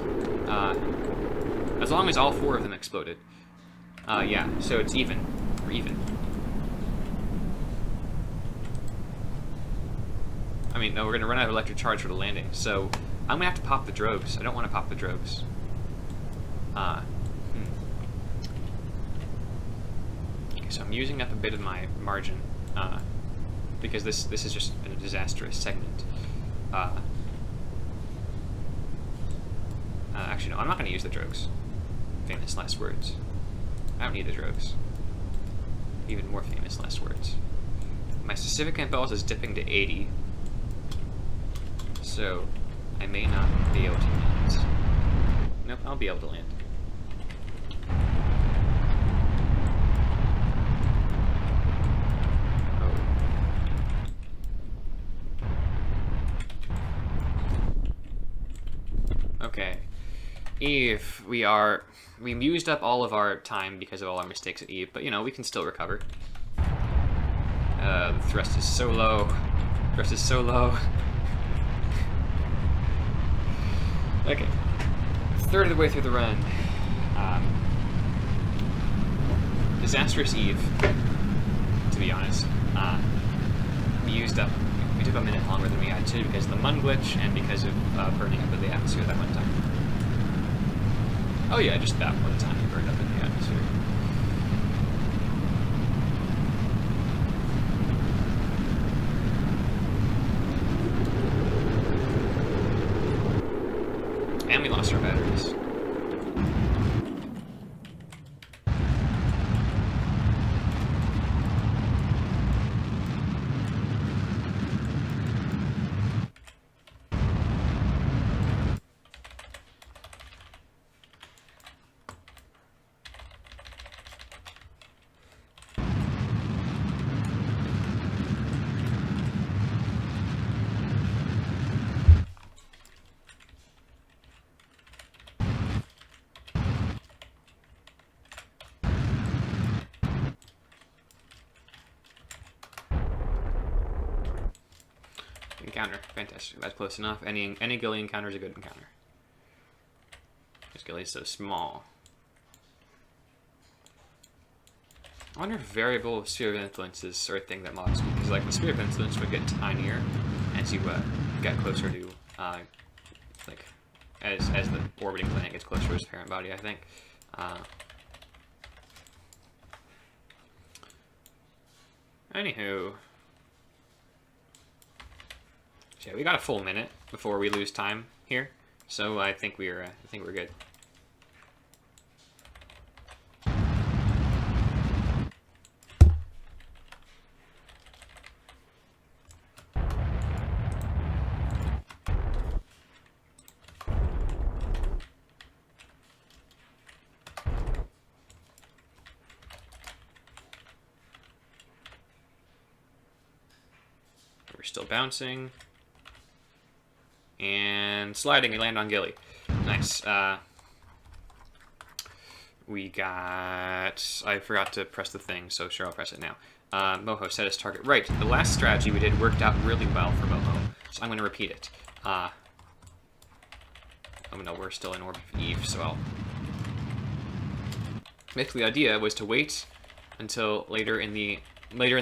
As long as all 4 of them exploded. Yeah, so it's even. We're even. I mean, no, we're going to run out of electric charge for the landing, so I'm going to have to pop the drogues. I don't want to pop the drogues. So I'm using up a bit of my margin, because this is just been a disastrous segment. Actually, no, I'm not going to use the drogues. Famous last words. I don't need the drogues. Even more famous last words. My specific impulse is dipping to 80, so I may not be able to land. Nope, I'll be able to land. Okay, Eve, we've used up all of our time because of all our mistakes at Eve, but you know, we can still recover. The thrust is so low. Thrust is so low. Okay, 1/3 of the way through the run. Disastrous Eve, to be honest. We took a minute longer than we had to because of the Mun glitch and because of burning up in the atmosphere that one time. Oh yeah, just that one time we burned up in the atmosphere. And we lost our batteries. Encounter. Fantastic. That's close enough. Any ghillie encounter is a good encounter. This ghillie is so small. I wonder if variable sphere of influence is sort of thing that mobs, because like the sphere of influence would get tinier as you get closer to like as the orbiting planet gets closer to its parent body, I think. Anywho. So yeah, we got a full minute before we lose time here, so I think we're good. We're still bouncing. And sliding, we land on ghillie. Nice. We got... I forgot to press the thing, so sure, I'll press it now. Moho set as target. Right, the last strategy we did worked out really well for Moho, so I'm going to repeat it. Oh no, we're still in orbit of Eve, so I'll... Basically, the idea was to wait until later in the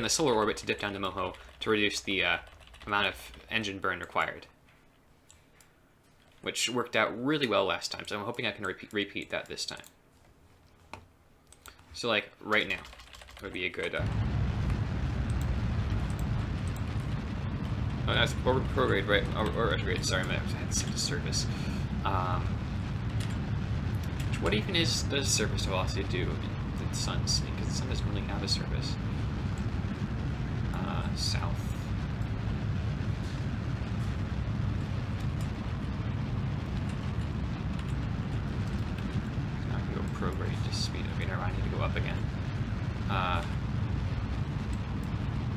solar orbit to dip down to Moho to reduce the amount of engine burn required. which worked out really well last time. So I'm hoping I can repeat that this time. So like right now would be a good. Oh, that's prograde, right? Or retrograde. Sorry, I had such a service. What even does surface velocity do in the sun's? Because the sun doesn't really have a surface. South. Now I can go prograde to speed. Okay, never mind. I need to go up again.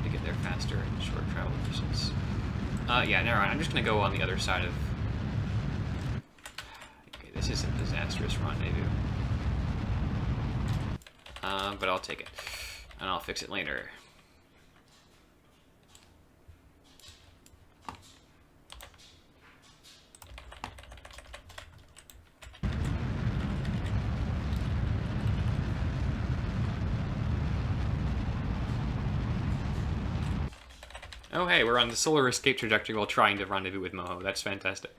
To get there faster and short travel distance. Yeah, never mind. I'm just gonna go on the other side of. Okay, this is a disastrous rendezvous. But I'll take it, and I'll fix it later. Oh hey, we're on the solar escape trajectory while trying to rendezvous with Moho. That's fantastic.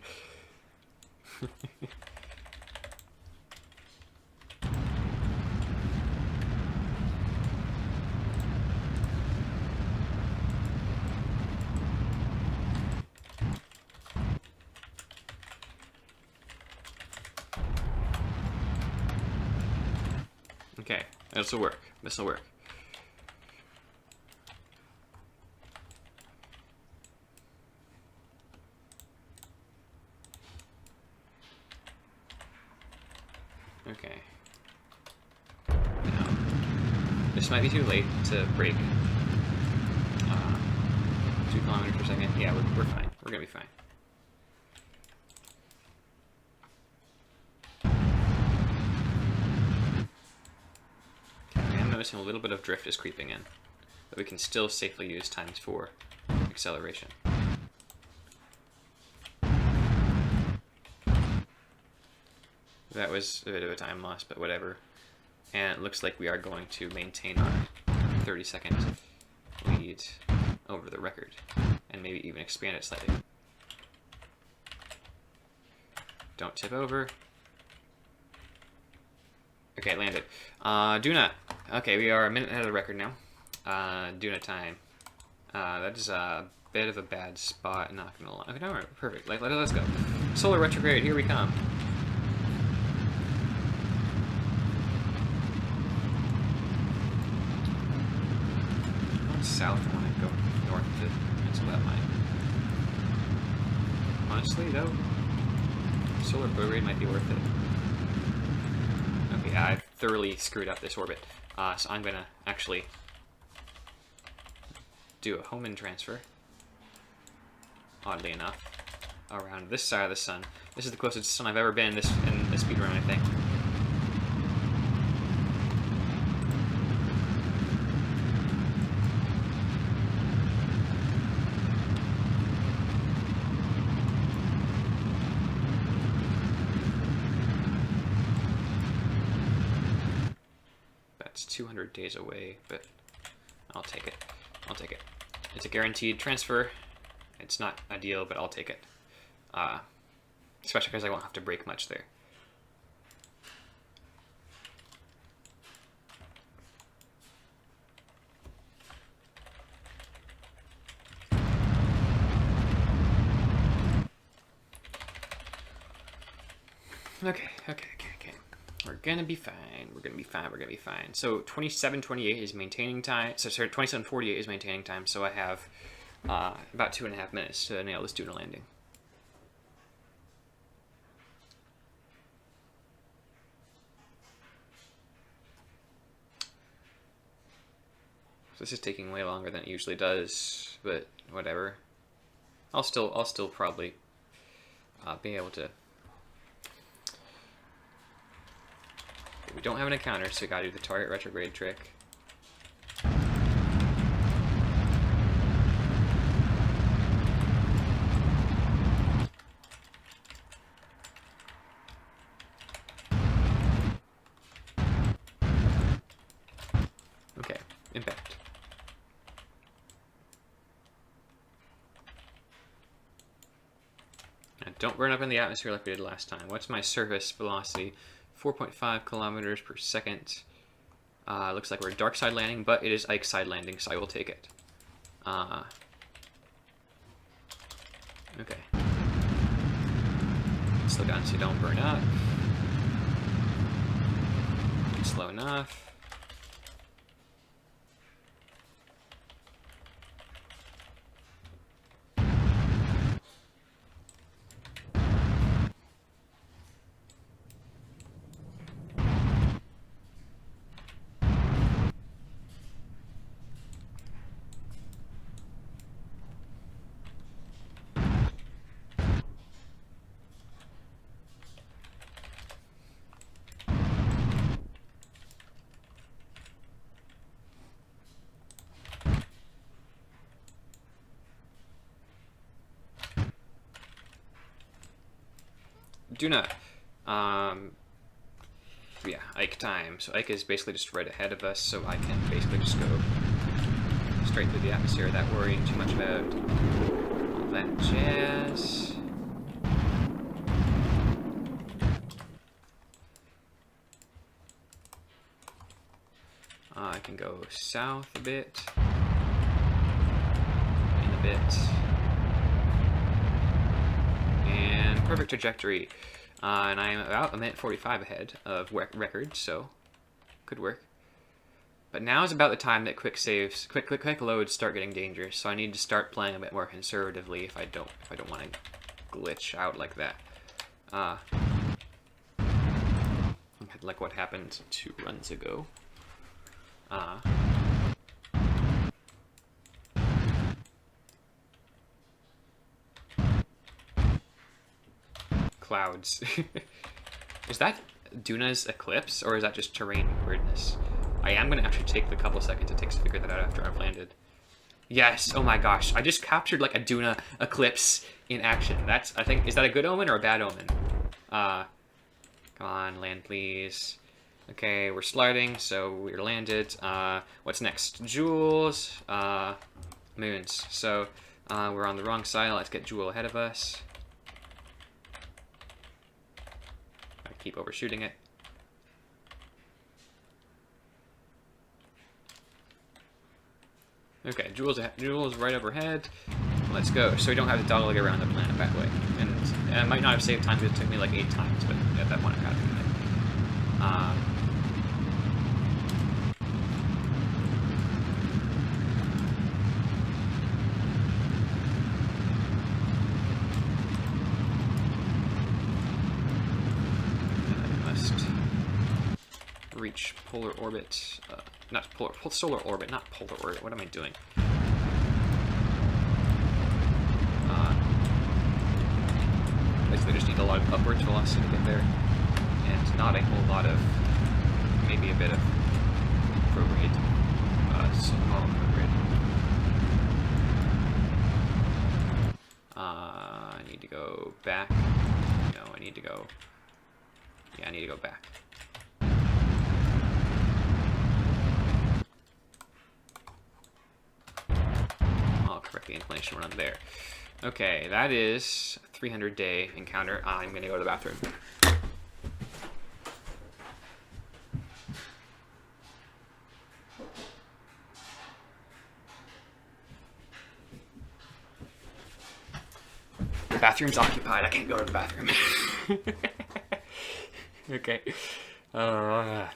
Okay, this will work. This will work. Okay. Now, this might be too late to break 2 kilometers per second. Yeah, we're fine. We're gonna be fine. Okay, I'm noticing a little bit of drift is creeping in, but we can still safely use ×4 acceleration. That was a bit of a time loss, but whatever. And it looks like we are going to maintain our 30-second lead over the record, and maybe even expand it slightly. Don't tip over. Okay, landed. Duna. Okay, we are a minute ahead of the record now. Duna time. That is a bit of a bad spot, not gonna lie. Okay, no, perfect. Let's go. Solar retrograde, here we come. South, I want to go north to cancel that line. Honestly, though, solar prograde might be worth it. Okay, I've thoroughly screwed up this orbit, so I'm gonna actually do a Hohmann transfer. Oddly enough, around this side of the sun. This is the closest sun I've ever been in this speedrun, I think. That's 200 days away, but I'll take it. I'll take it. It's a guaranteed transfer. It's not ideal, but I'll take it. Especially because I won't have to brake much there. Okay. We're gonna be fine. We're gonna be fine. So 27:28 is maintaining time. So sorry, 27:48 is maintaining time. So I have about 2.5 minutes to nail this Duna landing. So this is taking way longer than it usually does, but whatever. I'll still probably be able to. We don't have an encounter, so we gotta do the target retrograde trick. Okay, impact. Don't burn up in the atmosphere like we did last time. What's my surface velocity? 4.5 kilometers per second. Looks like we're dark side landing, but it is Ike side landing, so I will take it. Okay. Slow down so you don't burn up. Slow enough. Do not. Yeah, Ike time. So Ike is basically just right ahead of us, so I can basically just go straight through the atmosphere without worrying too much about all that jazz. I can go south a bit, in a bit, and perfect trajectory. And I am about a minute 45 ahead of record, so could work. But now is about the time that quick loads start getting dangerous. So I need to start playing a bit more conservatively if I don't want to glitch out like that. Like what happened 2 runs ago. Clouds. Is that Duna's eclipse, or is that just terrain weirdness? I am going to actually take the couple seconds it takes to figure that out after I've landed. Yes, oh my gosh, I just captured like a Duna eclipse in action. That's, I think, is that a good omen or a bad omen? Come on, land please. Okay, we're sliding, so we're landed. What's next? Jewels, moons. So, we're on the wrong side. Let's get Jewel ahead of us. I keep overshooting it. Okay, Jewel's right overhead. Let's go. So we don't have to dogleg around the planet that way. And I might not have saved time because it took me like 8 times, but at that point I got to do it. Reach polar orbit, not polar, solar orbit, not polar orbit. What am I doing? Basically, just need a lot of upwards velocity to get there, and not a whole lot of, maybe a bit of prograde, small prograde. I need to go back. No, I need to go. Yeah, I need to go back. Correct the inclination when I'm there. Okay, that is a 300-day encounter. I'm gonna go to the bathroom. The bathroom's occupied. I can't go to the bathroom. Okay. All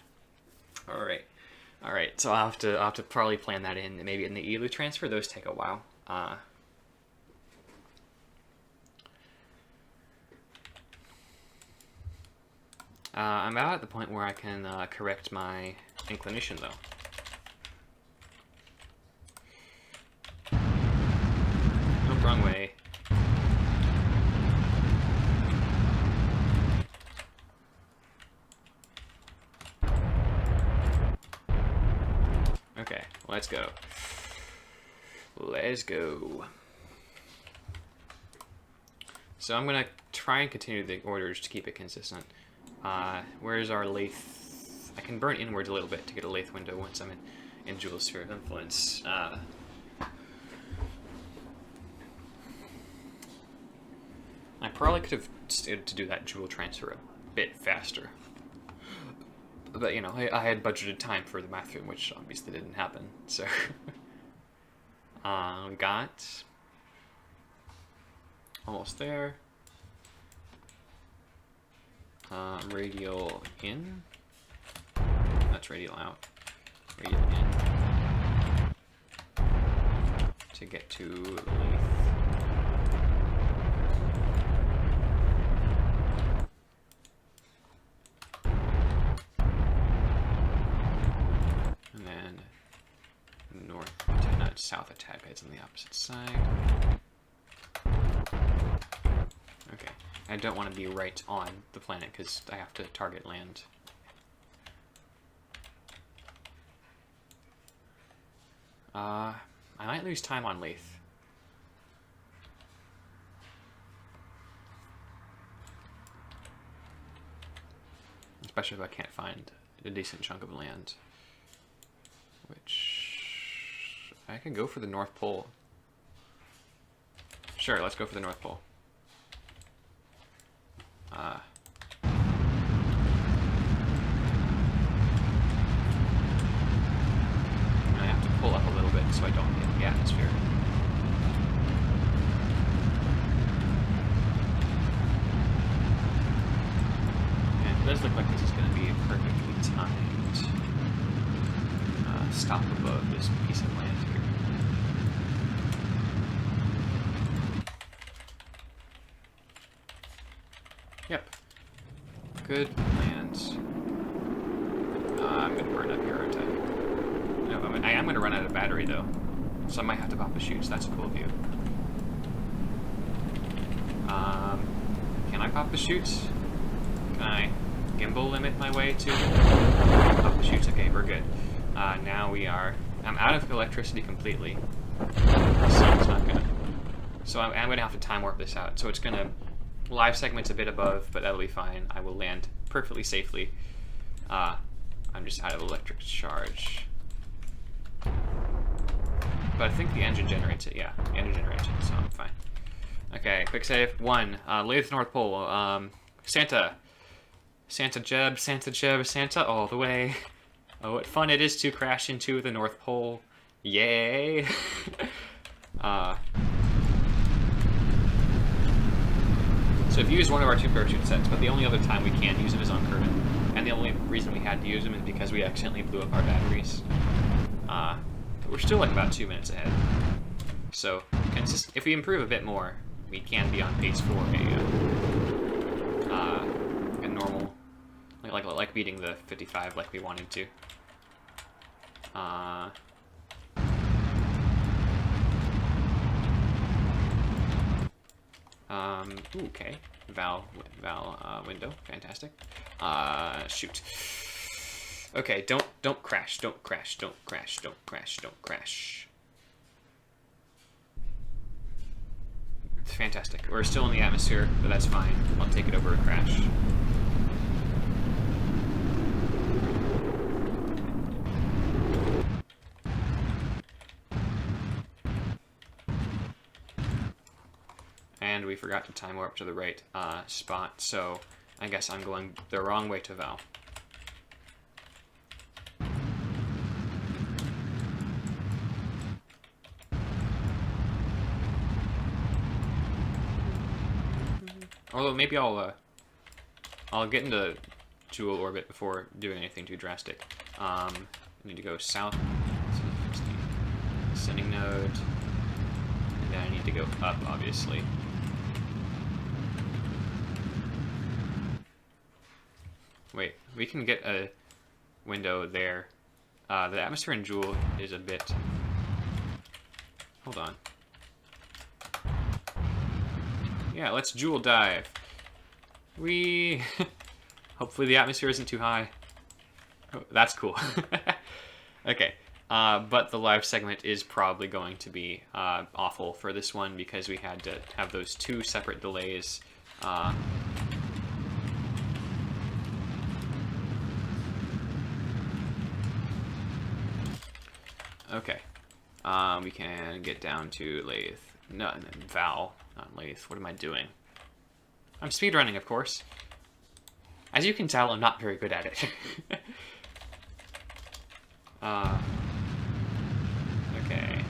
right. So I'll have to probably plan that in. Maybe in the ELU transfer, those take a while. I'm about at the point where I can correct my inclination, though. Nope, wrong way. Okay, let's go. Let's go. So I'm gonna try and continue the orders to keep it consistent. Where's our lathe? I can burn inwards a little bit to get a lathe window once I'm in Jewel's sphere of influence. I probably could have stayed to do that jewel transfer a bit faster. But, you know, I had budgeted time for the bathroom, which obviously didn't happen, so... got... almost there. Radial in. That's radial out. Radial in. To get to Lathe. And then north, not south attack is on the opposite side. Okay, I don't want to be right on the planet because I have to target land. I might lose time on Lathe. Especially if I can't find a decent chunk of land. Which... I could go for the North Pole. Sure, let's go for the North Pole. I have to pull up a little bit so I don't hit the atmosphere. And it does look like this is going to be a perfectly timed stop above this piece of land here. Yep. Good lands. I'm going to burn up here, aren't I? No, I am going to run out of battery, though. So I might have to pop the chutes. That's a cool view. Can I pop the chutes? Can I gimbal limit my way to pop the chutes? Okay, we're good. Now we are... I'm out of electricity completely. The sun's not going to... So I'm going to have to time warp this out. So it's going to... Live segment's a bit above, but that'll be fine. I will land perfectly safely. I'm just out of electric charge. But I think the engine generates it. Yeah, the engine generates it, so I'm fine. Okay, quick save. 1. Lathe North Pole. Santa. Santa Jeb, Santa Jeb, Santa all the way. Oh, what fun it is to crash into the North Pole. Yay! So we've used one of our 2 parachute sets, but the only other time we can use them is on Kerbal. And the only reason we had to use them is because we accidentally blew up our batteries. But we're still like about 2 minutes ahead. So if we improve a bit more, we can be on pace for a normal, like beating the 55 like we wanted to. Okay. Val window. Fantastic. Shoot. Okay, don't crash. Don't crash. Don't crash. Don't crash. Don't crash. Fantastic. We're still in the atmosphere, but that's fine. I'll take it over a crash. And we forgot to time warp to the right spot, so I guess I'm going the wrong way to Val. Although maybe I'll get into Jewel orbit before doing anything too drastic. I need to go south, sending node, and then I need to go up, obviously. Wait, we can get a window there. The atmosphere in Jewel is a bit... Hold on. Yeah, let's Jewel dive. Whee! Hopefully the atmosphere isn't too high. Oh, that's cool. Okay, but the live segment is probably going to be awful for this one because we had to have those 2 separate delays. Okay, we can get down to Lathe. No, Val, not Lathe. What am I doing? I'm speedrunning, of course. As you can tell, I'm not very good at it. Okay.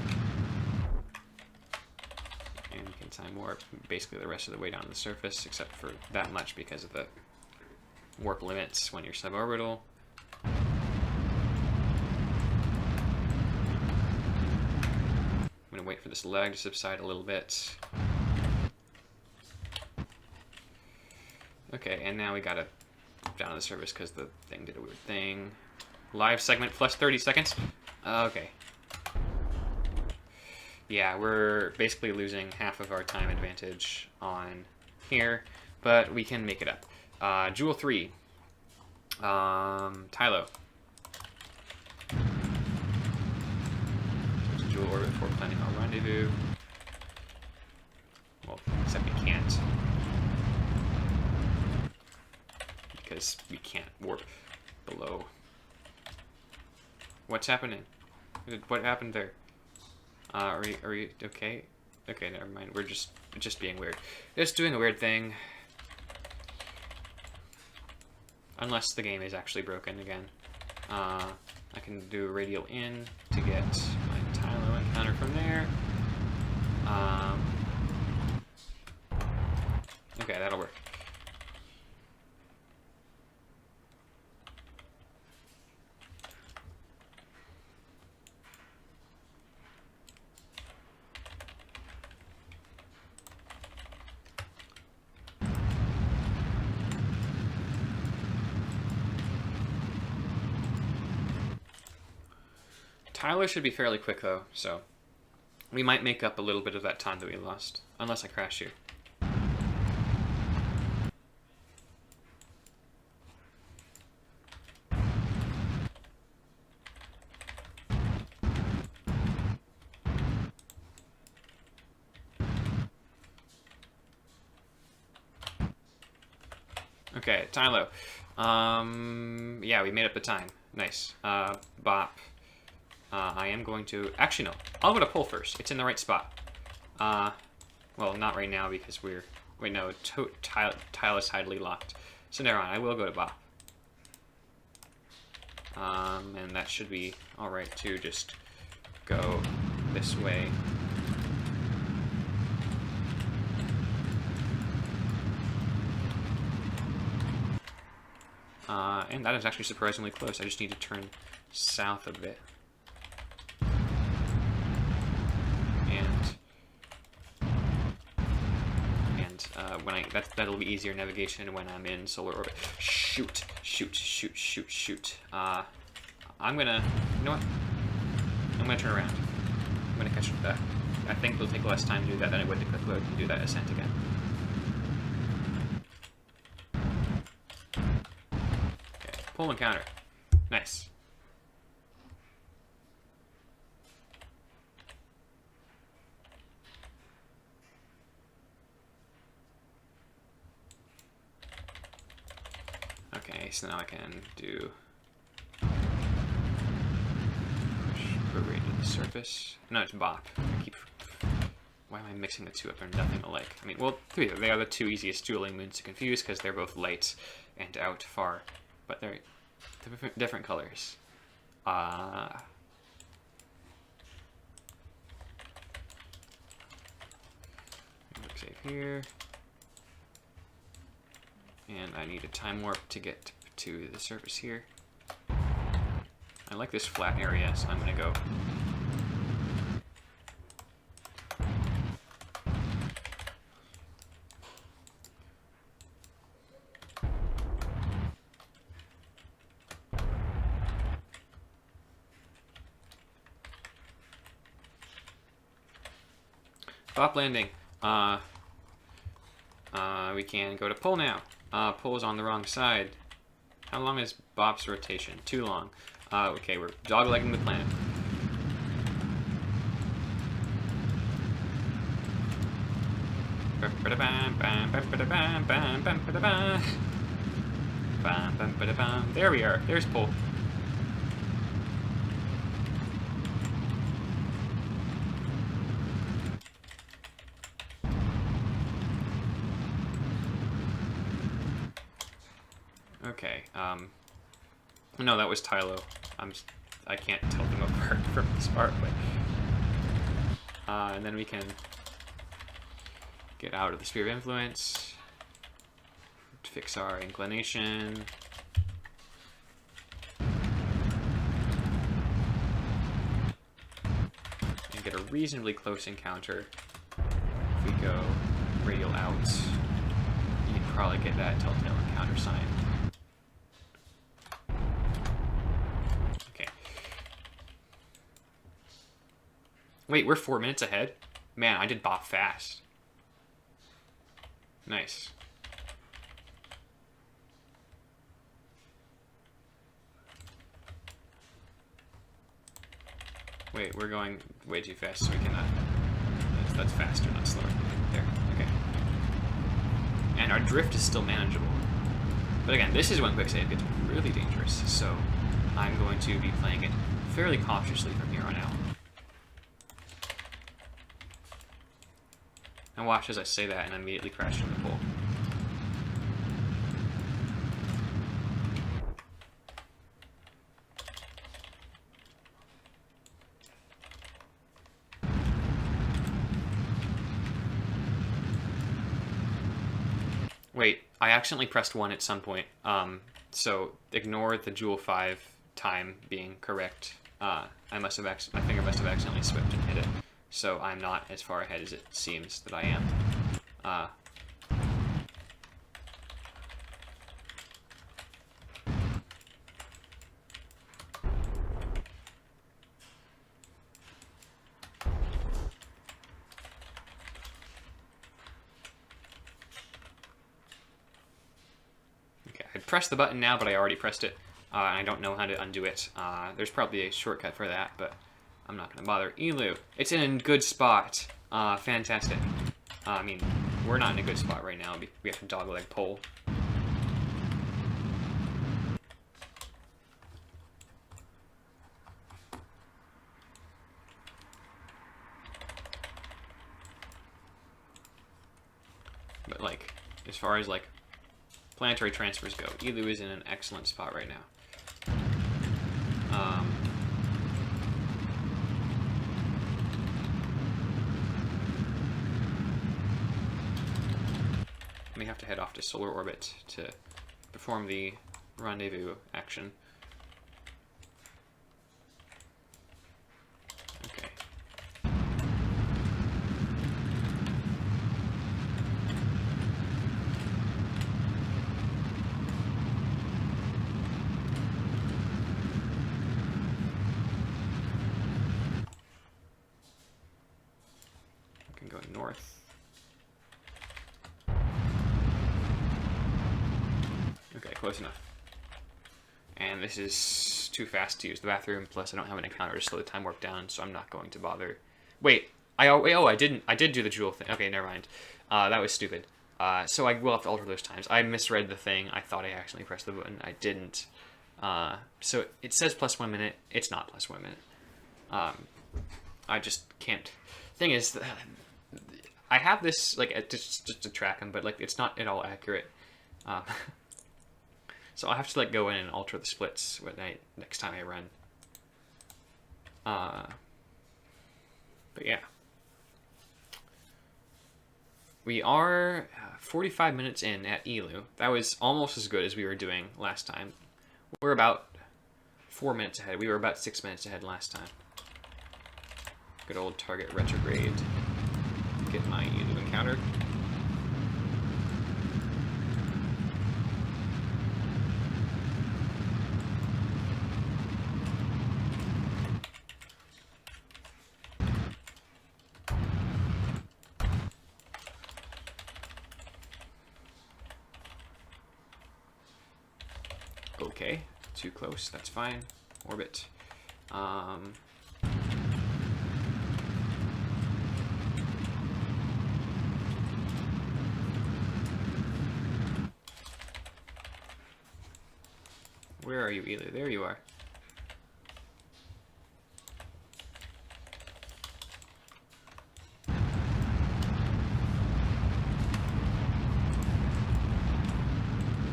And you can time warp basically the rest of the way down the surface, except for that much because of the warp limits when you're suborbital. I'm gonna wait for this lag to subside a little bit. Okay, and now we gotta down to the surface because the thing did a weird thing. Live segment plus 30 seconds. Okay. Yeah, we're basically losing half of our time advantage on here, but we can make it up. Jewel 3. Tylo. Switch to Jewel orbit before planning our rendezvous. Well, except we can't. Because we can't warp below. What's happening? What happened there? Are we okay? Okay, never mind. We're just being weird. Just doing a weird thing. Unless the game is actually broken again. I can do a radial in to get my Tylo encounter from there. Okay, that'll work. Tylo should be fairly quick though, so we might make up a little bit of that time that we lost, unless I crash here. Okay, Tylo. Yeah, we made up the time. Nice. Bop. I am going to... Actually, no. I'll go to pull first. It's in the right spot. Well, not right now because we're... Wait, no. Tile is tidally locked. So never mind. I will go to bop. And that should be alright to just go this way. And that is actually surprisingly close. I just need to turn south a bit. When that'll be easier navigation when I'm in solar orbit. Shoot. I'm gonna, you know what? I'm gonna turn around. I'm gonna catch that. I think it'll take less time to do that than it would to click load and do that ascent again. Okay, pull and counter. Nice. Okay, so now I can do push right to the surface. No, it's bop. Why am I mixing the two up? They're nothing alike. I mean, well, they are the two easiest dueling moons to confuse because they're both light and out far, but they're different colors. Look safe here. And I need a time warp to get to the surface here. I like this flat area, so I'm going to go. Bop landing. We can go to pull now. Pull is on the wrong side. How long is Bop's rotation? Too long. Okay, we're doglegging the planet. There we are. There's pull. Okay. No, that was Tylo. I can't tell them apart from this part, but and then we can get out of the sphere of influence, fix our inclination. And get a reasonably close encounter. If we go radial out, you can probably get that telltale encounter sign. Okay. Wait, we're 4 minutes ahead? Man, I did bop fast. Nice. Wait, we're going way too fast, so we cannot. That's faster, not slower. There, okay. And our drift is still manageable. But again, this is when quicksave gets really dangerous, so I'm going to be playing it fairly cautiously from here on out. And watch as I say that and immediately crash into the pole. Wait, I accidentally pressed 1 at some point. So ignore the Joule 5 time being correct. My finger must have accidentally slipped and hit it. So I'm not as far ahead as it seems that I am. Okay, I pressed the button now, but I already pressed it. And I don't know how to undo it. There's probably a shortcut for that, but I'm not going to bother. Elu, it's in a good spot. Fantastic. I mean, we're not in a good spot right now. We have to dogleg pole. But like, as far as like planetary transfers go, Elu is in an excellent spot right now. We have to head off to solar orbit to perform the rendezvous action. Okay. We can go north. Close enough. And this is too fast to use the bathroom, plus I don't have an encounter to slow the time warp down, so I'm not going to bother. Wait, I did do the Joule thing. Okay, never mind. That was stupid. So I will have to alter those times. I misread the thing. I thought I accidentally pressed the button. I didn't. So it says +1 minute. It's not +1 minute. I just can't. Thing is, I have this, like, just to track them, but, like, it's not at all accurate. So I'll have to like go in and alter the splits next time I run. But yeah. We are 45 minutes in at Elu. That was almost as good as we were doing last time. We're about 4 minutes ahead. We were about 6 minutes ahead last time. Good old target retrograde. Get my Elu encounter. Okay, too close, that's fine. Orbit. Where are you, Elu? There you are.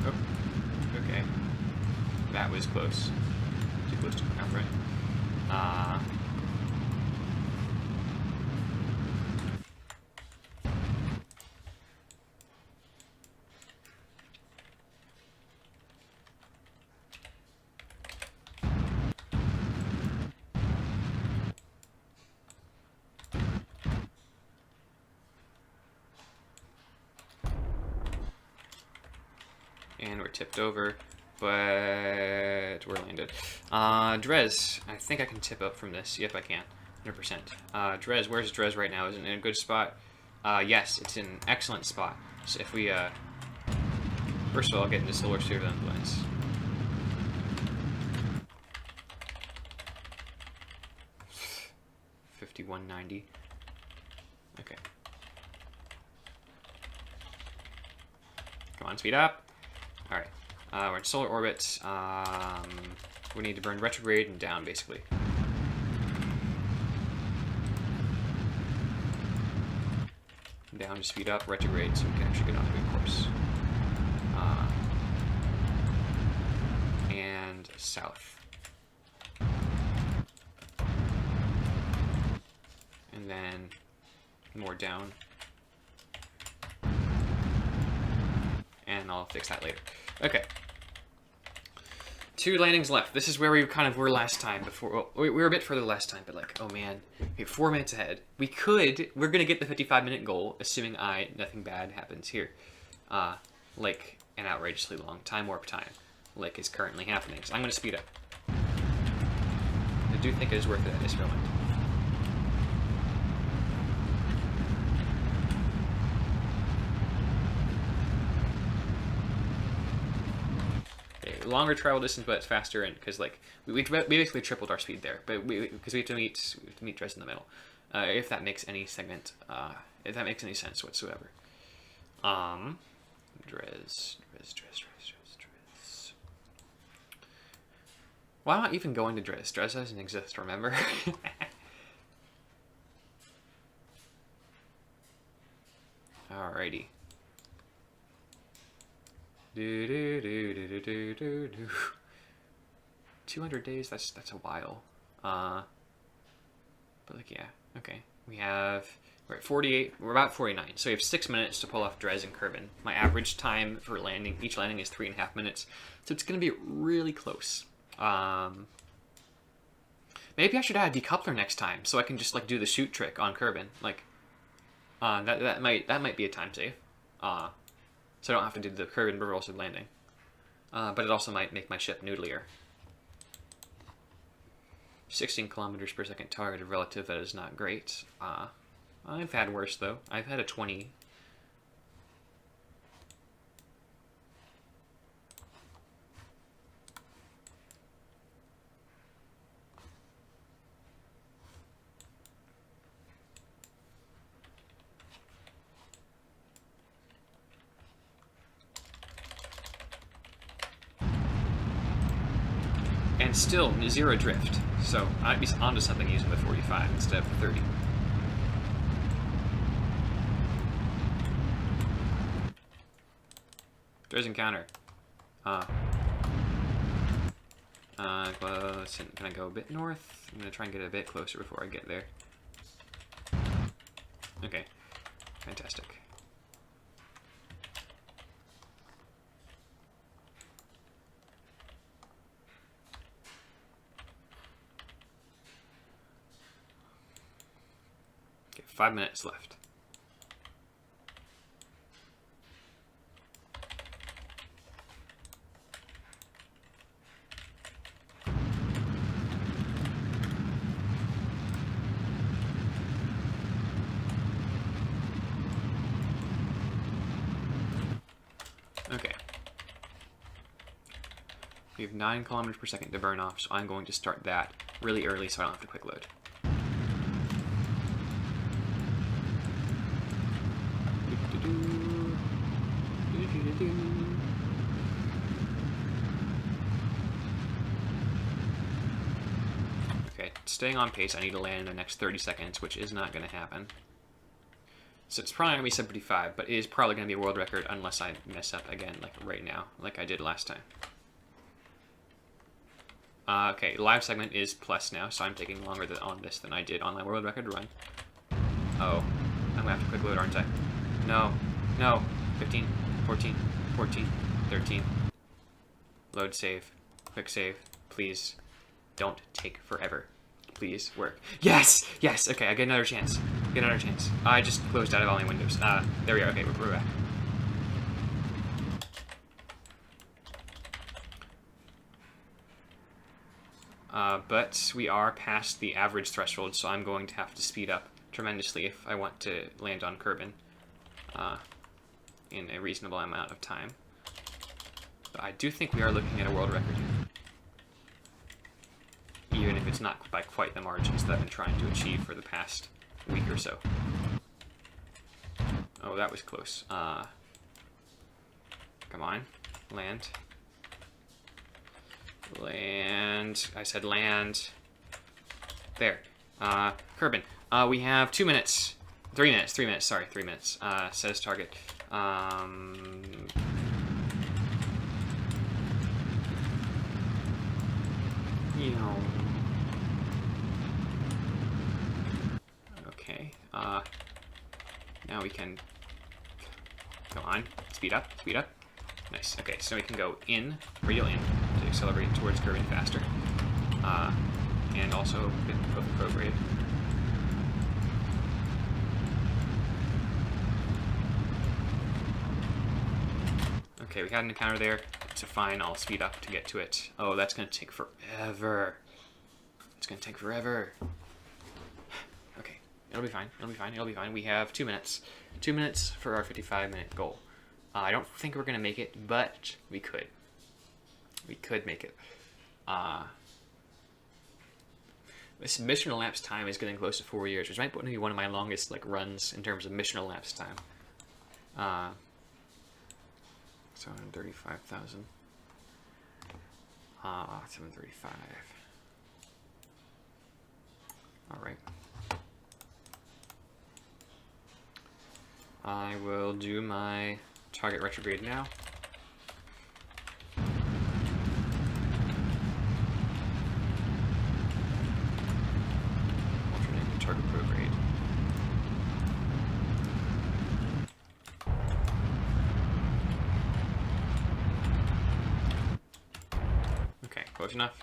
Oh, okay. was close. Too close to ground, right? And we're tipped over, but we're landed. Drez, I think I can tip up from this. Yep, I can. 100%. Drez, where's Drez right now? Is it in a good spot? Yes, it's in an excellent spot. So if we, first of all, I'll get into solar sphere of influence. $51.90. Okay. Come on, speed up. Alright, we're in solar orbit. We need to burn retrograde and down, basically. Down to speed up, retrograde, so we can actually get on a good course. And south. And then more down. And I'll fix that later. Okay. 2 landings left. This is where we kind of were last time. Well, we were a bit further last time, but like, oh man, okay, 4 minutes ahead. We're gonna get the 55-minute goal, assuming nothing bad happens here. Like an outrageously long time warp time, like is currently happening. So I'm gonna speed up. I do think it is worth it at this moment. Longer travel distance, but it's faster, and because like we basically tripled our speed there, but because we have to meet Drez in the middle, if that makes any segment, if that makes any sense whatsoever. Drez. Why not even go into Drez? Drez doesn't exist, remember? Alrighty. 200 days, that's a while. But like, yeah, okay. We're at 48, we're about 49, so we have 6 minutes to pull off Drez and Kerbal. My average time for each landing is 3.5 minutes, so it's gonna be really close. Maybe I should add a decoupler next time, so I can just like do the shoot trick on Kerbal. Like, that might be a time save. So I don't have to do the Kerbal propulsive landing. But it also might make my ship noodlier. 16 kilometers per second target, relative, that is not great. I've had worse, though. I've had a 20. And still 0 drift, so I'd be onto something using the 45 instead of the 30. There's encounter. Well, can I go a bit north? I'm gonna try and get a bit closer before I get there. Okay, fantastic. Okay, 5 minutes left. Okay. We have 9 kilometers per second to burn off, so I'm going to start that really early so I don't have to quick load. Okay, staying on pace, I need to land in the next 30 seconds, which is not going to happen. So it's probably going to be sub 55, but it is probably going to be a world record unless I mess up again, like right now, like I did last time. Okay, live segment is plus now, so I'm taking longer on this than I did on my world record run. Oh, I'm gonna have to quick load, aren't I? No, no. 15, 14, 14, 13. Load save. Quick save. Please. Don't take forever. Please work. Yes! Yes! Okay, I get another chance. Get another chance. I just closed out of all my windows. There we go. Okay, we're back. But we are past the average threshold, so I'm going to have to speed up tremendously if I want to land on Kerbin in a reasonable amount of time. But I do think we are looking at a world record here. Even if it's not by quite the margins that I've been trying to achieve for the past week or so. Oh, that was close. Come on. Land. Land. I said land. There. Kerbin. We have 2 minutes. 3 minutes. 3 minutes. Sorry, 3 minutes. Says target. Okay. Now we can go on. Speed up. Speed up. Nice. Okay, so we can go in, radial in, to accelerate towards Kerbin faster. And also get both prograde. Okay, we had an encounter there. It's fine, I'll speed up to get to it. Oh, that's gonna take forever. It's gonna take forever. Okay, it'll be fine, it'll be fine, it'll be fine. We have 2 minutes. 2 minutes for our 55-minute goal. I don't think we're gonna make it, but we could. We could make it. This mission elapsed time is getting close to 4 years, which might be one of my longest runs in terms of mission elapsed time. 735,000. 735. All right. I will do my target retrograde now. Alternate target prograde. Okay, close enough.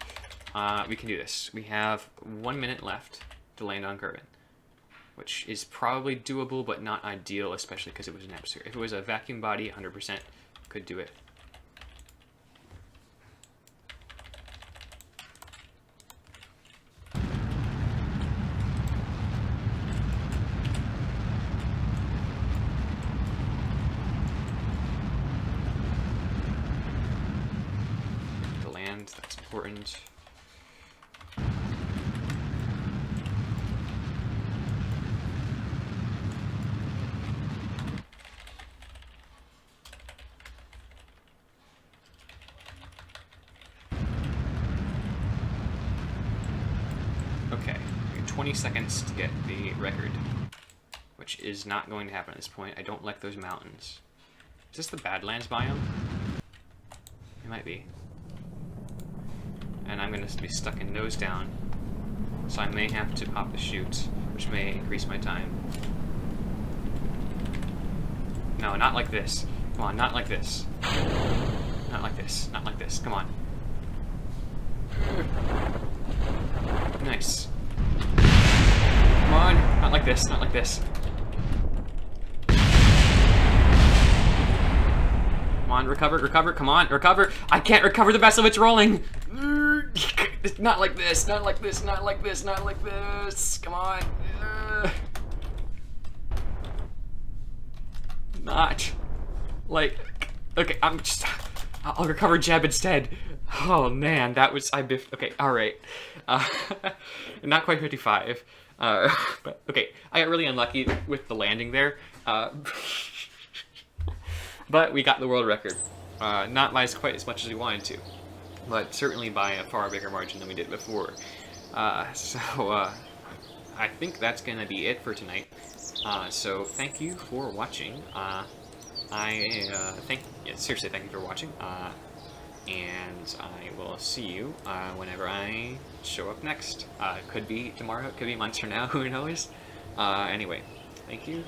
We can do this. We have 1 minute left to land on Kerbin, which is probably doable, but not ideal, especially because it was an atmosphere. If it was a vacuum body, 100% could do it. The land, that's important. Okay, 20 seconds to get the record, which is not going to happen at this point. I don't like those mountains. Is this the Badlands biome? It might be. And I'm going to be stuck in nose down, so I may have to pop the chute, which may increase my time. No, not like this. Come on, not like this. Not like this. Not like this. Come on. Nice. Come on. Not like this. Not like this. Come on, recover, recover. Come on, recover. I can't recover the vessel. It's rolling. Not like this. Not like this. Not like this. Not like this. Come on. Not like. Okay, I'll recover Jeb instead. Oh man, that was I biffed. Okay, all right. Not quite 55. But okay, I got really unlucky with the landing there. But we got the world record. Not by quite as much as we wanted to, but certainly by a far bigger margin than we did before. So I think that's gonna be it for tonight. So thank you for watching. Seriously, thank you for watching. and I will see you whenever I show up next. Could be tomorrow, it could be months from now, who knows? Anyway, thank you.